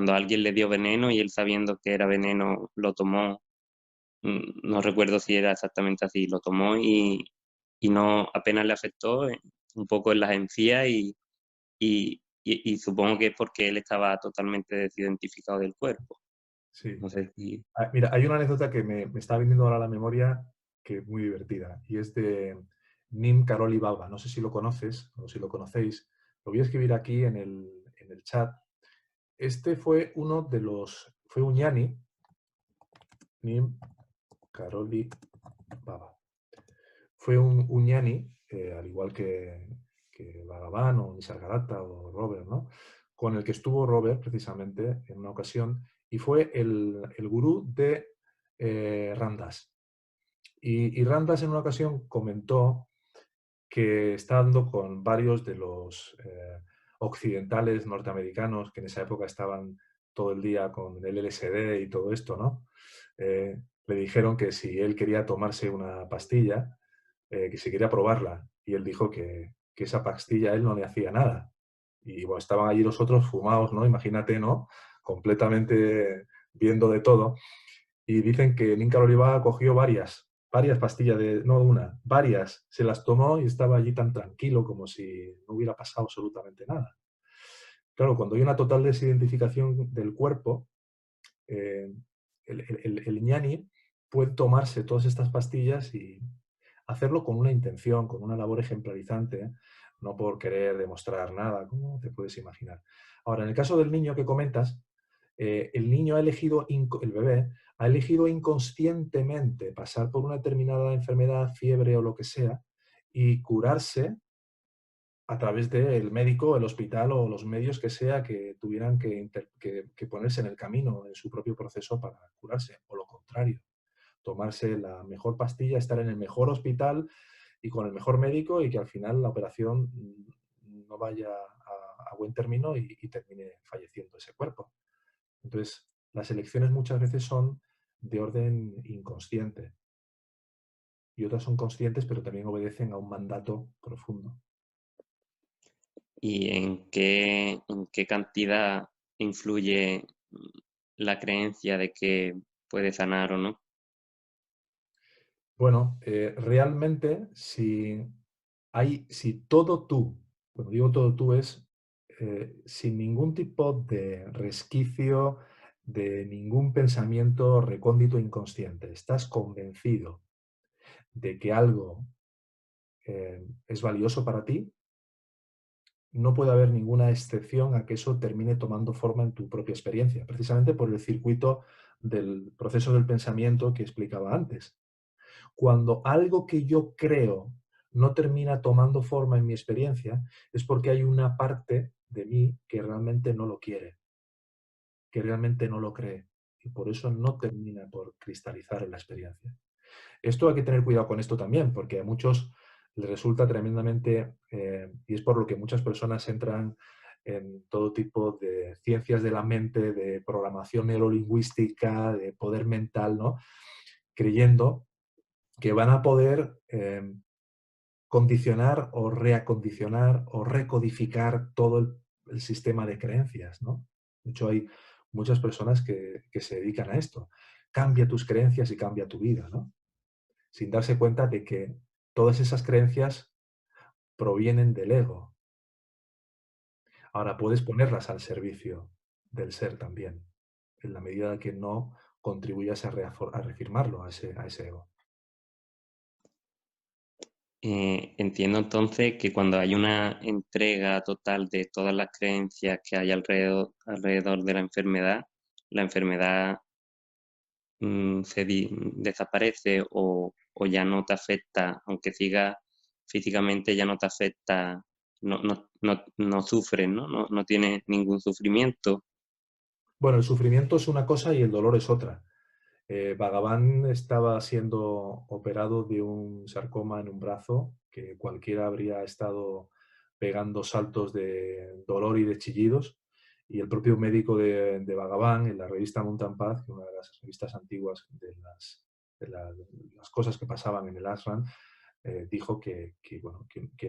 [SPEAKER 16] alguien le dio veneno y él, sabiendo que era veneno, lo tomó. No recuerdo si era exactamente así, lo tomó y no apenas le afectó un poco en las encías y supongo que es porque él estaba totalmente desidentificado del cuerpo.
[SPEAKER 1] Sí.
[SPEAKER 16] No sé si...
[SPEAKER 1] Mira, hay una anécdota que me está viniendo ahora a la memoria que es muy divertida y es de Nim Karoli Baba. No sé si lo conoces o si lo conocéis. Lo voy a escribir aquí en el chat. Este fue uno de los... Fue un ñani, Nim Karoli Baba. Fue un ñani, al igual que Bhagavan o Nisargadatta o Robert, ¿no? Con el que estuvo Robert precisamente en una ocasión y fue el gurú de Ramdas. Y Ramdas en una ocasión comentó que estando con varios de los occidentales norteamericanos que en esa época estaban todo el día con el LSD y todo esto, ¿no? Le dijeron que si él quería tomarse una pastilla, que si quería probarla, y él dijo que esa pastilla a él no le hacía nada. Y bueno, estaban allí los otros fumados, ¿no? Imagínate, ¿no? Completamente viendo de todo. Y dicen que Nim Karoli Baba cogió varias pastillas, no una, varias, se las tomó y estaba allí tan tranquilo como si no hubiera pasado absolutamente nada. Claro, cuando hay una total desidentificación del cuerpo, el ñani puede tomarse todas estas pastillas y hacerlo con una intención, con una labor ejemplarizante, no por querer demostrar nada, como te puedes imaginar. Ahora, en el caso del niño que comentas, el niño ha elegido, el bebé, ha elegido inconscientemente pasar por una determinada enfermedad, fiebre o lo que sea, y curarse a través del médico, el hospital o los medios que sea que tuvieran que ponerse en el camino en su propio proceso para curarse, o lo contrario, tomarse la mejor pastilla, estar en el mejor hospital y con el mejor médico y que al final la operación no vaya a buen término y termine falleciendo ese cuerpo. Entonces, las elecciones muchas veces son de orden inconsciente y otras son conscientes, pero también obedecen a un mandato profundo.
[SPEAKER 16] ¿Y en qué cantidad influye la creencia de que puede sanar o no?
[SPEAKER 1] Bueno, realmente si todo tú, cuando digo todo tú es sin ningún tipo de resquicio, de ningún pensamiento recóndito inconsciente, estás convencido de que algo es valioso para ti, no puede haber ninguna excepción a que eso termine tomando forma en tu propia experiencia, precisamente por el circuito del proceso del pensamiento que explicaba antes. Cuando algo que yo creo no termina tomando forma en mi experiencia, es porque hay una parte de mí que realmente no lo quiere, que realmente no lo cree, y por eso no termina por cristalizar en la experiencia. Esto hay que tener cuidado con esto también, porque a muchos les resulta tremendamente, y es por lo que muchas personas entran en todo tipo de ciencias de la mente, de programación neurolingüística, de poder mental, ¿no? Creyendo que van a poder condicionar o reacondicionar o recodificar todo el sistema de creencias, ¿no? De hecho, hay muchas personas que se dedican a esto. Cambia tus creencias y cambia tu vida, ¿no? Sin darse cuenta de que todas esas creencias provienen del ego. Ahora, puedes ponerlas al servicio del ser también, en la medida que no contribuyas a reafirmarlo, a ese ego.
[SPEAKER 16] Entiendo entonces que cuando hay una entrega total de todas las creencias que hay alrededor de la enfermedad desaparece o ya no te afecta, aunque siga físicamente, ya no te afecta, no sufres, ¿no? No tienes ningún sufrimiento.
[SPEAKER 1] Bueno, el sufrimiento es una cosa y el dolor es otra. Bhagavan estaba siendo operado de un sarcoma en un brazo que cualquiera habría estado pegando saltos de dolor y de chillidos, y el propio médico de Bhagavan, en la revista Mountain Path, que es una de las revistas antiguas de las cosas que pasaban en el ashram, dijo que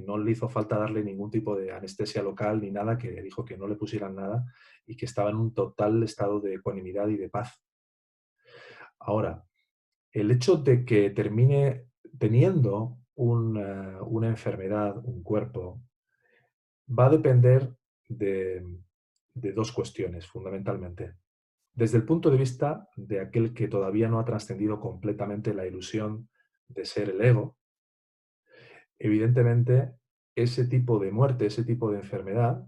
[SPEAKER 1] no le hizo falta darle ningún tipo de anestesia local ni nada, que dijo que no le pusieran nada y que estaba en un total estado de ecuanimidad y de paz. Ahora, el hecho de que termine teniendo una enfermedad, un cuerpo, va a depender de dos cuestiones, fundamentalmente. Desde el punto de vista de aquel que todavía no ha trascendido completamente la ilusión de ser el ego, evidentemente ese tipo de muerte, ese tipo de enfermedad,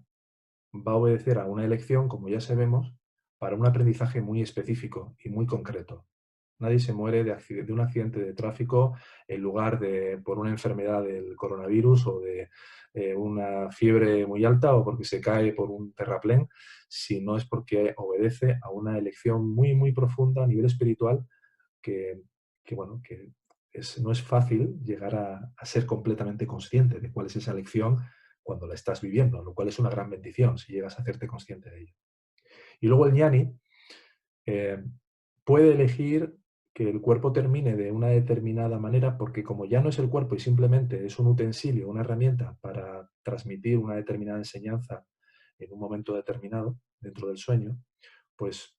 [SPEAKER 1] va a obedecer a una elección, como ya sabemos, para un aprendizaje muy específico y muy concreto. Nadie se muere de un accidente de tráfico en lugar de por una enfermedad del coronavirus o de una fiebre muy alta o porque se cae por un terraplén, si no es porque obedece a una elección muy, muy profunda a nivel espiritual que no es fácil llegar a ser completamente consciente de cuál es esa elección cuando la estás viviendo, lo cual es una gran bendición si llegas a hacerte consciente de ello. Y luego el ñani puede elegir que el cuerpo termine de una determinada manera porque como ya no es el cuerpo y simplemente es un utensilio, una herramienta para transmitir una determinada enseñanza en un momento determinado dentro del sueño, pues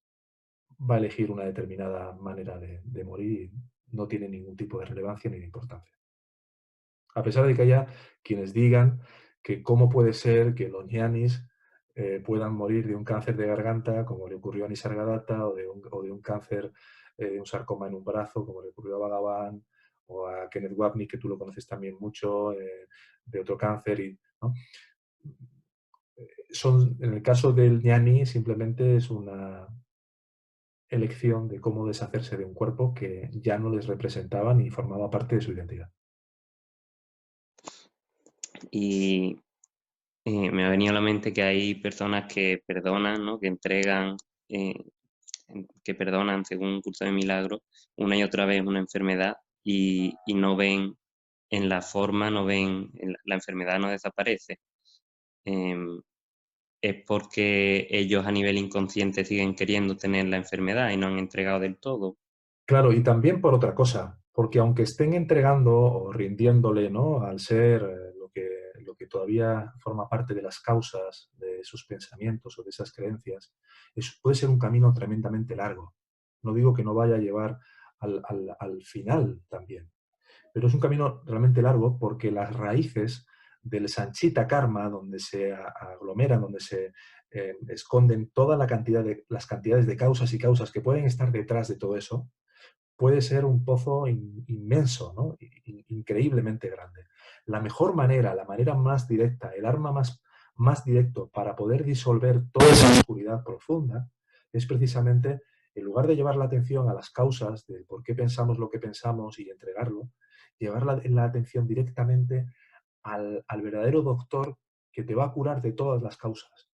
[SPEAKER 1] va a elegir una determinada manera de morir y no tiene ningún tipo de relevancia ni de importancia. A pesar de que haya quienes digan que cómo puede ser que los ñanis puedan morir de un cáncer de garganta, como le ocurrió a Nisargadatta, o de un cáncer, de un sarcoma en un brazo, como le ocurrió a Bhagavan, o a Kenneth Wapnick, que tú lo conoces también mucho, de otro cáncer. ¿No? En el caso del ñani simplemente es una elección de cómo deshacerse de un cuerpo que ya no les representaba ni formaba parte de su identidad.
[SPEAKER 16] Y me ha venido a la mente que hay personas que perdonan, ¿no? Que entregan, que perdonan según un curso de milagro una y otra vez una enfermedad y no ven en la forma, la enfermedad no desaparece. Es porque ellos a nivel inconsciente siguen queriendo tener la enfermedad y no han entregado del todo.
[SPEAKER 1] Claro, y también por otra cosa, porque aunque estén entregando o rindiéndole, ¿no?, al ser lo que todavía forma parte de las causas de sus pensamientos o de esas creencias, eso puede ser un camino tremendamente largo. No digo que no vaya a llevar al final también, pero es un camino realmente largo porque las raíces del Sanchita Karma, donde se aglomeran, donde se esconden toda las cantidades de causas y causas que pueden estar detrás de todo eso, puede ser un pozo inmenso, ¿no? Increíblemente grande. La mejor manera, la manera más directa, el arma más directo para poder disolver toda esa oscuridad profunda es precisamente, en lugar de llevar la atención a las causas de por qué pensamos lo que pensamos y entregarlo, llevar la atención directamente al verdadero doctor que te va a curar de todas las causas,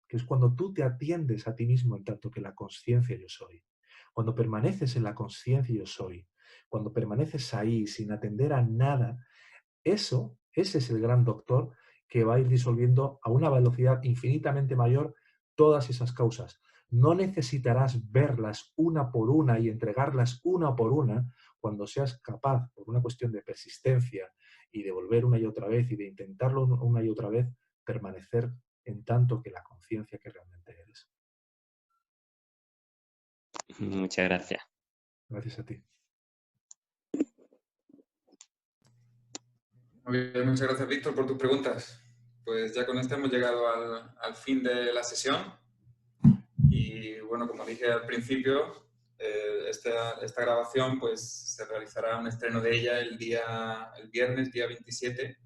[SPEAKER 1] que es cuando tú te atiendes a ti mismo en tanto que la conciencia yo soy. Cuando permaneces en la conciencia yo soy, cuando permaneces ahí sin atender a nada, ese es el gran doctor que va a ir disolviendo a una velocidad infinitamente mayor todas esas causas. No necesitarás verlas una por una y entregarlas una por una cuando seas capaz, por una cuestión de persistencia y de volver una y otra vez y de intentarlo una y otra vez, permanecer en tanto que la conciencia que realmente eres.
[SPEAKER 16] Muchas gracias.
[SPEAKER 1] Gracias a ti.
[SPEAKER 6] Muy bien, muchas gracias, Víctor, por tus preguntas. pues ya con esto hemos llegado al fin de la sesión. Y bueno, como dije al principio, esta grabación pues se realizará un estreno de ella el viernes, día 27.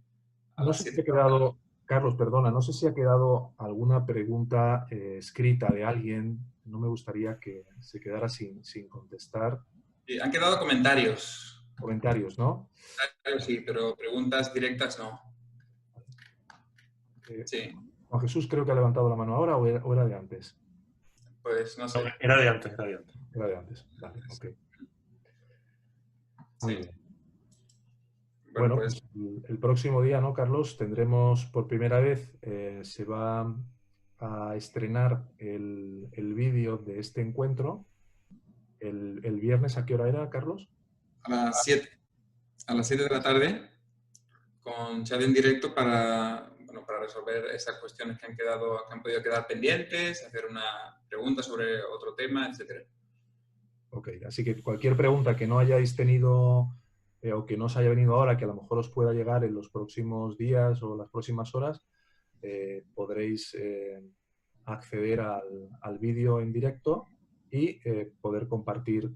[SPEAKER 1] No sé si ha quedado, Carlos, perdona, no sé si ha quedado alguna pregunta escrita de alguien. No me gustaría que se quedara sin contestar.
[SPEAKER 6] Sí, han quedado comentarios.
[SPEAKER 1] Comentarios, ¿no?
[SPEAKER 6] Sí, pero preguntas directas no. Sí.
[SPEAKER 1] Juan Jesús creo que ha levantado la mano ahora, o era de antes.
[SPEAKER 6] Pues no sé.
[SPEAKER 15] No, era de antes, era de antes.
[SPEAKER 1] Era de antes, vale, ok. Muy bien. Bueno, pues el próximo día, ¿no, Carlos? Tendremos por primera vez, se va a estrenar el vídeo de este encuentro. El viernes, ¿a qué hora era, Carlos?
[SPEAKER 6] A las 7. A las 7 de la tarde, con chat en directo para resolver esas cuestiones que han podido quedar pendientes, hacer una pregunta sobre otro tema, etc.
[SPEAKER 1] Ok, así que cualquier pregunta que no hayáis tenido o que no os haya venido ahora, que a lo mejor os pueda llegar en los próximos días o las próximas horas, podréis acceder al vídeo en directo y poder compartir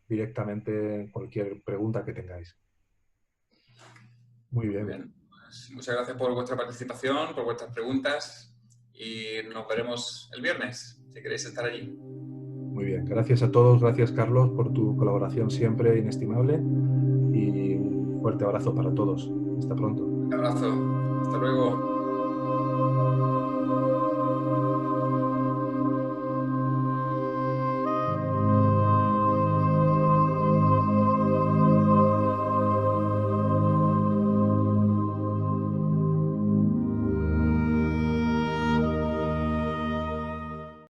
[SPEAKER 1] directamente cualquier pregunta que tengáis. Muy bien.
[SPEAKER 6] Muy bien. Pues muchas gracias por vuestra participación, por vuestras preguntas y nos veremos el viernes, si queréis estar allí.
[SPEAKER 1] Muy bien. Gracias a todos. Gracias, Carlos, por tu colaboración siempre inestimable y un fuerte abrazo para todos. Hasta pronto.
[SPEAKER 6] Un abrazo. Hasta luego.